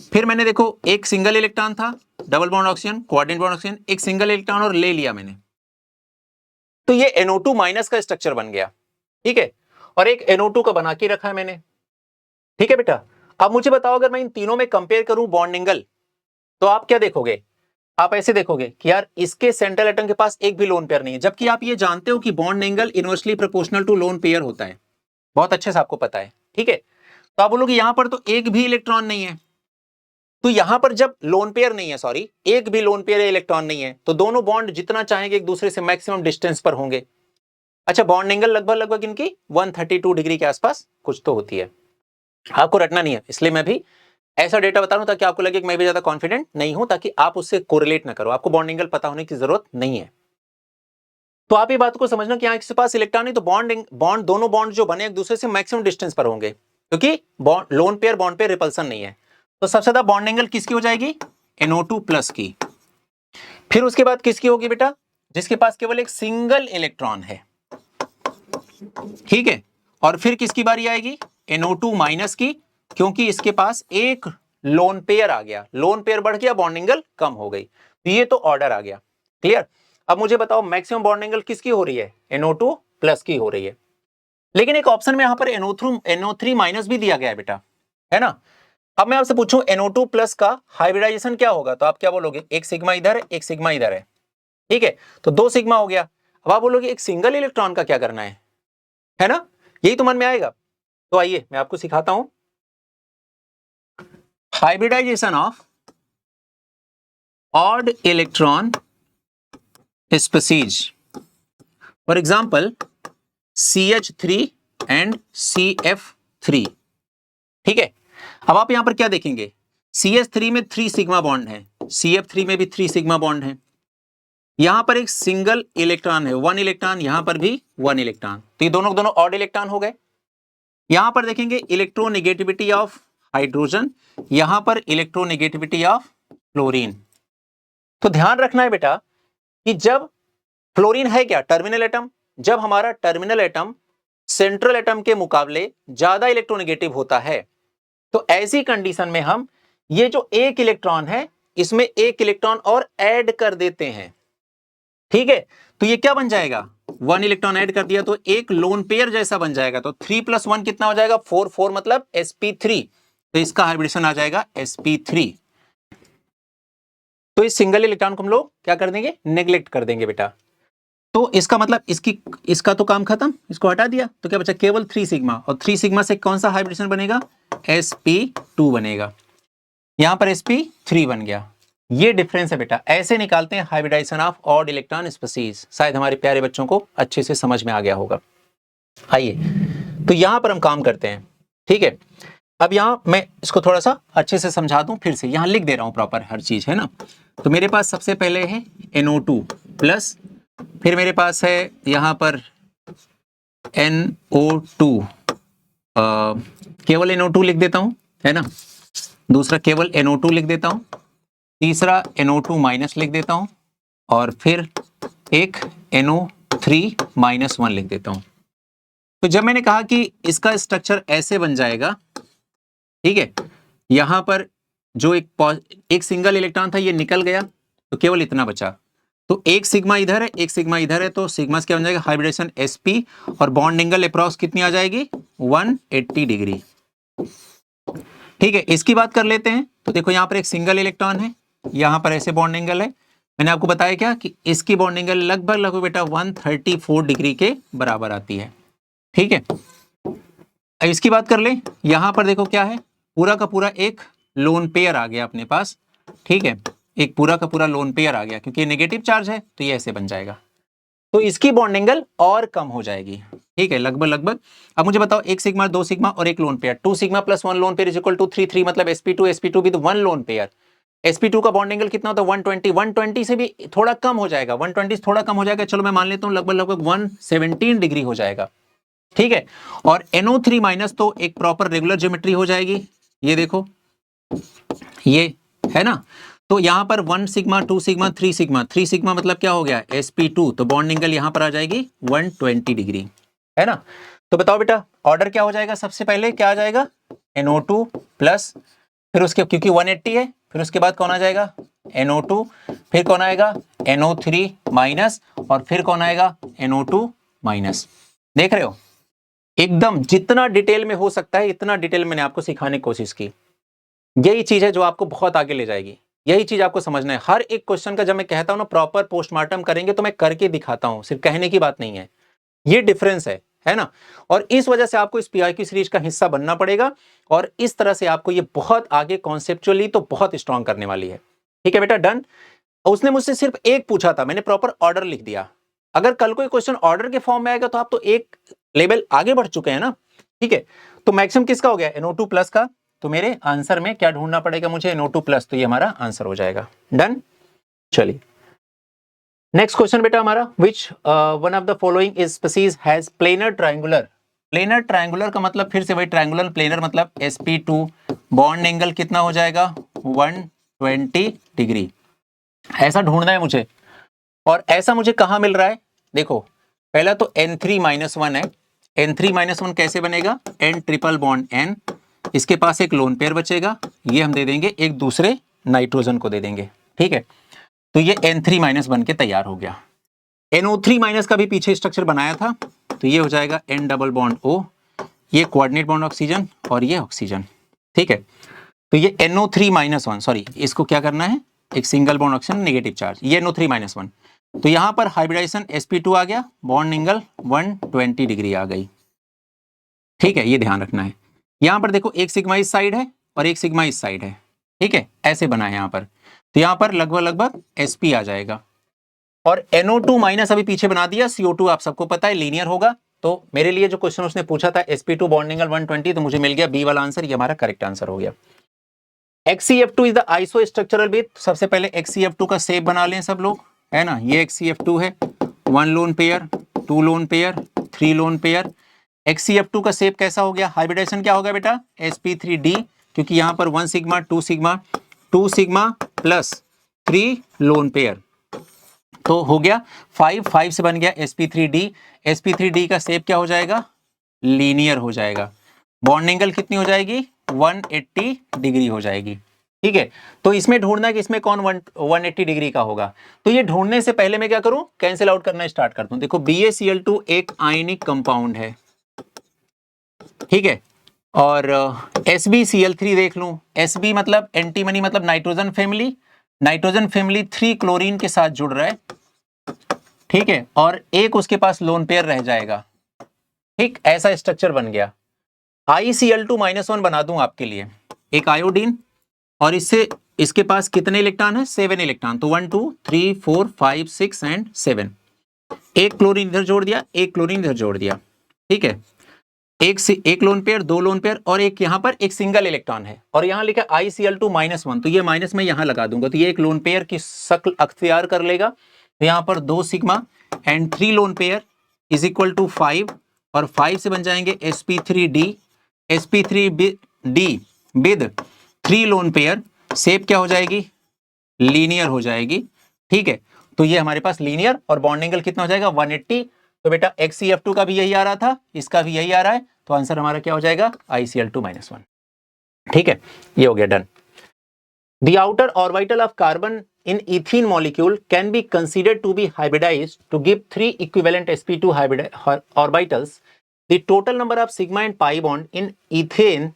फिर मैंने देखो एक सिंगल इलेक्ट्रॉन था, double bond oxygen, coordinate bond oxygen, एक सिंगल इलेक्ट्रॉन और ले लिया मैंने, तो ये NO2 माइनस का स्ट्रक्चर बन गया, ठीक है। और एक NO2 का बना के रखा है मैंने, ठीक है बेटा। अब मुझे बताओ अगर मैं इन तीनों में कंपेयर करूं बॉन्ड एंगल, तो आप क्या देखोगे? आप ऐसे देखोगे कि यार इसके सेंट्रल एटम के पास एक भी लोन पेयर नहीं है, जबकि आप ये जानते हो कि bond angle inversely proportional to lone pair होता है, बहुत अच्छे से आपको पता है, ठीक है। तो आप बोलोगे यहां पर तो एक भी इलेक्ट्रॉन नहीं है, तो यहां पर जब लोन पेयर नहीं है, सॉरी एक भी लोन पेयर इलेक्ट्रॉन नहीं है, तो दोनों बॉन्ड जितना चाहेंगे एक दूसरे से मैक्सिमम डिस्टेंस पर होंगे। अच्छा, बॉन्ड एंगल लगभग लगभग इनकी 132 डिग्री के आसपास कुछ तो होती है, आपको रटना नहीं है, इसलिए मैं भी ऐसा डेटा बता रहा हूं ताकि आपको लगे कि मैं भी ज्यादा कॉन्फिडेंट नहीं हूं, ताकि आप उससे कोरिलेट ना करो, आपको बॉन्ड एंगल पता होने की जरूरत नहीं है। तो आप ये बात को समझना कि इसके पास इलेक्ट्रॉन नहीं, तो बॉन्ड दोनों बॉन्ड जो बने एक दूसरे से मैक्सिमम डिस्टेंस पर होंगे, क्योंकि लोन पेयर बॉन्ड पे रिपल्सन नहीं है। तो सबसे ज्यादा बॉन्ड एंगल किसकी हो जाएगी? NO2 प्लस की। फिर उसके बाद किसकी होगी बेटा? जिसके पास केवल एक सिंगल इलेक्ट्रॉन है, ठीक है। और फिर किसकी बारी आएगी? NO2 माइनस की, क्योंकि इसके पास एक लोन पेयर आ गया, लोन पेयर बढ़ गया, बॉन्ड एंगल कम हो गई, तो ये तो ऑर्डर आ गया। क्लियर? अब मुझे बताओ मैक्सिमम बॉन्ड एंगल किसकी हो रही है? NO2 प्लस की हो रही है। लेकिन एक ऑप्शन में यहां पर NO3 माइनस भी दिया गया है बेटा, है ना। अब मैं आपसे पूछूं NO2 प्लस का हाइब्रिडाइजेशन क्या होगा, तो आप क्या बोलोगे? एक सिग्मा इधर है, एक सिग्मा इधर है, ठीक है, तो 2 सिग्मा हो गया। अब आप बोलोगे एक सिंगल इलेक्ट्रॉन का क्या करना है ना, यही तो मन में आएगा। तो आइए मैं आपको सिखाता हूं hybridisation of odd electron species, for example CH3 and CF3, ठीक है। अब आप यहां पर क्या देखेंगे? CH3 में 3 सिग्मा बॉन्ड है, CF3 में भी 3 सिग्मा बॉन्ड है, यहां पर एक सिंगल इलेक्ट्रॉन है, 1 इलेक्ट्रॉन, यहां पर भी 1 इलेक्ट्रॉन, तो ये दोनों दोनों ऑड इलेक्ट्रॉन हो गए। यहां पर देखेंगे इलेक्ट्रोनेगेटिविटी ऑफ हाइड्रोजन, यहां पर इलेक्ट्रोनेगेटिविटी ऑफ फ्लोरीन। तो ध्यान रखना है बेटा कि जब फ्लोरीन है क्या? टर्मिनल एटम, जब हमारा टर्मिनल एटम सेंट्रल एटम के मुकाबले ज्यादा इलेक्ट्रोनेगेटिव होता है, तो ऐसी कंडीशन में हम ये जो एक इलेक्ट्रॉन है इसमें एक इलेक्ट्रॉन और ऐड कर देते हैं, ठीक है। तो ये क्या बन जाएगा? 1 इलेक्ट्रॉन ऐड कर दिया तो एक लोन पेयर जैसा बन जाएगा, तो 3 + 1 कितना हो जाएगा? 4, 4 मतलब sp3, तो इसका हाइब्रिडेशन आ जाएगा sp3। तो इस सिंगल इलेक्ट्रॉन को हम लोग क्या कर देंगे? नेग्लेक्ट कर देंगे बेटा। तो इसका मतलब इसका तो काम खत्म, इसको हटा दिया, तो क्या बचा? केवल 3 सिग्मा, और 3 सिग्मा से कौन सा हाइब्रिडेशन बनेगा? sp2 बनेगा, यहां पर sp3 बन गया। ये डिफरेंस है बेटा, ऐसे निकालते हैं hybridisation of odd electron species. शायद हमारे प्यारे बच्चों को अच्छे से समझ में आ गया होगा। आइए तो यहां पर हम काम करते हैं, ठीक है। अब यहां मैं इसको थोड़ा सा अच्छे से समझा दूं, फिर से यहां लिख दे रहा हूं प्रॉपर हर चीज, है ना। तो मेरे पास सबसे पहले है NO2 प्लस, फिर मेरे पास है यहां पर NO2, केवल NO2 लिख देता हूं, है ना। दूसरा केवल NO2 लिख देता हूं, तीसरा NO2 माइनस लिख देता हूं, और फिर एक NO3 - 1 लिख देता हूं। तो जब मैंने कहा कि इसका स्ट्रक्चर ऐसे बन जाएगा, ठीक है, यहां पर जो एक सिंगल इलेक्ट्रॉन था ये निकल गया, तो केवल इतना बचा, तो एक सिग्मा इधर है, एक सिग्मा इधर है, तो सिग्मा क्या बन जाएगा? हाइब्रिडेशन sp, और बॉन्ड एंगल अप्रॉक्स कितनी आ जाएगी? 180 डिग्री। ठीक है, इसकी बात कर लेते हैं। तो देखो यहाँ पर एक सिंगल इलेक्ट्रॉन है, यहाँ पर ऐसे बॉन्ड एंगल है। मैंने आपको बताया क्या कि इसकी बॉन्ड एंगल लगभग लगभग बेटा 134 डिग्री के बराबर आती है। ठीक है, अब इसकी बात कर ले। यहाँ पर देखो क्या है, पूरा का पूरा एक लोन पेयर आ गया अपने पास। ठीक है, एक पूरा का पूरा लोन पेयर आ गया, क्योंकि ये नेगेटिव चार्ज है तो ये ऐसे बन जाएगा। तो इसकी बॉन्ड एंगल और कम हो जाएगी। ठीक है, लगभग लगभग। अब मुझे बताओ, एक सिग्मा, दो सिग्मा और एक lone pair, 2 sigma plus 1 lone pair is equal to 3 मतलब sp2 with 1 lone pair. sp2 का बॉन्ड एंगल कितना होता है 120, 120 से भी थोड़ा कम हो जाएगा, 120 से थोड़ा कम हो जाएगा, चलो मैं मान लेता हूं लगभग लगभग 117 डिग्री हो जाएगा। ठीक है, और NO3 माइनस तो एक प्रॉपर रेगुलर ज्योमेट्री हो जाएगी। ये देखो, ये है ना। तो यहां पर 1 सिग्मा, 2 सिग्मा, 3 सिग्मा, 3 सिग्मा मतलब क्या हो गया sp2, तो बॉन्ड एंगल यहां पर आ जाएगी 120 डिग्री, है ना। तो बताओ बेटा ऑर्डर क्या हो जाएगा, सबसे पहले क्या आ जाएगा NO2 प्लस, फिर उसके क्योंकि 180 है, फिर उसके बाद कौन आ जाएगा NO2, फिर कौन आएगा NO3 माइनस, और फिर कौन आएगा NO2 माइनस। देख रहे हो, एकदम जितना डिटेल में हो सकता है इतना डिटेल मैंने आपको सिखाने की कोशिश की। यही चीज है जो आपको बहुत आगे ले जाएगी, यही चीज आपको समझना है। हर एक क्वेश्चन का जब मैं कहता हूं ना प्रॉपर पोस्टमार्टम करेंगे, तो मैं करके दिखाता हूं, सिर्फ कहने की बात नहीं है। ये डिफरेंस है ना। और इस वजह से आपको इस PIQ सीरीज का हिस्सा बनना पड़ेगा, और इस तरह से आपको ये बहुत आगे कॉन्सेप्चुअली तो बहुत स्ट्रांग करने वाली है। ठीक है बेटा, डन। उसने मुझसे सिर्फ एक पूछा था, मैंने प्रॉपर ऑर्डर लिख दिया। अगर कल कोई क्वेश्चन ऑर्डर के फॉर्म में आएगा तो आप तो एक लेवल आगे बढ़ चुके हैं ना। ठीक है, तो मैक्सिमम किसका हो गया NO2 प्लस का, तो मेरे आंसर में क्या ढूंढना पड़ेगा मुझे NO2 प्लस, तो ये हमारा आंसर हो जाएगा। डन, चलिए नेक्स्ट क्वेश्चन बेटा हमारा, which one of the following is species has planar triangular. Planar triangular का मतलब फिर से वही ट्रायंगुलर, प्लेनर मतलब sp2, बॉन्ड एंगल कितना हो जाएगा 120 डिग्री। ऐसा ढूंढना है मुझे, और ऐसा मुझे कहां मिल रहा है। देखो पहला तो N3 माइनस 1 है, N3 माइनस 1 कैसे बनेगा, N ट्रिपल बॉन्ड N, इसके पास एक लोन पेयर बचेगा, ये हम दे देंगे एक दूसरे नाइट्रोजन को दे देंगे। ठीक है, तो ये N3 माइनस बन के तैयार हो गया। NO3 माइनस का भी पीछे स्ट्रक्चर बनाया था, तो ये हो जाएगा N डबल बॉन्ड O, ये कोऑर्डिनेट बॉन्ड ऑक्सीजन और ये ऑक्सीजन। ठीक है, तो ये NO3 माइनस 1, सॉरी इसको क्या करना है, एक single bond oxygen negative charge, ये NO3 माइनस 1। तो यहां पर हाइब्रिडाइजेशन sp2 आ गया, बॉन्ड एंगल 120 डिग्री आ गई। ठीक है, ये ध्यान रखना है। यहां पर देखो एक सिग्मा इस साइड है और एक सिग्मा इस साइड है। ठीक है, ऐसे बना है यहां पर, तो यहां पर लगभग लगभग sp आ जाएगा। और NO2 माइनस अभी पीछे बना दिया, CO2 आप सबको पता है लीनियर होगा। तो मेरे लिए जो क्वेश्चन उसने पूछा था sp2 बॉन्ड एंगल 120, तो मुझे मिल गया बी वाला आंसर, ये हमारा करेक्ट आंसर हो गया। HCF2 is the आइसोस्ट्रक्चरल base. सबसे पहले HCF2 का शेप बना लें सब लोग, है ना। ये HCF2 है, 1 lone pair, 2 lone pair, 3 lone pair. HCF2 का शेप कैसा हो गया, हाइब्रिडाइजेशन क्या होगा बेटा sp3d, क्योंकि यहां पर 1 sigma 2 sigma, 2 sigma plus 3 lone pair, तो हो गया 5 से बन गया sp3d। sp3d का शेप क्या हो जाएगा, लीनियर हो जाएगा। बॉन्ड एंगल कितनी हो जाएगी 180 डिग्री हो जाएगी। ठीक है, तो इसमें ढूंढना है कि इसमें कौन 180 डिग्री का होगा। तो ये ढूंढने से पहले मैं क्या करूं, कैंसिल आउट करना स्टार्ट करता हूं। देखो BaCl2 एक आयनिक कंपाउंड है, ठीक है, और SbCl3 देख लूं, Sb मतलब एंटीमनी मतलब nitrogen family, nitrogen family 3 chlorine के साथ जुड़ रहा है। ठीक है, और एक उसके पास लोन पेयर रह जाएगा। ठीक, ऐसा स्ट्रक्चर बन गया। ICl2 माइनस 1 बना दूं आपके लिए, एक आयोडीन, और इससे इसके पास कितने इलेक्ट्रॉन है 7 इलेक्ट्रॉन, तो 1 2 3 4 5 6 एंड 7। एक क्लोरीन इधर जोड़ दिया, एक क्लोरीन इधर जोड़ दिया। ठीक है, एक लोन पेयर, 2 लोन पेयर, और एक यहां पर एक सिंगल इलेक्ट्रॉन है, और यहां लिखा ICl2 माइनस 1, तो ये माइनस में यहां लगा दूंगा, तो ये एक लोन पेयर की शक्ल अख्तियार कर लेगा। तो यहां पर 2 sigma and 3 lone pair is equal to 5, और 5 से बन जाएंगे sp3d, sp3d with 3 lone pair, shape क्या हो जाएगी, लीनियर हो जाएगी। ठीक है, तो ये हमारे पास लीनियर, और बॉन्ड एंगल कितना हो जाएगा 180। तो बेटा HCF2 का भी यही आ रहा था, इसका भी यही आ रहा है, तो आंसर हमारा क्या हो जाएगा ICl2 माइनस 1। ठीक है, ये हो गया done. The outer orbital of carbon in ethene molecule can be considered to be hybridized to give 3 equivalent sp2 orbitals. The total number of sigma and pi bond in ethane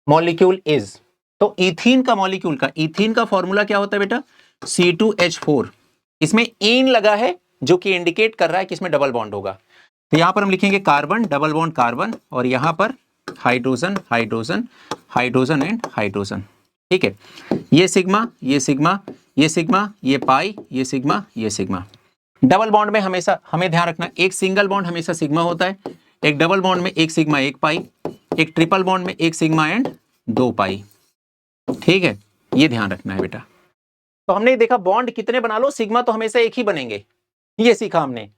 molecule is, तो ethene का molecule का, ethene का formula क्या होता है बेटा, C2H4। इसमें इन लगा है जो कि इंडिकेट कर रहा है कि इसमें डबल बॉन्ड होगा। तो यहां पर हम लिखेंगे कार्बन, डबल बॉन्ड कार्बन, और यहां पर hydrogen hydrogen hydrogen and hydrogen. ठीक है, ये सिग्मा ये सिग्मा ये सिग्मा ये पाई ये सिग्मा ये सिग्मा। डबल बॉन्ड में हमेशा हमें ध्यान रखना, एक सिंगल बॉन्ड हमेशा सिग्मा होता है, एक डबल बॉन्ड में एक सिग्मा एक पाई, एक ट्रिपल बॉन्ड में एक सिग्मा एंड 2 पाई। ठीक है, ये ध्यान रखना है बेटा। तो हमने देखा बॉन्ड कितने बना लो, सिग्मा तो हमेशा एक ही बनेंगे, ये सीखा हमने।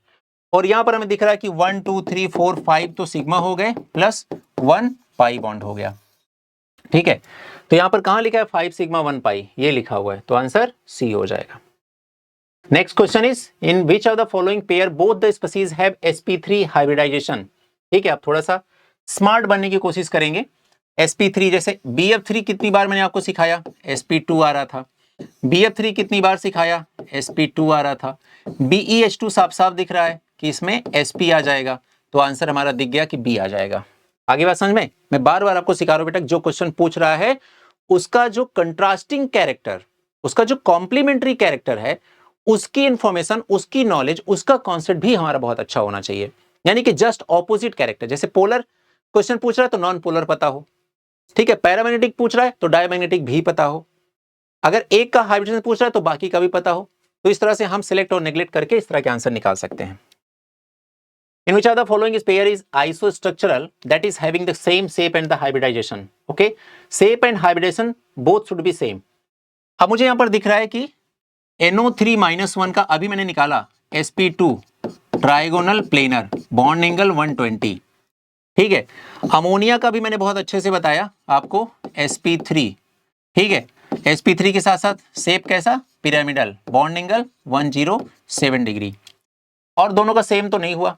और यहां पर हमें दिख रहा है कि 1 2 3 4 5 तो सिग्मा हो गए प्लस 1 पाई बॉन्ड हो गया। ठीक है, तो यहां पर कहां लिखा है 5 सिग्मा 1 पाई, ये लिखा हुआ है, तो आंसर सी हो जाएगा। Next question is in which of the following pair both the species have sp3 hybridisation. ठीक है, आप थोड़ा सा स्मार्ट बनने की कोशिश करेंगे। sp3 जैसे bf3 कितनी बार मैंने आपको सिखाया, sp2 आ रहा था। bf3 कितनी बार सिखाया, sp2 आ रहा था। BeH2 साफ साफ दिख रहा है कि इसमें sp आ जाएगा, तो आंसर हमारा दिख गया कि B आ जाएगा। आगे बात समझ में, मैं बार बार आपको सिखा रहा हूं बेटा, जो क्वेश्चन पूछ रहा है उसका जो कंट्रास्टिंग कैरेक्टर, उसका जो कॉम्प्लीमेंट्री कैरेक्टर है, उसकी इंफॉर्मेशन, उसकी नॉलेज, उसका कॉन्सेप्ट भी हमारा बहुत अच्छा होना चाहिए। यानी कि जस्ट ऑपोजिट कैरेक्टर, जैसे पोलर क्वेश्चन पूछ रहा है तो नॉन पोलर पता हो। ठीक है, पैरामैग्नेटिक पूछ रहा है तो डायमैग्नेटिक भी पता हो। अगर एक का हाइब्रिडेशन पूछ रहा है तो बाकी का भी पता हो। तो इस तरह से हम सिलेक्ट और नेग्लेक्ट करके इस तरह के आंसर निकाल सकते हैं। In which of the following is pair is isostructural, that is having the same shape and the hybridization. Okay, shape and hybridization both should be same. अब मुझे यहां पर दिख रहा है कि NO3-1 का अभी मैंने निकाला sp2 trigonal planar, bond angle 120। ठीक है, अमोनिया का भी मैंने बहुत अच्छे से बताया आपको sp3। ठीक है, sp3 के साथ साथ शेप कैसा, पिरामिडल, बॉन्ड एंगल 107 डिग्री, और दोनों का सेम तो नहीं हुआ।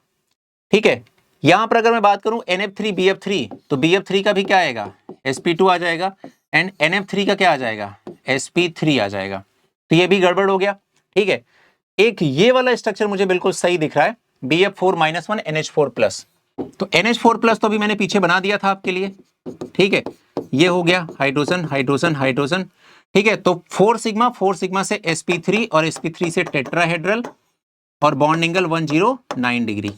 ठीक है, यहां पर अगर मैं बात करूं NF3 BF3, तो BF3 का भी क्या आएगा, sp2 आ जाएगा, एंड NF3 का क्या आ जाएगा, sp3 आ जाएगा। तो ये भी गड़बड़ हो गया। ठीक है, एक ये वाला स्ट्रक्चर मुझे बिल्कुल सही दिख रहा है, BF4-1 NH4+। तो NH4+ तो अभी मैंने पीछे बना दिया था आपके लिए। ठीक है, ये हो गया हाइड्रोजन हाइड्रोजन हाइड्रोजन। ठीक है, तो 4 सिग्मा से sp3 और sp3 से टेट्राहेड्रल, और बॉन्ड एंगल 109 डिग्री।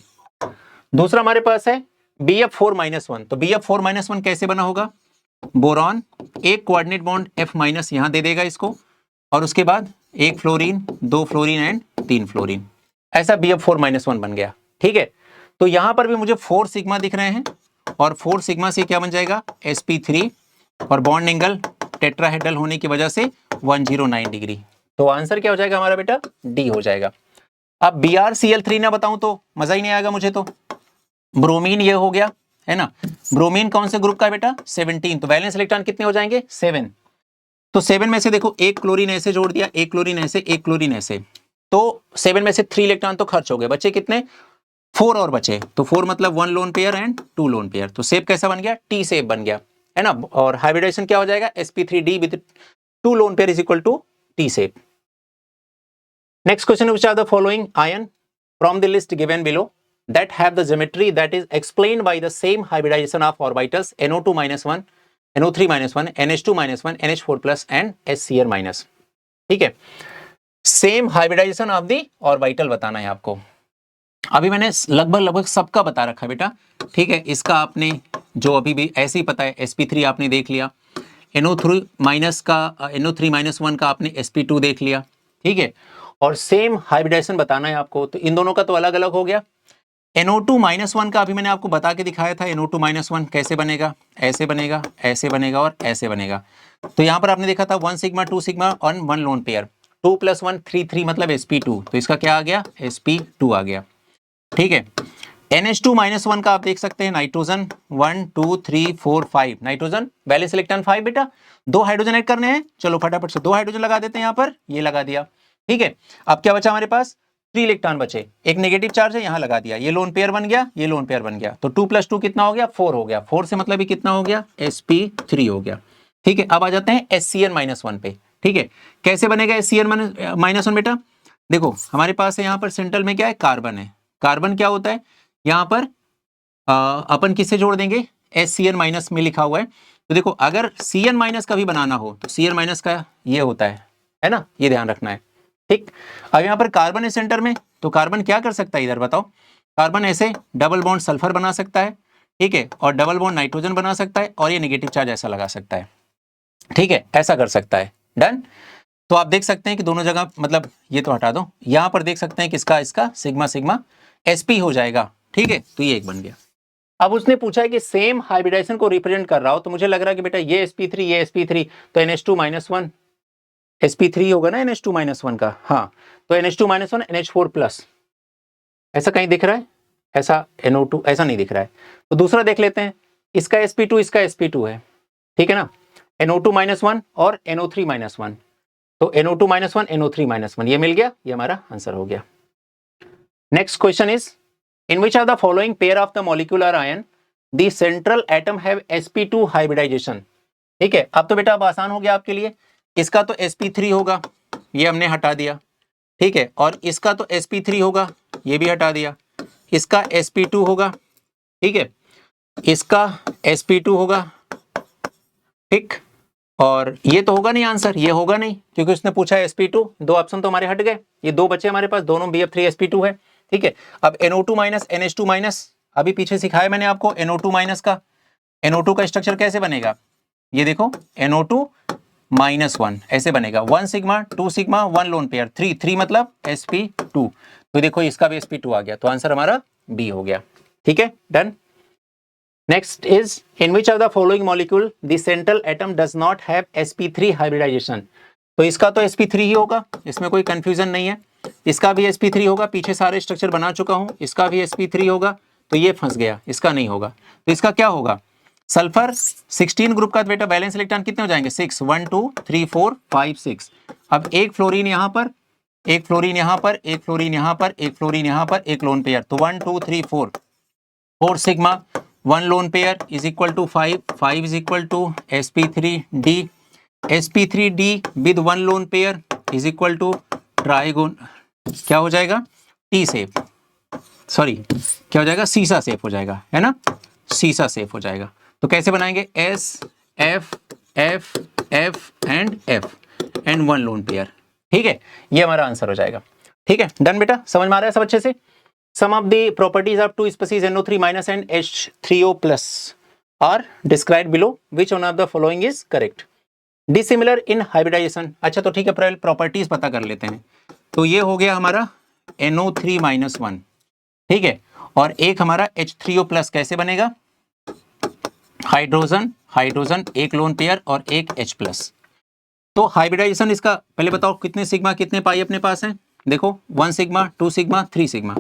दूसरा हमारे पास है BF4-1, तो BF4-1 कैसे बना होगा, बोरॉन, एक कोऑर्डिनेट बॉन्ड F- यहां दे देगा इसको, और उसके बाद एक फ्लोरीन, 2 फ्लोरीन एंड 3 फ्लोरीन, ऐसा BF4-1 बन गया। ठीक है, तो यहां पर भी मुझे 4 सिग्मा दिख रहे हैं, और 4 सिग्मा से क्या बन जाएगा sp3, और बॉन्ड एंगल टेट्राहेड्रल होने की वजह से 109 डिग्री। तो आंसर क्या हो जाएगा हमारा बेटा, डी हो जाएगा। अब BrCl3 ना बताऊं तो मजा ही नहीं आएगा मुझे। तो ब्रोमीन ये हो गया है ना, ब्रोमीन कौन से ग्रुप का है बेटा, 17, तो वैलेंस इलेक्ट्रॉन कितने हो जाएंगे, 7। तो 7 में से देखो एक क्लोरीन ऐसे जोड़ दिया, एक क्लोरीन ऐसे, एक क्लोरीन ऐसे, तो 7 में से 3 इलेक्ट्रॉन तो खर्च हो गए, बचे कितने, 4 और बचे। तो 4 मतलब 1 lone pair and 2 lone pair, तो शेप कैसा बन गया, टी शेप बन गया है ना। और हाइब्रिडेशन क्या हो जाएगा, sp3d with 2 lone pair is equal to T shape. Next question, which are the following ion from the list given below that have the geometry that is explained by the same hybridization of orbitals NO2-1, NO3-1, NH2-1, NH4+ and HCl-। ठीक है, same hybridisation of the orbital बताना है आपको। अभी मैंने लगभग सबका बता रखा है बेटा। ठीक है, इसका आपने जो अभी भी ऐसे ही पता है, sp3 आपने देख लिया, NO3-1 का आपने sp2 देख लिया। ठीक है, और सेम हाइब्रिडाइजेशन बताना है आपको, तो इन दोनों का तो अलग अलग हो गया। NO2-1 का अभी मैंने आपको बता के दिखाया था, NO2-1 कैसे बनेगा, ऐसे बनेगा, ऐसे बनेगा और ऐसे बनेगा। तो यहां पर आपने देखा था 1 सिग्मा 2 सिग्मा और 1 लोन पेयर, 2 + 1 3 मतलब sp2, तो इसका क्या आ गया, sp2 आ गया। ठीक है, NH2-1 का आप देख सकते हैं, नाइट्रोजन 1 2 3 4 5, नाइट्रोजन वैलेंस इलेक्ट्रॉन 5 बेटा, 2 हाइड्रोजन ऐड करने हैं, चलो फटाफट से 2 हाइड्रोजन लगा देते हैं यहाँ पर, ये लगा दिया। ठीक है, अब क्या बचा हमारे पास, 3 इलेक्ट्रॉन बचे, एक नेगेटिव चार्ज है यहां लगा दिया, ये लोन पेयर बन गया, ये लोन पेयर बन गया, तो 2 + 2 कितना हो गया, 4 हो गया, 4 से मतलब ही कितना हो गया, sp3 हो गया। ठीक है, अब आ जाते हैं HCl-1 पे। ठीक है, कैसे बनेगा HCl-1 बेटा, देखो हमारे पास है यहाँ पर सेंट्रल में क्या है, कार्बन है। कार्बन क्या होता है, यहाँ पर अपन किससे जोड़ देंगे, HCl- में लिखा हुआ है, तो देखो अगर Cn माइनस का भी बनाना हो तो Cn माइनस का ये होता है ना, ये ध्यान रखना है। ठीक, अब यहाँ पर कार्बन है सेंटर में, तो कार्बन क्या कर सकता है इधर बताओ, कार्बन ऐसे डबल बॉन्ड सल्फर बना सकता है, ठीक है, और डबल बॉन्ड नाइट्रोजन बना सकता है, और ये नेगेटिव चार्ज ऐसा लगा सकता है, ठीक है, ऐसा कर सकता है। डन। तो आप देख सकते हैं कि दोनों जगह, मतलब ये तो हटा दो, यहां पर देख सकते हैं कि इसका सिग्मा सिग्मा sp हो जाएगा, ठीक है, तो ये एक बन गया। अब उसने पूछा है कि सेम हाइब्रिडाइजेशन को रिप्रेजेंट कर रहा हो, तो मुझे लग रहा है कि बेटा ये sp3 ये sp3, तो NH2-1 sp3 होगा ना NH2-1 का, हाँ, तो NH2-1 NH4+, ऐसा कहीं दिख रहा है, ऐसा NO2 ऐसा नहीं दिख रहा है। तो दूसरा देख लेते हैं, इसका sp2 इसका sp2 है, ठीक है ना, NO2-1 और NO3-1, तो NO2-1 NO3-1 ये मिल गया, ये हमारा आंसर हो गया। Next question is, in which of the following pair of the molecular ion the central atom have sp2 hybridisation. ठीक है, अब तो बेटा अब आसान हो गया आपके लिए, इसका तो sp3 होगा, ये हमने हटा दिया, ठीक है, और इसका तो sp3 होगा, ये भी हटा दिया, इसका sp2 होगा, ठीक है, इसका sp2 होगा, ठीक, और ये तो होगा नहीं आंसर, ये होगा नहीं क्योंकि उसने पूछा है sp2, दो ऑप्शन तो हमारे हट गए, ये दो बचे हमारे पास, दोनों BF3 sp2 है, ठीक है। अब NO2 माइनस NH2 माइनस, अभी पीछे सिखाया मैंने आपको NO2 माइनस का, NO2 का स्ट्रक्चर कैसे बनेगा, ये देखो NO2-1 ऐसे बनेगा, 1 सिग्मा 2 सिग्मा 1 लोन पेयर, 3 मतलब sp2, तो देखो इसका भी sp2 आ गया, तो आंसर हमारा बी हो गया, ठीक है, done. Next is, in which of the following molecule the central atom does not have sp3 hybridization। तो इसका तो sp3 ही होगा, इसमें कोई कंफ्यूजन नहीं है, इसका भी sp3 होगा, पीछे सारे स्ट्रक्चर बना चुका हूं, इसका भी sp3 होगा, तो ये फंस गया, इसका नहीं होगा, तो इसका क्या होगा, सल्फर 16 ग्रुप का बेटा बैलेंस इलेक्ट्रॉन कितने हो जाएंगे, 6, 1 2 3 4 5 6। अब एक फ्लोरीन यहां पर, एक फ्लोरीन यहां पर, एक फ्लोरीन यहां पर, एक फ्लोरीन यहां पर, एक लोन पेयर, तो 1 2 3 4 sigma 1 lone pair is equal to 5 is equal to sp3d, sp3d with 1 lone pair is equal to trigon, क्या हो जाएगा, टी सेफ, सॉरी क्या हो जाएगा, सीसा सेफ हो जाएगा, है ना, सीसा सेफ हो जाएगा। तो कैसे बनाएंगे, S F F F and F and 1 lone pair, ठीक है, ये हमारा आंसर हो जाएगा, ठीक है, डन बेटा, समझ में आ रहा है सब अच्छे से। Some of the properties of two species NO3- and H3O+ are described below. Which one of the following is correct? Dissimilar in hybridization. अच्छा तो ठीक है, पहले प्रॉपर्टीज पता कर लेते हैं। तो ये हो गया हमारा NO3-1, ठीक है, और एक हमारा H3O+ कैसे बनेगा, हाइड्रोजन हाइड्रोजन, एक लोन पेयर और एक H+। तो हाइब्रिडाइजेशन इसका पहले बताओ, कितने सिग्मा कितने पाई अपने पास है, देखो 1 sigma 2 sigma 3 sigma,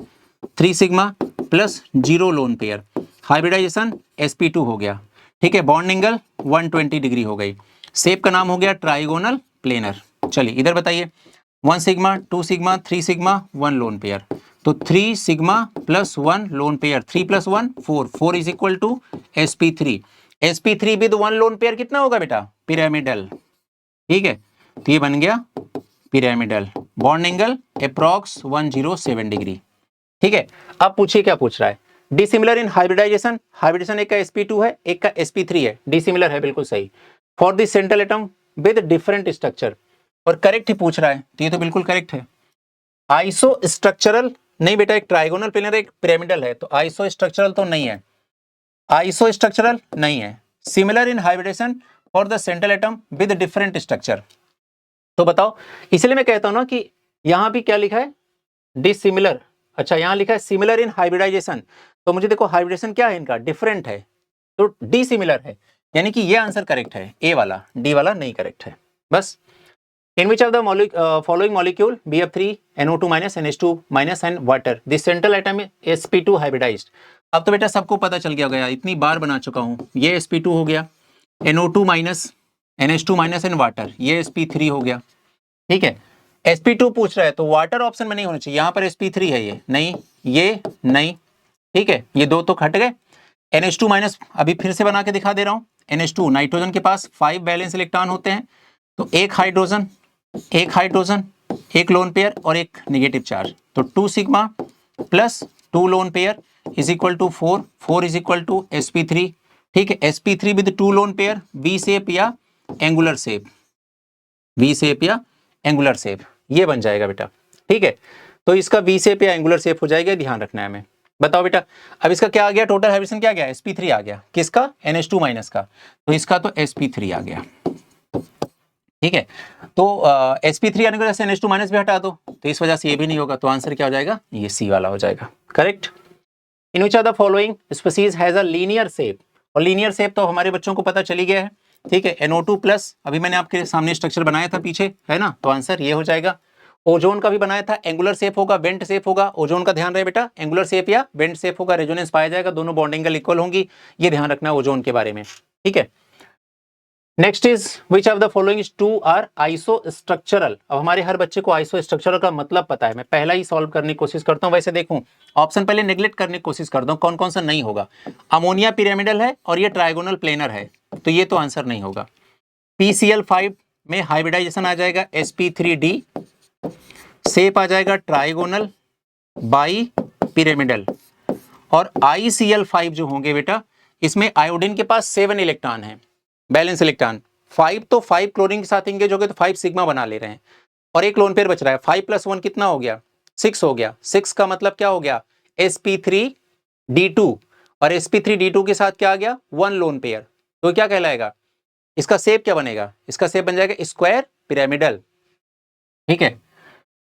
3 sigma plus 0 lone pair, hybridisation sp2 हो गया, ठीक है, बॉन्ड एंगल 120 डिग्री हो गई, शेप का नाम हो गया ट्राइगोनल प्लेनर। चलिए इधर बताइए, 1 sigma 2 sigma 3 sigma 1 lone pair, तो 3 sigma plus 1 lone pair, 3 + 1 4, 4 is equal to sp3, sp3 with 1 lone pair कितना होगा बेटा, पिरामिडल, ठीक है, तो ये बन गया pyramidal, bond angle approx 107 degree, ठीक है। अब पूछिए क्या पूछ रहा है, डिसिमिलर इन हाइब्रिडाइजेशन, हाइब्रिडेशन एक का sp2 है एक का sp3 है, डिसिमिलर है, बिल्कुल सही, for the central atom with different structure, और करेक्ट ही पूछ रहा है, तो ये तो बिल्कुल करेक्ट है। आइसो स्ट्रक्चरल नहीं बेटा, एक ट्राइगोनल प्लेनर एक पिरामिडल है, तो आइसो स्ट्रक्चरल तो नहीं है, आइसो स्ट्रक्चरल नहीं है, similar in hybridisation for the central atom with different structure. तो बताओ, इसलिए मैं कहता हूं ना कि यहां भी क्या लिखा है, डिसिमिलर, अच्छा यहां लिखा है सिमिलर इन हाइब्रिडाइजेशन, तो मुझे देखो हाइब्रिडेशन क्या है इनका, डिफरेंट है, तो डिसिमिलर है, यानी कि ये आंसर करेक्ट है, ए वाला, डी वाला नहीं करेक्ट है, बस। In which of the following molecule BF3 NO2- NH2- and water the central atom sp2 hybridised. अब तो बेटा सबको पता चल गया होगा, इतनी बार बना चुका हूं, ये sp2 हो गया, NO2- NH2- एंड वाटर, ये sp3 हो गया, ठीक है, sp2 पूछ रहा है तो वाटर ऑप्शन में नहीं होना चाहिए, यहां पर sp3 है, ये नहीं, ये नहीं, ठीक है, ये दो तो खट गए। NH2- अभी फिर से बना के दिखा दे रहा हूं, NH2 नाइट्रोजन के पास 5 वैलेंस इलेक्ट्रॉन होते हैं, तो एक हाइड्रोजन एक लोन पेयर और एक नेगेटिव चार्ज, तो 2 sigma plus 2 lone pair is equal to 4 is equal to sp3 ठीक है, sp3 with 2 lone pair, V shape या एंगुलर शेप, वी शेप या एंगुलर शेप, ये बन जाएगा बेटा। ठीक है, तो इसका वी शेप या एंगुलर शेप हो जाएगा, ध्यान रखना है हमें। बताओ बेटा, अब इसका क्या आ गया, टोटल हाइब्रिडेशन क्या गया, sp3 आ गया, किसका, NH2 माइनस का, तो इसका तो sp3 आ गया। ठीक है, तो sp3 आने की वजह से NH2 माइनस भी हटा दो, तो इस वजह से ये भी नहीं होगा, तो आंसर क्या हो जाएगा, ये सी वाला हो जाएगा, correct. In which of the following species has a linear shape, और लीनियर शेप तो हमारे बच्चों को पता चली गया है। ठीक है, NO2 प्लस, अभी मैंने आपके सामने स्ट्रक्चर बनाया था पीछे, है ना, तो आंसर ये हो जाएगा। ओजोन का भी बनाया था, एंगुलर शेप होगा, बेंट शेप होगा, ओजोन का ध्यान रहे बेटा, एंगुलर शेप या बेंट शेप होगा, रेजोनेंस पाया जाएगा, दोनों बॉन्डिंग इक्वल होंगी, ये ध्यान रखना है ओजोन के बारे में। ठीक है, next is which of the following is to are isostructural. अब हमारे हर बच्चे को आइसो स्ट्रक्चरल का मतलब पता है, मैं पहला ही सॉल्व करने की कोशिश करता हूं। वैसे देखूं, ऑप्शन पहले नेग्लेक्ट करने की कोशिश करता हूं, कौन कौन सा नहीं होगा। अमोनिया पिरामिडल है और ये ट्राइगोनल प्लेनर है, तो ये तो आंसर नहीं होगा। PCl5 में हाइब्रिडाइजेशन आ जाएगा sp3d, शेप आ जाएगा ट्राइगोनल बाई पिरामिडल, और ICl5 जो होंगे बेटा, इसमें आयोडीन के पास 7 इलेक्ट्रॉन है, बैलेंस इलेक्ट्रॉन 5, तो 5 क्लोरीन के साथ इंगेज हो गए, तो 5 सिग्मा बना ले रहे हैं, और एक लोन पेयर बच रहा है, 5 + 1 कितना हो गया, 6 हो गया। 6 का मतलब क्या हो गया, sp3d2, और sp3d2 के साथ क्या आ गया, 1 लोन पेयर, तो क्या कहलाएगा, इसका शेप क्या बनेगा, इसका शेप बन जाएगा स्क्वायर पिरामिडल। ठीक है,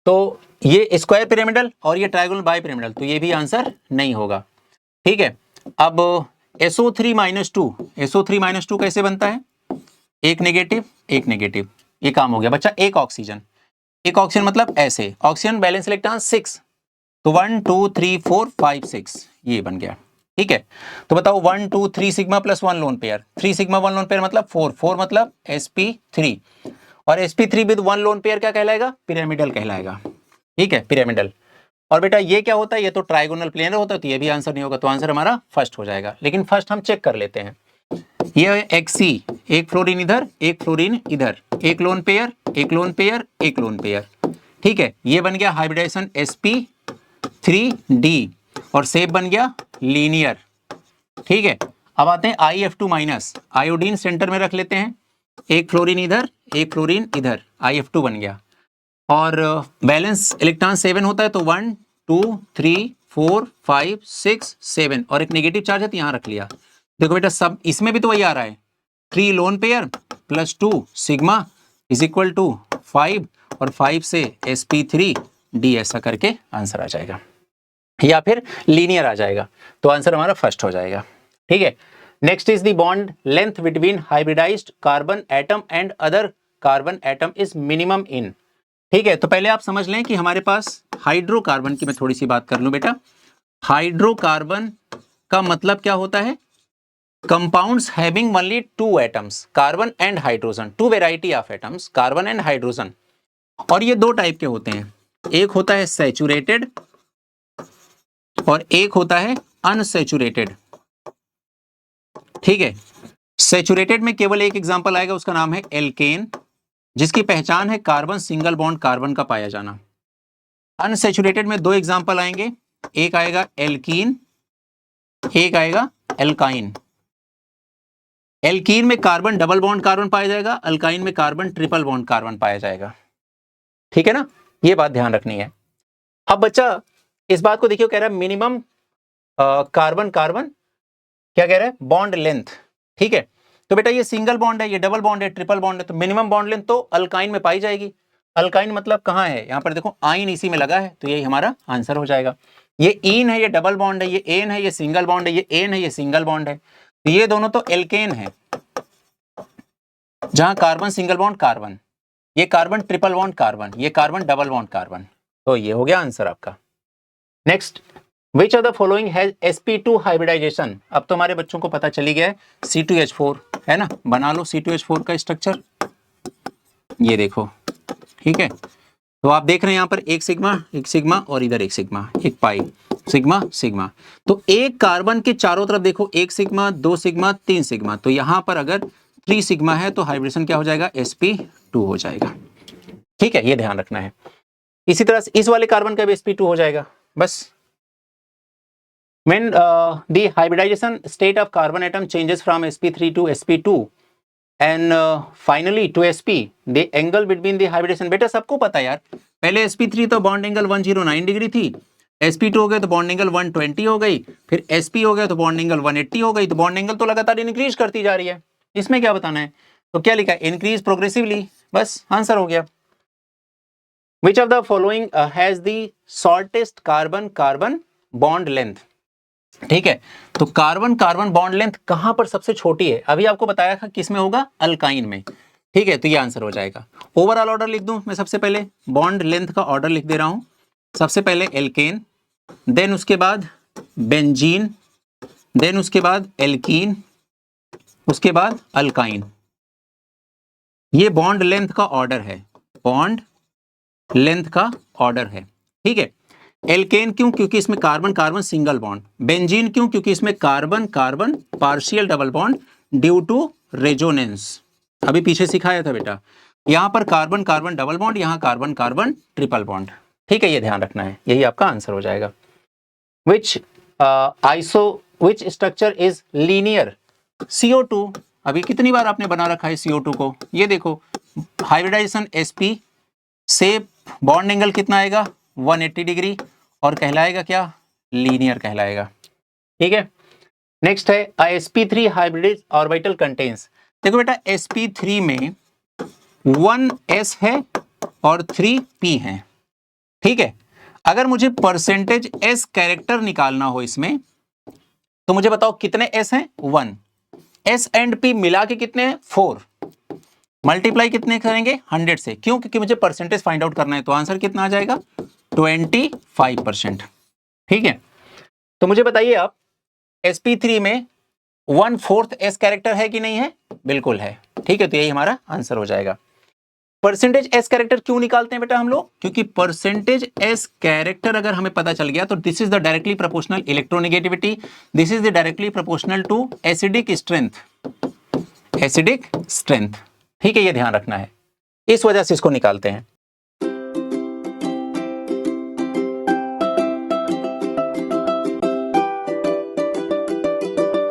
तो ये स्क्वायर पिरामिडल और ये ट्रायंगुलर बाई पिरामिडल, तो ये भी आंसर नहीं होगा। ठीक है, अब SO3-2, SO3-2 कैसे बनता है, एक नेगेटिव एक नेगेटिव, ये काम हो गया बच्चा। एक ऑक्सीजन मतलब ऐसे, ऑक्सीजन बैलेंस इलेक्ट्रॉन 6, तो 1 2 3 4 5 6, ये बन गया। ठीक है, तो बताओ 1 2 3 sigma plus 1 lone pair, 3 sigma 1 lone pair मतलब 4, 4 मतलब sp3, और sp3 विद 1 लोन पेयर क्या कहलाएगा, पिरामिडल कहलाएगा। ठीक है, पिरामिडल। और बेटा ये क्या होता है, ये तो ट्राइगोनल प्लेनर होता है, तो ये भी आंसर नहीं होगा, तो आंसर हमारा फर्स्ट हो जाएगा। लेकिन फर्स्ट हम चेक कर लेते हैं, ये है XC, एक फ्लोरीन इधर एक फ्लोरीन इधर, एक लोन पेयर एक लोन पेयर एक लोन पेयर। ठीक है, ये बन गया हाइब्रिडाइजेशन sp3d, और शेप बन गया लीनियर। ठीक है, अब आते हैं IF2 माइनस, आयोडीन सेंटर में रख लेते हैं, एक फ्लोरीन इधर एक फ्लोरीन इधर, IF2 बन गया, और बैलेंस इलेक्ट्रॉन 7 होता है, तो 1 2 3 4 5 6 7, और एक नेगेटिव चार्ज है तो यहां रख लिया। देखो बेटा, सब इसमें भी तो वही आ रहा है, 3 lone pair plus 2 sigma is equal to 5, और 5 से sp3d, ऐसा करके आंसर आ जाएगा, या फिर लीनियर आ जाएगा, तो आंसर हमारा फर्स्ट हो जाएगा। ठीक है, next is the bond length between hybridised carbon atom and other carbon atom is minimum in. ठीक है, तो पहले आप समझ लें कि हमारे पास हाइड्रोकार्बन की मैं थोड़ी सी बात कर लूं बेटा। हाइड्रोकार्बन का मतलब क्या होता है, compounds having only 2 atoms, carbon and hydrogen, 2 variety of atoms, carbon and hydrogen, और ये 2 टाइप के होते हैं, एक होता है सैचुरेटेड और एक होता है अनसैचुरेटेड। ठीक है, सैचुरेटेड में केवल एक एग्जांपल आएगा, उसका नाम है एल्केन, जिसकी पहचान है कार्बन सिंगल बॉन्ड कार्बन का पाया जाना। अनसैचुरेटेड में 2 एग्जांपल आएंगे, एक आएगा एल्कीन, एक आएगा एल्काइन। एल्कीन में कार्बन डबल बॉन्ड कार्बन पाया जाएगा, अल्काइन में कार्बन ट्रिपल बॉन्ड कार्बन पाया जाएगा। ठीक है ना, ये बात ध्यान रखनी है। अब बच्चा इस बात को देखिए, कह रहा है मिनिमम कार्बन कार्बन क्या कह रहा है, बॉन्ड लेंथ। ठीक है, तो बेटा ये सिंगल बॉन्ड है, ये डबल बॉन्ड है, ट्रिपल बॉन्ड है, तो मिनिमम बॉन्ड लेंथ तो अल्काइन में पाई जाएगी। अल्काइन मतलब कहाँ है, यहाँ पर देखो आइन इसी में लगा है, तो यही हमारा आंसर हो जाएगा। ये इन है, ये डबल बॉन्ड है, ये एन है, ये सिंगल बॉन्ड है, ये एन है, ये सिंगल बॉन्ड है, तो ये दोनों तो एल्केन है, जहां कार्बन सिंगल बॉन्ड कार्बन, ये कार्बन ट्रिपल बॉन्ड कार्बन, ये कार्बन डबल बॉन्ड कार्बन, तो ये हो गया आंसर आपका। Next, which of the following has sp2 hybridization. अब तो हमारे बच्चों को पता चली गया है, C2H4 है ना, बना लो C2H4 का स्ट्रक्चर, ये देखो। ठीक है, तो आप देख रहे हैं यहाँ पर एक सिग्मा और इधर एक सिग्मा, एक पाई, सिग्मा सिग्मा, तो एक कार्बन के चारों तरफ देखो, एक सिग्मा 2 सिग्मा 3 सिग्मा, तो यहाँ पर अगर 3 सिग्मा है तो हाइब्रिडेशन क्या हो जाएगा, sp2 हो जाएगा। ठीक है, ये ध्यान रखना है। इसी तरह से इस वाले कार्बन का भी sp2 हो जाएगा, बस When the hybridization state of carbon atom changes from sp3 to sp2 and finally to sp, the angle between the hybridization, बेटा सबको पता है यार, पहले sp3 तो बॉन्ड एंगल 109 डिग्री थी, sp2 हो गया तो बॉन्ड एंगल 120 हो गई, फिर sp हो गया तो बॉन्ड एंगल 180 हो गई, तो बॉन्ड एंगल तो लगातार इंक्रीज करती जा रही है, इसमें क्या बताना है, तो क्या लिखा है, इंक्रीज प्रोग्रेसिवली, बस आंसर हो गया। Which of the following has the shortest carbon carbon bond length? ठीक है, तो कार्बन कार्बन बॉन्ड लेंथ कहां पर सबसे छोटी है, अभी आपको बताया था किसमें होगा, अल्काइन में। ठीक है, तो ये आंसर हो जाएगा। ओवरऑल ऑर्डर लिख दूं मैं, सबसे पहले बॉन्ड लेंथ का ऑर्डर लिख दे रहा हूं, सबसे पहले एल्केन, देन उसके बाद बेंजीन, देन उसके बाद एल्कीन, उसके बाद अल्काइन। ये बॉन्ड लेंथ का ऑर्डर है, बॉन्ड लेंथ का ऑर्डर है। ठीक है, एल्केन क्यों, क्योंकि इसमें carbon carbon single bond, benzene क्यों, क्योंकि इसमें carbon carbon partial double bond due to resonance, अभी पीछे सिखाया था बेटा, यहां पर कार्बन कार्बन डबल बॉन्ड, यहां कार्बन कार्बन ट्रिपल बॉन्ड। ठीक है, ये ध्यान रखना है, यही आपका आंसर हो जाएगा। Which structure is linear, CO2, अभी कितनी बार आपने बना रखा है CO2 को, ये देखो हाइब्रिडाइजेशन sp से बॉन्ड एंगल कितना आएगा 180 डिग्री और कहलाएगा क्या, लीनियर कहलाएगा। ठीक है, नेक्स्ट है sp3 हाइब्रिड ऑर्बिटल कंटेन्स, देखो बेटा sp3 में 1s है और 3p है। ठीक है, अगर मुझे परसेंटेज s कैरेक्टर निकालना हो इसमें, तो मुझे बताओ कितने s हैं, 1, s एंड p मिला के कितने हैं, 4, मल्टीप्लाई कितने करेंगे 100 से, क्यों, क्योंकि मुझे परसेंटेज फाइंड आउट करना है, तो आंसर कितना आ जाएगा 25%। ठीक है, तो मुझे बताइए आप sp3 में 1/4 s कैरेक्टर है कि नहीं है, बिल्कुल है। ठीक है, तो यही हमारा आंसर हो जाएगा। परसेंटेज s कैरेक्टर क्यों निकालते हैं बेटा हम लोग, क्योंकि परसेंटेज s कैरेक्टर अगर हमें पता चल गया तो this is the directly proportional electronegativity, this is the directly proportional to acidic strength, acidic strength. ठीक है, ये ध्यान रखना है, इस वजह से इसको निकालते हैं।